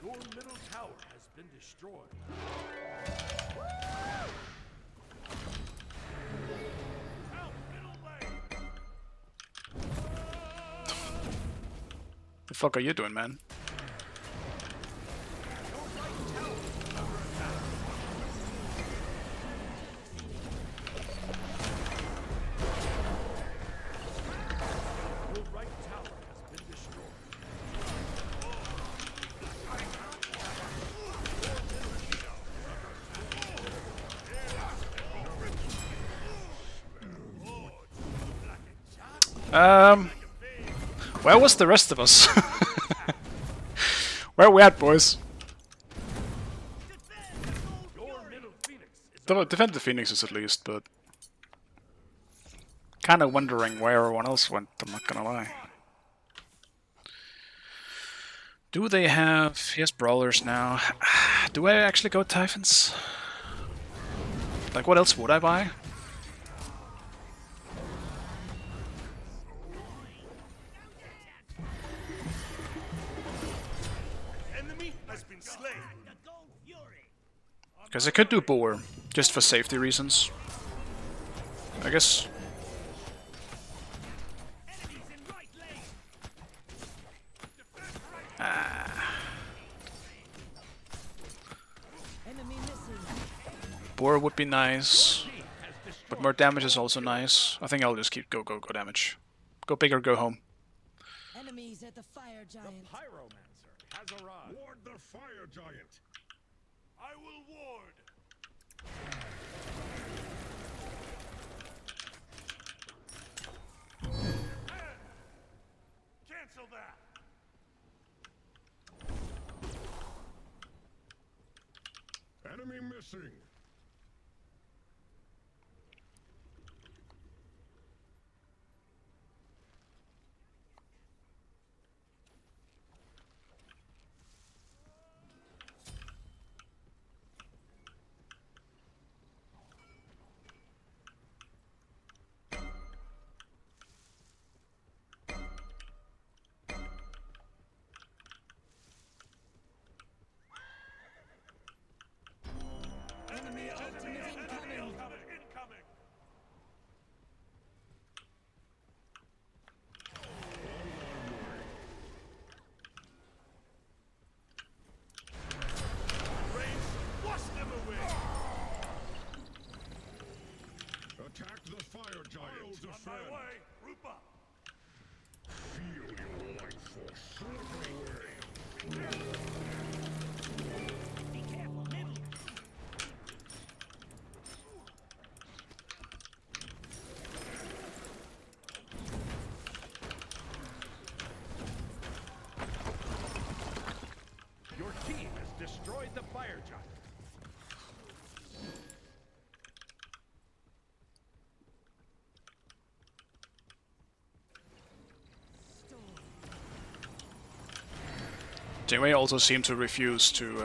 Your middle tower has been destroyed. Help, middle lane. The fuck are you doing, man? Where was the rest of us? Where are we at, boys? Defend the Phoenixes at least, but kind of wondering where everyone else went, I'm not gonna lie. Do they have... He has Brawlers now. Do I actually go Typhons? Like, what else would I buy? Because I could do Boar, just for safety reasons. I guess. Boar would be nice, but more damage is also nice. I think I'll just keep go damage. Go big or go home. Enemies at the fire giant. The pyromancer has arrived. Ward the fire giant. I will ward. Cancel that. Enemy missing. Jingwei also seemed to refuse to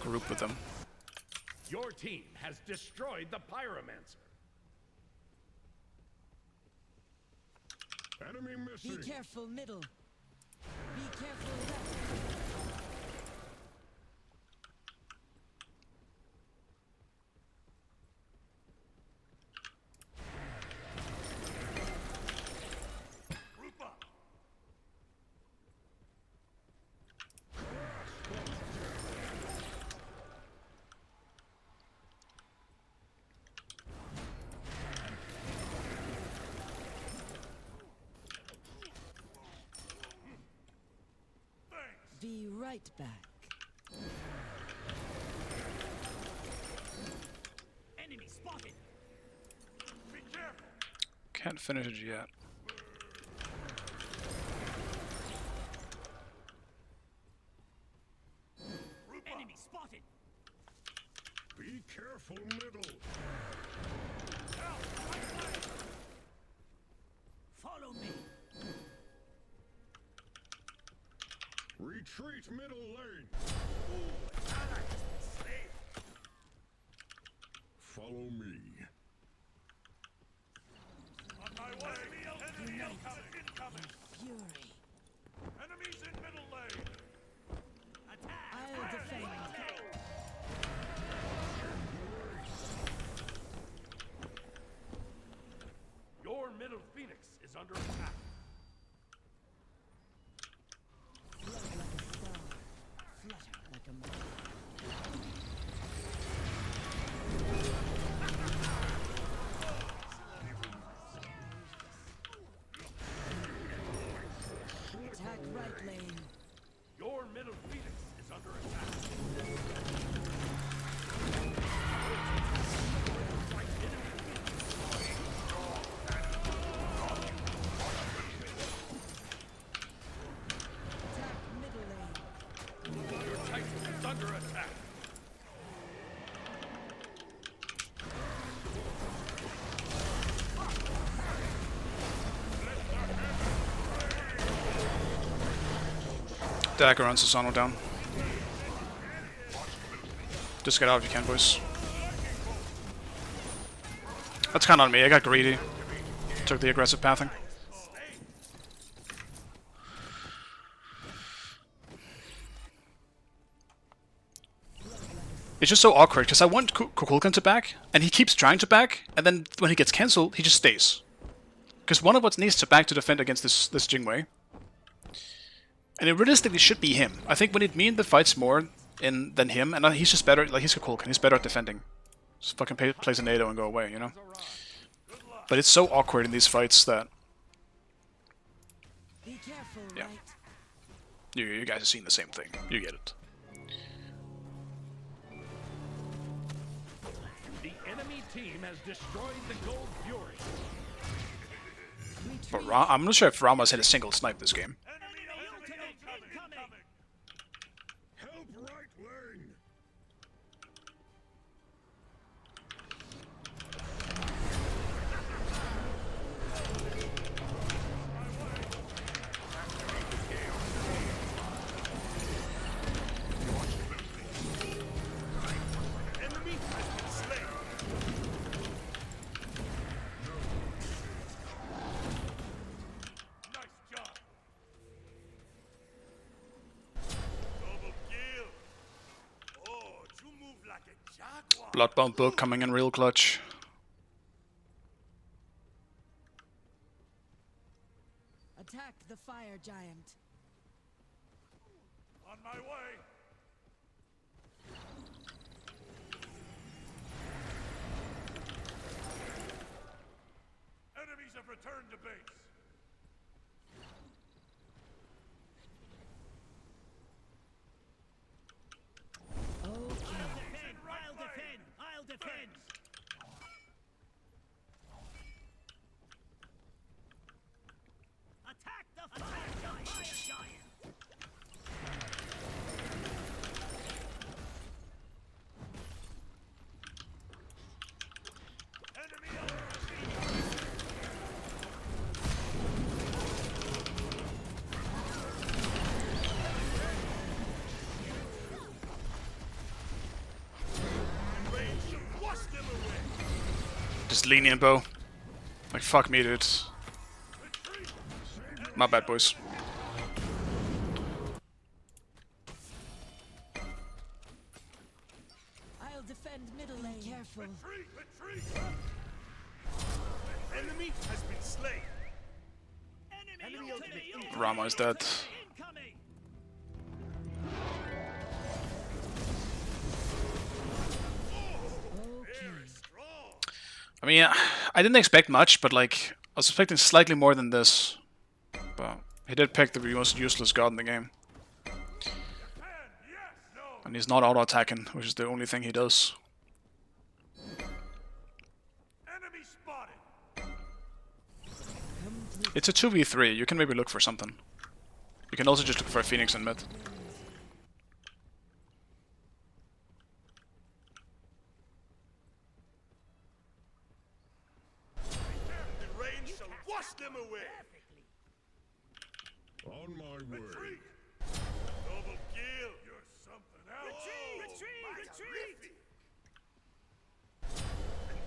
group with them. Your team has destroyed the Pyromancer. Enemy Be missing. careful, middle. Be careful, left. Group up. Be right back. Enemy spotted. Be careful. Can't finish it yet. Enemy spotted. Be careful, middle. Follow me. Retreat middle lane. Follow me. On my way. Enemy incoming. Fury. Enemies in middle lane. I'll defend. Your middle Phoenix is under attack. Float like a star. Flutter like a moth. Attack right lane. Your middle Phoenix is under attack. Attack middle lane. Your Titan is under attack. Dagger runs Susano down. Just get out if you can, boys. That's kind of on me. I got greedy. Took the aggressive pathing. It's just so awkward because I want Kukulkan to back, and he keeps trying to back, and then when he gets cancelled, he just stays. Because one of us needs to back to defend against this Jingwei. And it realistically should be him. I think we need me in the fights more than him, and he's just better. Like, he's Kukulkan. He's better at defending. Just fucking place a NATO and go away, you know. But it's so awkward in these fights that Be careful, Yeah. right? you guys are seeing the same thing. You get it. The enemy team has destroyed the Gold Fury. But I'm not sure if Rama's hit a single snipe this game. Help right lane. Enemy has been slain. Nice job. Double kill. Oh, you move like a jaguar. Bloodbound book coming in real clutch. Attack the fire giant. On my way. Enemies have returned to base. Okay. I'll defend! I'll defend! Attack the fire giant! Enemy under siege. Just lenient, Bo. Like, fuck me, dude. My bad, boys. I'll defend middle lane. Careful. Retreat! An enemy has been slain. Enemy ultimate. Rama is dead. I mean, I didn't expect much, but like, I was expecting slightly more than this. But he did pick the most useless god in the game. And he's not auto-attacking, which is the only thing he does. Enemy spotted. It's a 2v3, you can maybe look for something. You can also just look for a Phoenix in mid. The rain shall wash them away. On my way. Double kill. You're something else. Retreat!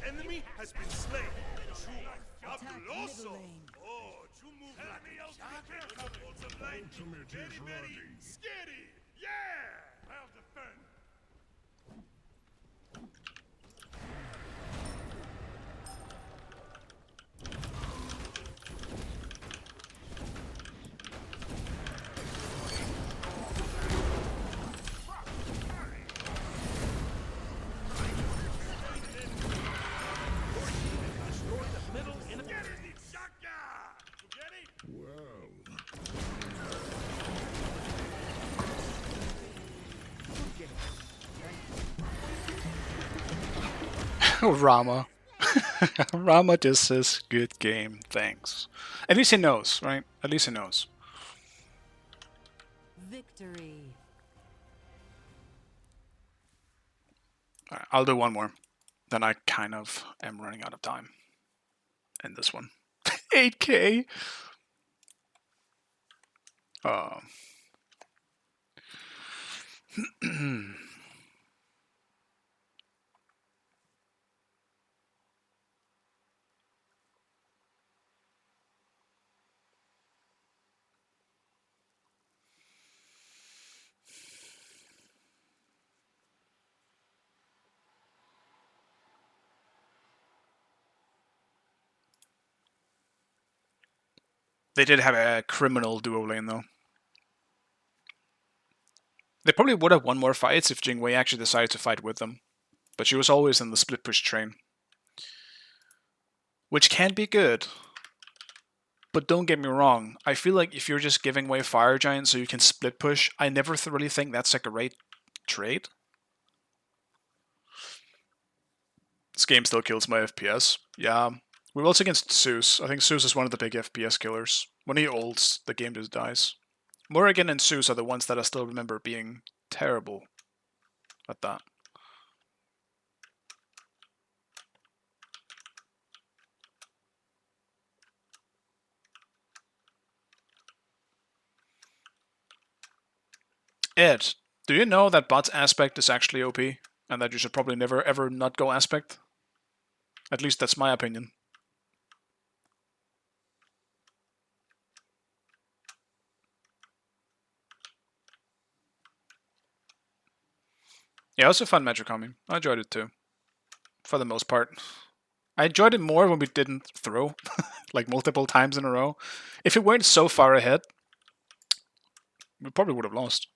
An enemy has been slain. Attack middle lane. Oh, you move enemy ultimate. Very steady. Yeah. I'll defend. Rama. Rama just says, good game, thanks. At least he knows, right? At least he knows. Victory. Alright, I'll do one more. Then I kind of am running out of time. In this one. 8k! They did have a criminal duo lane though. They probably would have won more fights if Jingwei actually decided to fight with them. But she was always in the split push train. Which can be good. But don't get me wrong, I feel like if you're just giving away Fire Giant so you can split push, I never really think that's like a great trade. This game still kills my FPS. Yeah. We were also against Zeus. I think Zeus is one of the big FPS killers. When he ults, the game just dies. Morrigan and Zeus are the ones that I still remember being terrible at that. Ed, do you know that bot's aspect is actually OP? And that you should probably never ever not go aspect? At least that's my opinion. Yeah, it was a fun match coming. I enjoyed it too. For the most part. I enjoyed it more when we didn't throw. Like multiple times in a row. If it weren't so far ahead, we probably would have lost.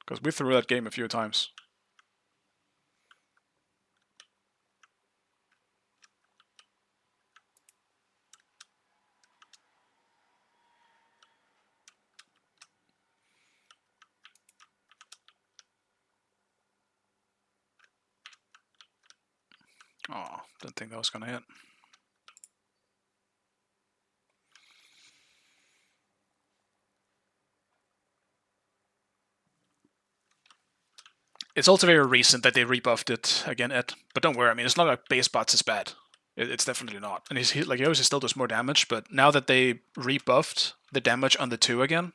Because we threw that game a few times. Oh, didn't think that was gonna hit. It's also very recent that they rebuffed it again, Ed. But don't worry, I mean, it's not like base bots is bad. It's definitely not. And he obviously still does more damage, but now that they rebuffed the damage on the 2 again,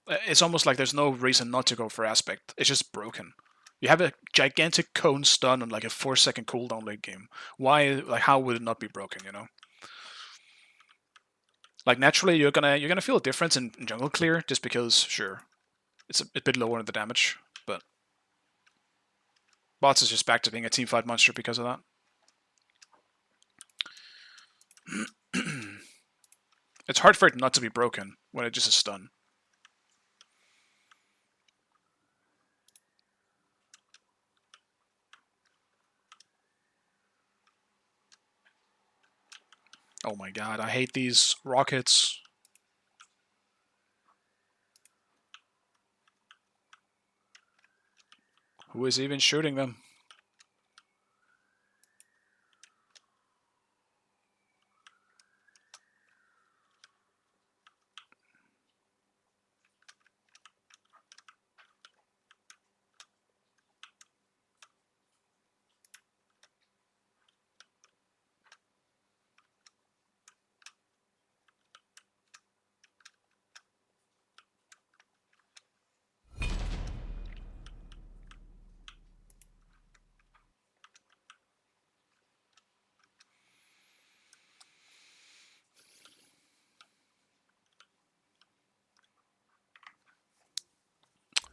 it's almost like there's no reason not to go for aspect. It's just broken. You have a gigantic cone stun on like a 4-second cooldown late game. Why? Like, how would it not be broken? You know. Like naturally, you're gonna feel a difference in jungle clear just because sure, it's a bit lower in the damage, but bots is just back to being a teamfight monster because of that. It's hard for it not to be broken when it just is stun. Oh my god, I hate these rockets. Who is even shooting them?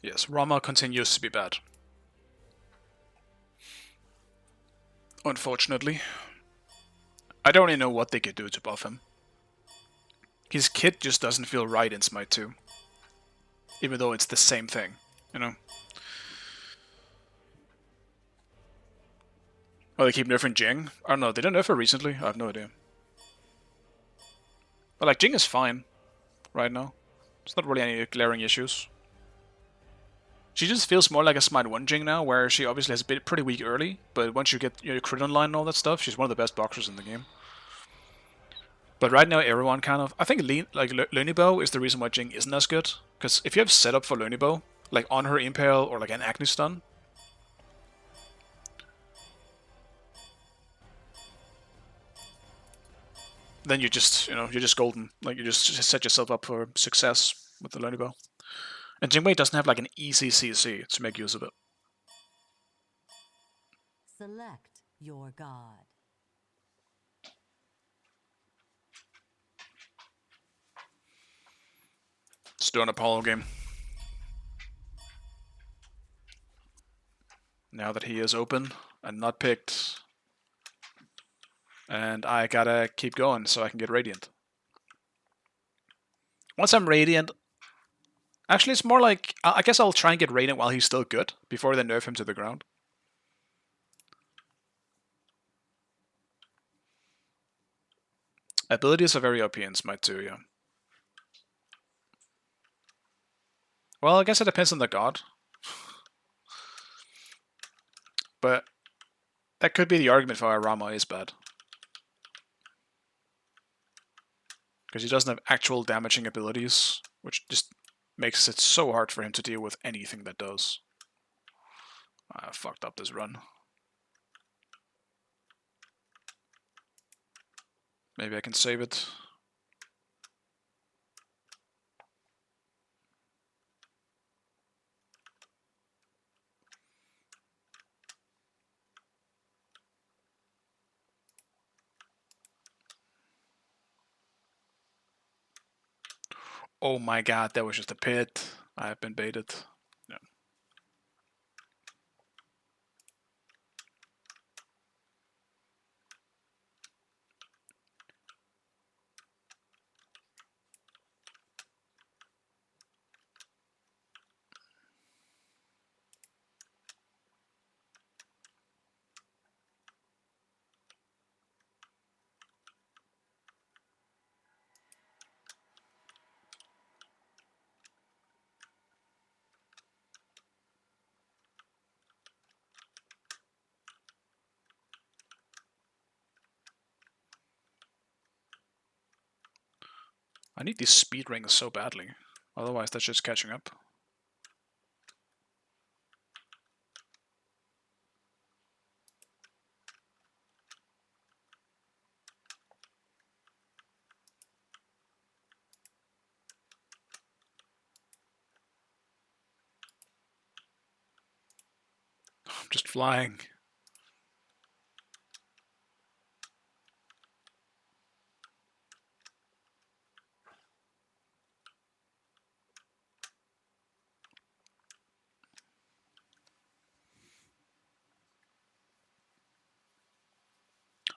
Yes, Rama continues to be bad. Unfortunately. I don't even know what they could do to buff him. His kit just doesn't feel right in Smite 2. Even though it's the same thing, you know? Oh, they keep nerfing Jing? I don't know, they didn't nerf her recently? I have no idea. But like, Jing is fine right now. There's not really any glaring issues. She just feels more like a Smite 1 Jing now, where she obviously has been pretty weak early, but once you get your crit online and all that stuff, she's one of the best boxers in the game. But right now, everyone kind of... I think Lunibow is the reason why Jing isn't as good. Because if you have setup for Lunibow, like on her Impale or like an Agni Stun, then you just, you're just golden. Like, you just set yourself up for success with the Lunibow. And Jingwei doesn't have like an easy CC to make use of it. Select your god. Still an Apollo game. Now that he is open and not picked. And I gotta keep going so I can get Radiant. Once I'm Radiant... Actually, it's more like... I guess I'll try and get Radiant while he's still good, before they nerf him to the ground. Abilities are very OP in Smite 2, yeah. Well, I guess it depends on the god. But that could be the argument for why Rama is bad. Because he doesn't have actual damaging abilities, which just makes it so hard for him to deal with anything that does. I fucked up this run. Maybe I can save it. Oh my god, that was just a pit. I have been baited. Yeah. I need these speed rings so badly. Otherwise, that's just catching up. just flying.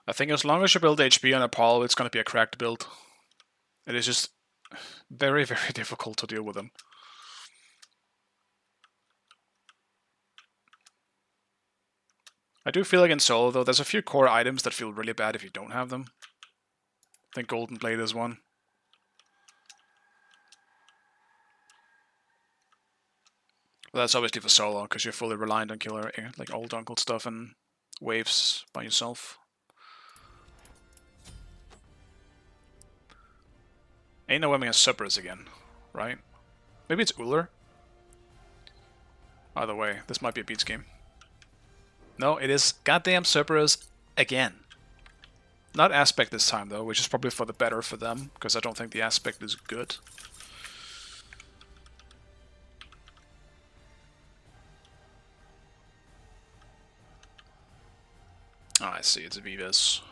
I think as long as you build HP on Apollo, it's going to be a cracked build. It is just very, very difficult to deal with them. I do feel like in solo, though, there's a few core items that feel really bad if you don't have them. I think Golden Blade is one. But that's obviously for solo, because you're fully reliant on killer, like old uncle stuff and waves by yourself. Ain't no aiming at Supers again, right? Maybe it's Uller? Either way, this might be a Beats game. No, it is goddamn Cerberus again. Not Aspect this time though, which is probably for the better for them, because I don't think the Aspect is good. Oh, I see, it's Vivas.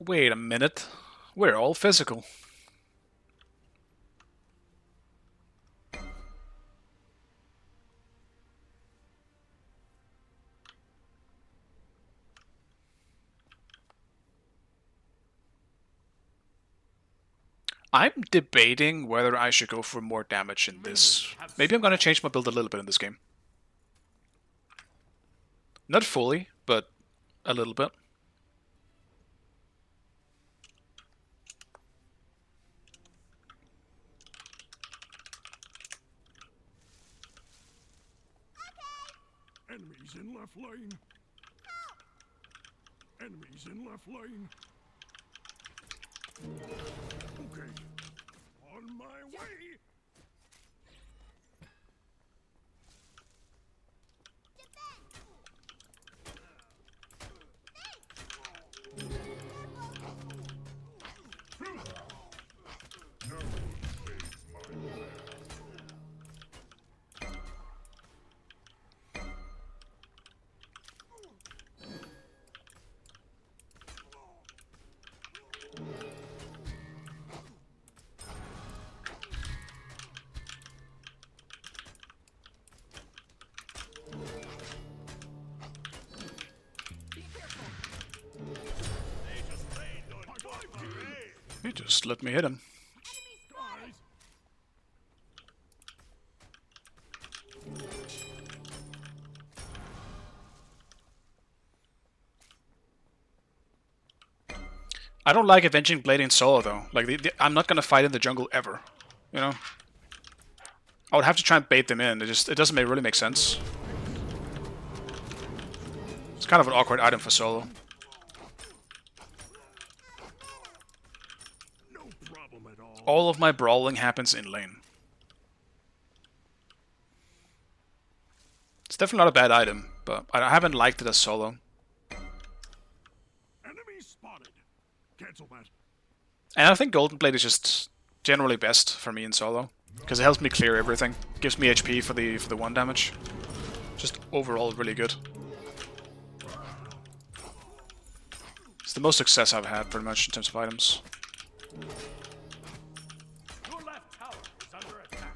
Wait a minute. We're all physical. I'm debating whether I should go for more damage in this. Maybe I'm gonna change my build a little bit in this game. Not fully, but a little bit. Enemies in left lane. Enemies in left lane. Okay. On my way. He just let me hit him. I don't like Avenging Blade in solo though. Like I'm not gonna fight in the jungle ever. You know? I would have to try and bait them in. It doesn't really make sense. It's kind of an awkward item for solo. All of my brawling happens in lane. It's definitely not a bad item, but I haven't liked it as solo. Enemy spotted. Cancel that. And I think Golden Blade is just generally best for me in solo, because it helps me clear everything. Gives me HP for the 1 damage. Just overall really good. It's the most success I've had pretty much in terms of items. Your left tower is under attack.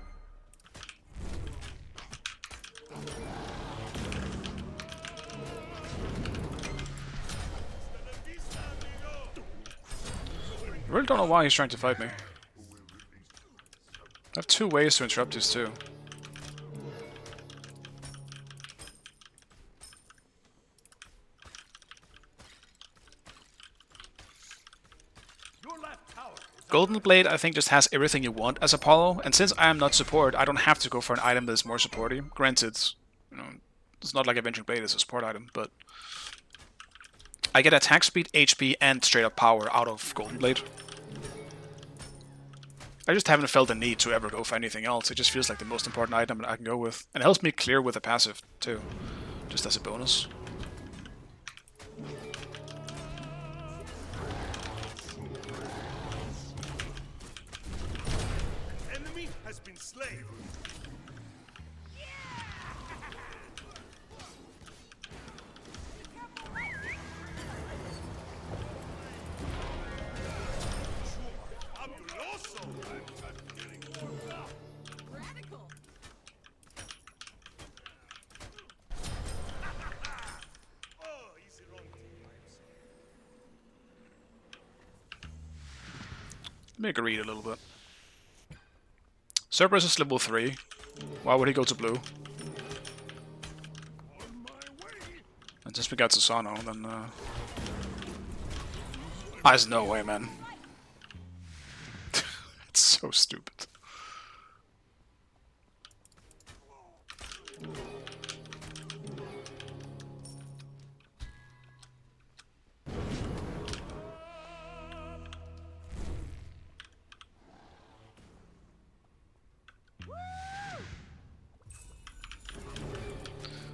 I really don't know why he's trying to fight me. I have 2 ways to interrupt this too. Golden Blade, I think, just has everything you want as Apollo, and since I am not support, I don't have to go for an item that is more supporty. Granted, you know, it's not like Avenging Blade is a support item, but I get attack speed, HP, and straight up power out of Golden Blade. I just haven't felt the need to ever go for anything else. It just feels like the most important item I can go with. And it helps me clear with a passive, too. Just as a bonus. Enemy has been slain. Radical. Oh, easy wrong team. Make a read a little bit. Cerberus is level 3. Why would he go to blue? And since we got Susano, then there's no way, man. It's so stupid.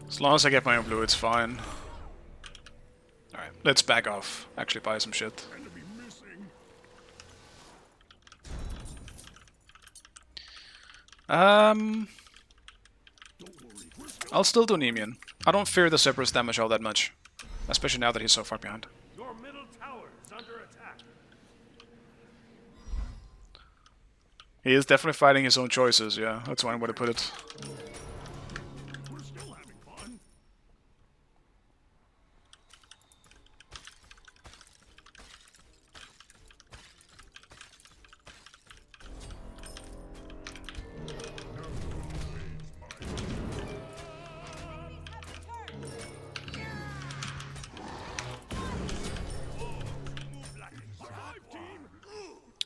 As long as I get my own blue, it's fine. Alright, let's back off. Actually buy some shit. I'll still do Nemean. I don't fear the Cerberus damage all that much. Especially now that he's so far behind. Your middle tower is under attack. He is definitely fighting his own choices, yeah. That's one way to put it. We're still having fun.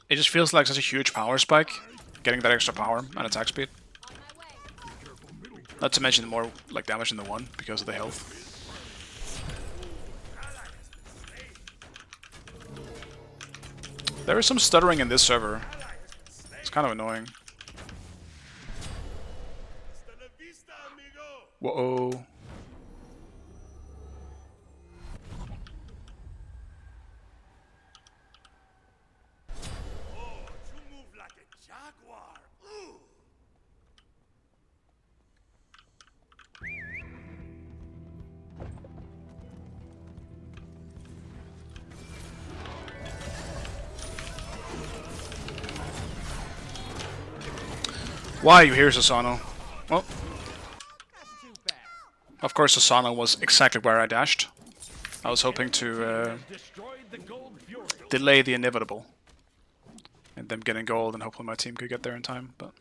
It just feels like such a huge power spike, getting that extra power and attack speed. Not to mention the more like damage in the one because of the health. There is some stuttering in this server. It's kind of annoying. Whoa. Why are you here, Susano? Well, of course Susano was exactly where I dashed. I was hoping to delay the inevitable. And them getting gold, and hopefully my team could get there in time, but...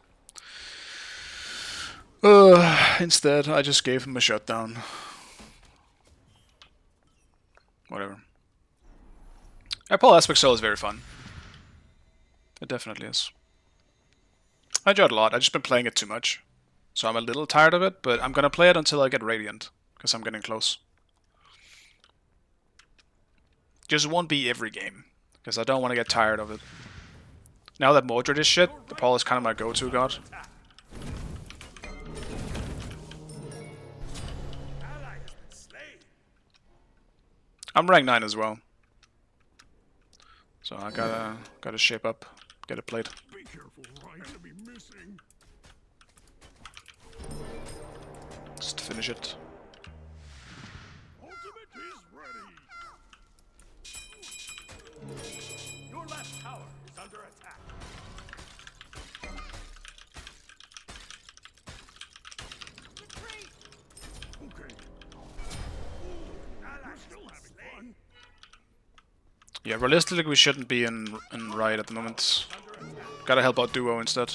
instead, I just gave him a shutdown. Whatever. Apple Aspect Soul is very fun. It definitely is. I enjoy it a lot. I've just been playing it too much. So I'm a little tired of it, but I'm gonna play it until I get Radiant. Because I'm getting close. Just won't be every game. Because I don't want to get tired of it. Now that Mordred is shit, the Paul is kind of my go-to god. I'm rank 9 as well. So I gotta shape up, get it played. Be careful, right? To be missing. Just finish it. Ultimate is ready. Your last tower is under attack. Retreat. Okay. We're still having fun. Yeah, realistically we shouldn't be in right at the moment. Gotta help out Duo instead.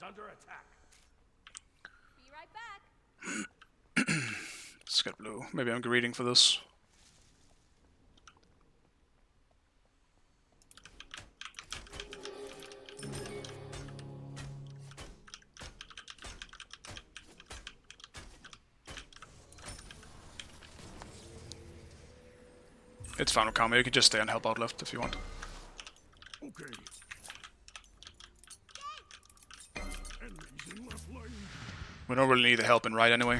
is under attack. Be right back. Let's get blue. Maybe I'm greeting for this. It's fine with Kami, you can just stay and help out left if you want. Okay. Enemies in left lane. We don't really need the help in right anyway.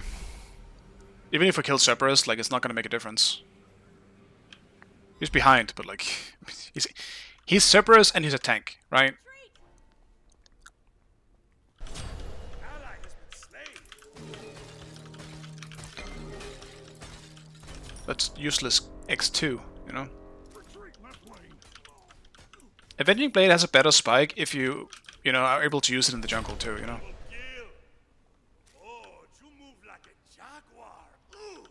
Even if we kill Cerberus, like, it's not gonna make a difference. He's behind, but like, he's Cerberus and he's a tank, right? Ally has been slain. That's useless X2, you know? Retreat left lane. Avenging Blade has a better spike if you know, are able to use it in the jungle too, you know? Kill. Oh, you move like a jaguar. Ooh.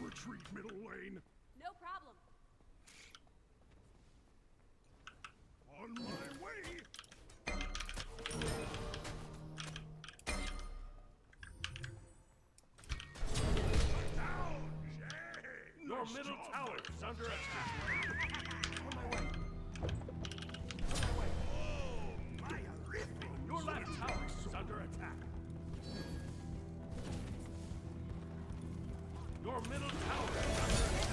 Retreat middle lane. No problem. On my way. Your middle tower is under attack. Your left tower is under attack. Your middle tower is under attack.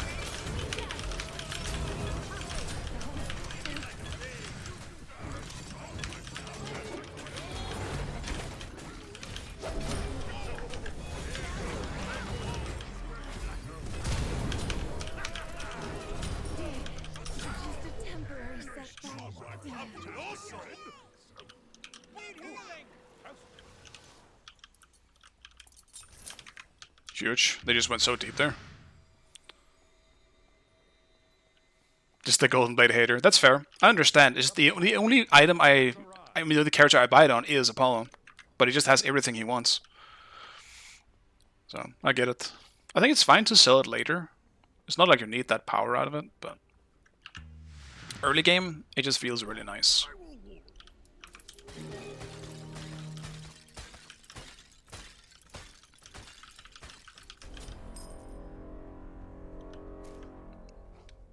Just a temporary setback. Huge. They just went so deep there. Just the Golden Blade hater. That's fair. I understand. It's the only item I mean, the only character I buy it on is Apollo. But he just has everything he wants. So, I get it. I think it's fine to sell it later. It's not like you need that power out of it, but... early game, it just feels really nice.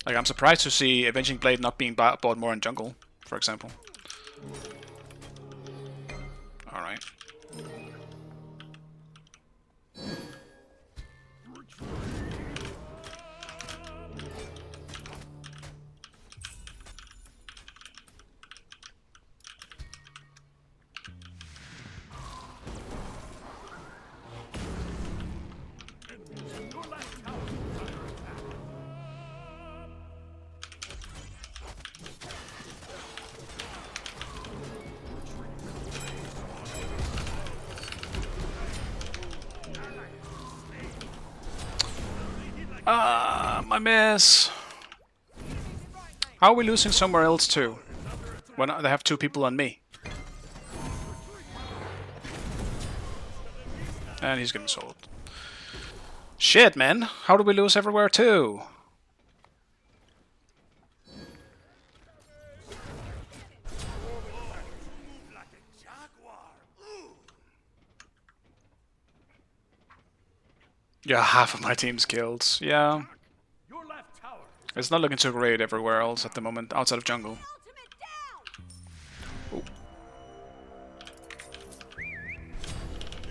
Like, I'm surprised to see Avenging Blade not being bought more in jungle, for example. Alright. My miss. How are we losing somewhere else too? When they have two people on me. And he's getting sold. Shit, man. How do we lose everywhere too? Yeah, half of my team's killed. Yeah. Your left tower. It's not looking too great everywhere else at the moment, outside of jungle. Ultimate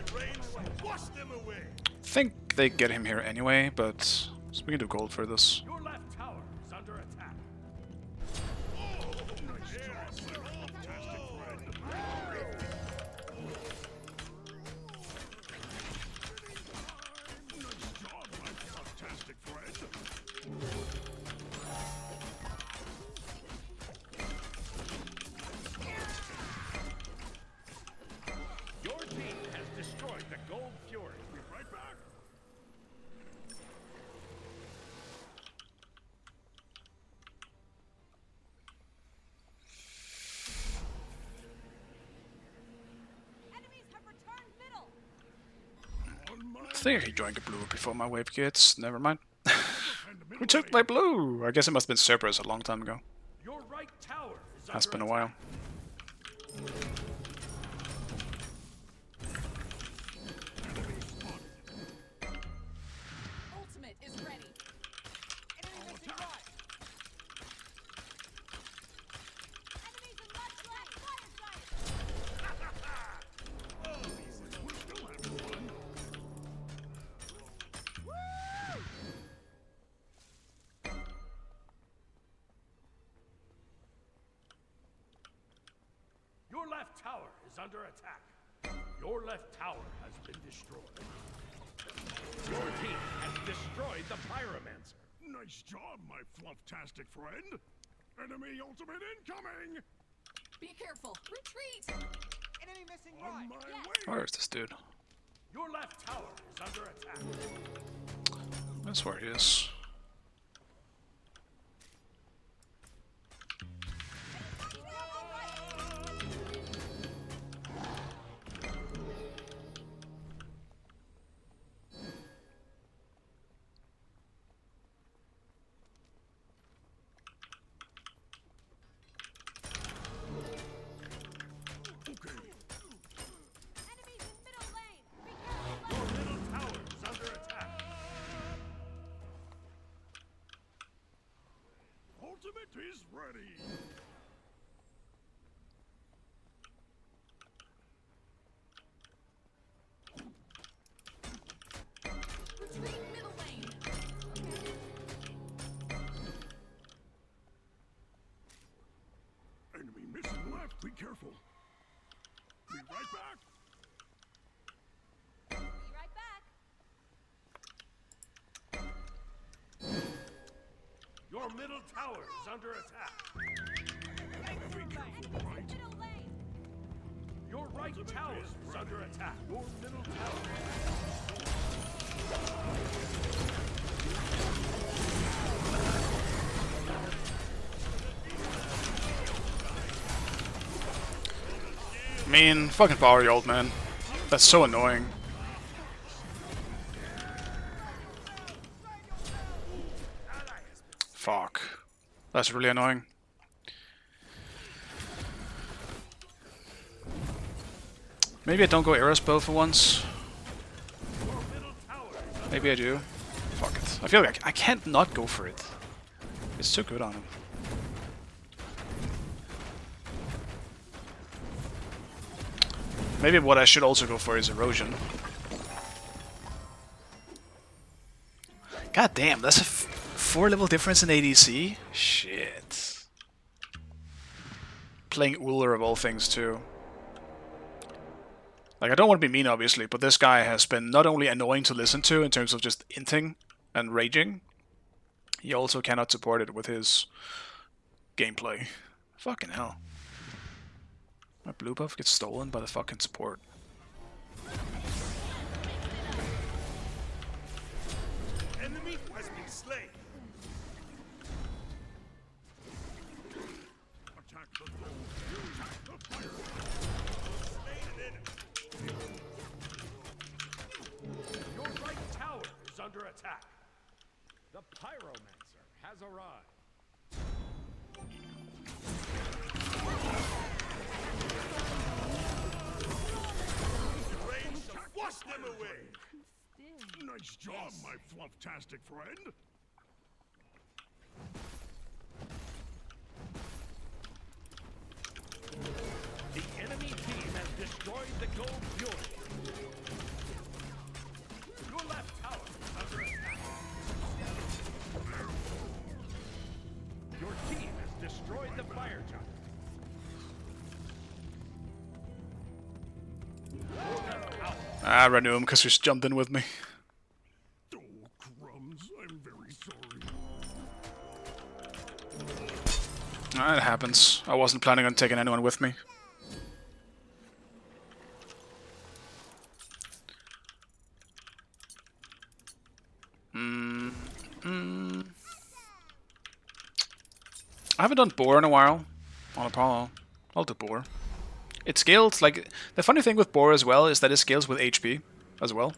down. Wash them away. I think they get him here anyway, but we can do gold for this. Your left tower is under attack. Your team has destroyed the Gold Fury. Be right back. Enemies have returned middle. I think I can join the blue before my wave gets. Never mind. Who took my blue? I guess it must have been Cerberus a long time ago. Your right tower is That's under been a while. Ultimate is ready. Enemy missing right. Enemies in left lane. Fire giant. Your left tower is under attack. Your left tower has been destroyed. Your team has destroyed the Pyromancer. Nice job, my flufftastic friend. Enemy ultimate incoming. Be careful. Retreat. Enemy missing On right. my Yes. way. Where is this dude? Your left tower is under attack. That's where he is. Enemies in middle lane. Be careful. Your middle tower is under attack. Ultimate is ready. Retreat middle lane. Enemy missing left. Be careful. Be right back. Be right back. Your middle tower is under attack. Enemies in middle lane. Your right tower is under attack. Your middle tower. I mean, fucking power you old man. That's so annoying. Fuck. That's really annoying. Maybe I don't go Aerospell for once. Maybe I do. Fuck it. I feel like I can't not go for it. It's too good on him. Maybe what I should also go for is Erosion. God damn, that's a 4 level difference in ADC? Shit. Playing Uller of all things too. Like, I don't want to be mean obviously, but this guy has been not only annoying to listen to in terms of just inting and raging, he also cannot support it with his gameplay. Fucking hell. My blue buff gets stolen by the fucking support. Enemy has been slain. Attack the gold. Attack the fire. Slain an enemy. Your right tower is under attack. The Pyromancer has arrived. Rain shall wash them away. Nice job, my flufftastic friend. The enemy team has destroyed the Gold Fury. Your left tower is under attack. Your team has destroyed the Fire Giant. Ah, I ran into him because he just jumped in with me. Oh, crumbs. I'm very sorry. Ah, it happens. I wasn't planning on taking anyone with me. I haven't done Boar in a while. On Apollo. I'll do Boar. It scales, like, the funny thing with Boar as well is that it scales with HP as well.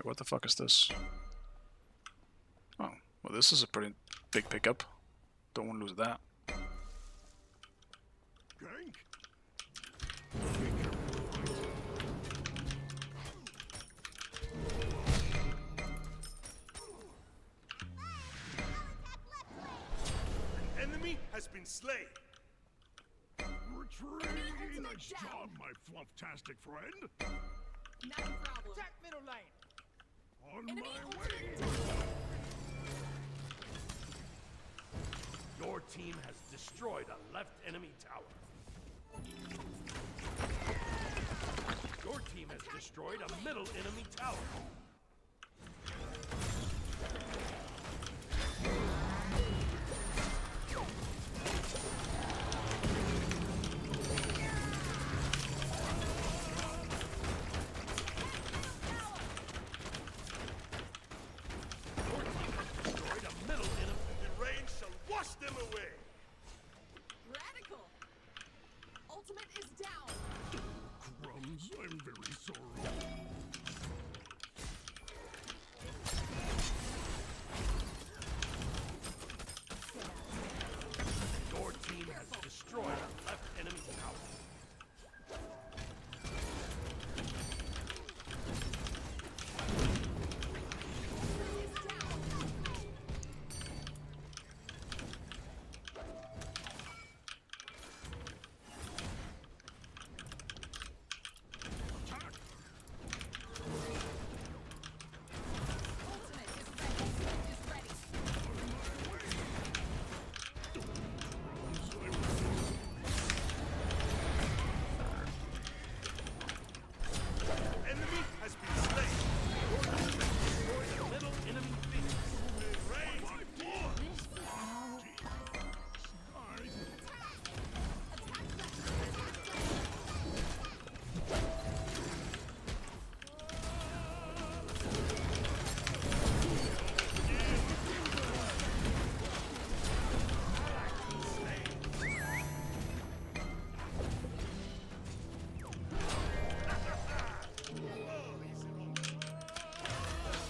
what the fuck is this? Oh, well, this is a pretty big pickup. Don't want to lose that. Gank. An enemy has been slain. Retreat! Nice job, my flufftastic friend. Not a problem. Attack middle lane. On my way. Your team has destroyed a left enemy tower. Your team has destroyed a middle enemy tower. Your team has destroyed a middle enemy. The rain shall wash them away. Radical. Ultimate is down. Crumbs, I'm very sorry. Your team has destroyed a left enemy tower. Enemy has been slain. Your team has destroyed a middle enemy phoenix. Rain more.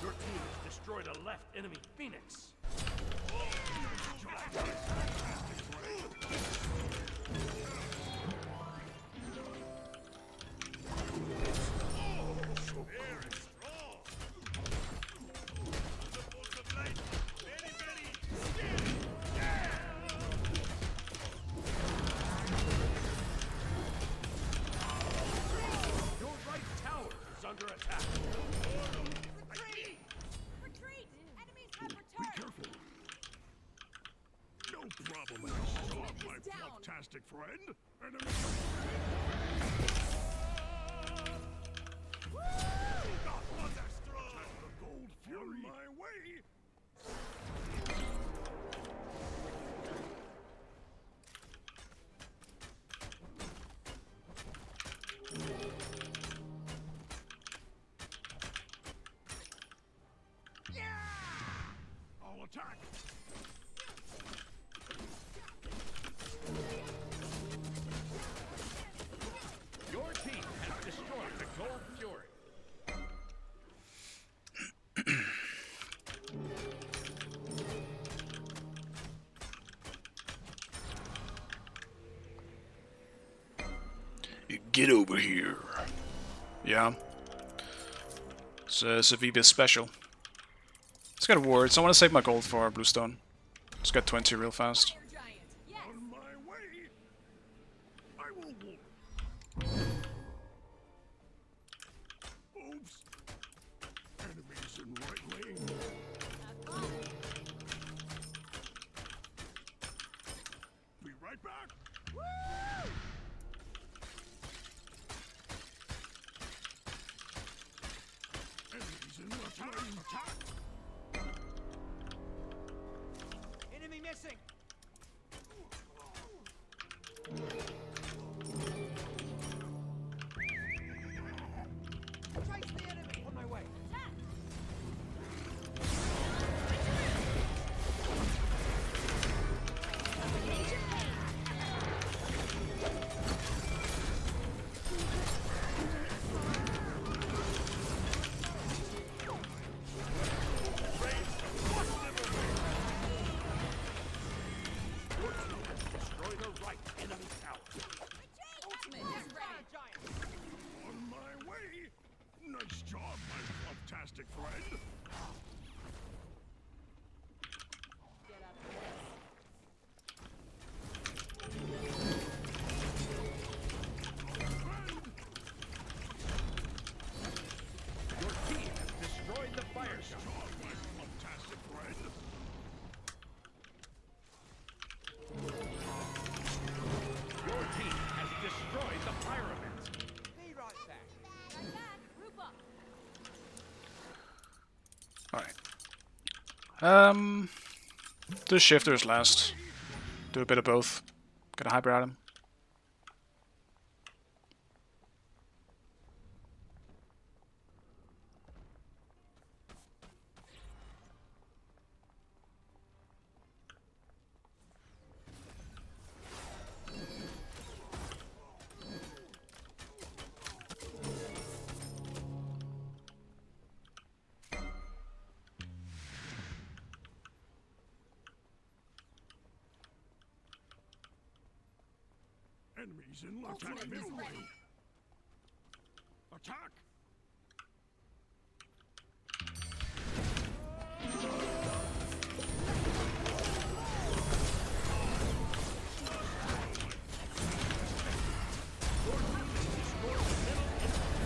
Your team has destroyed a left enemy phoenix. Very strong. The force of light. Very, very still. Your right tower is under attack. Retreat! Enemies have returned! No problem. I saw my flufftastic friend. Enemy. Not thunderstruck. The gold fury. On my way. I'll attack. Your team has destroyed the gold fury. Get over here. Yeah. It's a VB special. It's got wards. I want to save my gold for Bluestone. It's got 20 real fast. Fire giant. Yes. On my way. I will warn. Oops. Enemies in right lane. Be right back. Enemies in left lane. Attack. Enemy missing. Your team has destroyed the pyramid. Be right back. Right back. Group up. Alright. Do shifters last. Do a bit of both. Gonna hyper at him. Enemies in left attack middle lane. Attack!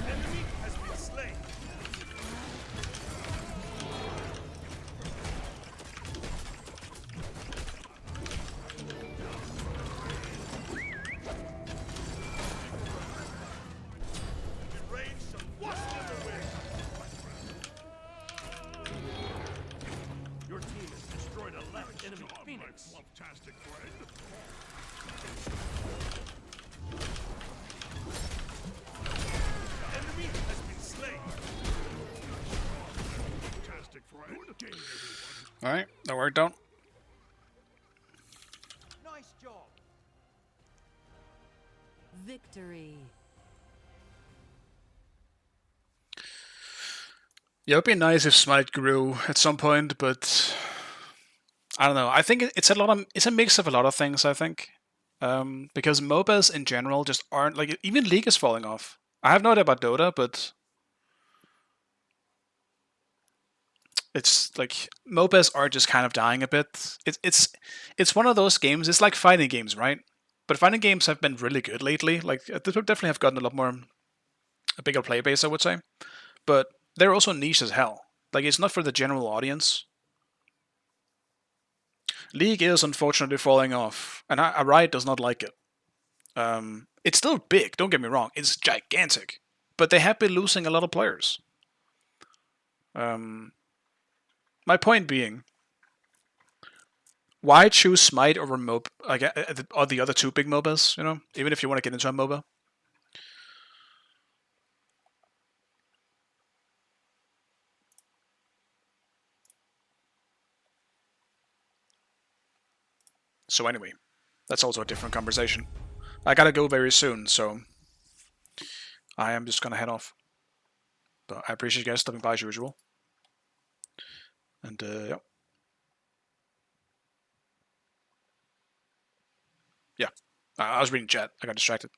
Enemy has been slain. The rain shall wash them away. Your team has destroyed a left enemy Phoenix. Fantastic friend. Enemy has been slain. Fantastic friend. Good game, everyone. Alright, that worked out. Nice job. Victory. Yeah, it would be nice if Smite grew at some point, but I don't know. I think it's a mix of a lot of things, I think. Because MOBAs in general just aren't, like, even League is falling off. I have no idea about Dota, but it's like MOBAs are just kind of dying a bit. It's one of those games. It's like fighting games, right? But fighting games have been really good lately. Like, they definitely have gotten a bigger player base, I would say. But they're also niche as hell. Like, it's not for the general audience. League is unfortunately falling off, and Riot does not like it. It's still big, don't get me wrong. It's gigantic. But they have been losing a lot of players. My point being, why choose Smite over or the other two big MOBAs, you know? Even if you want to get into a MOBA. So anyway, that's also a different conversation. I gotta go very soon, so I am just gonna head off. But I appreciate you guys stopping by as usual. And yeah. Yeah. I was reading chat. I got distracted.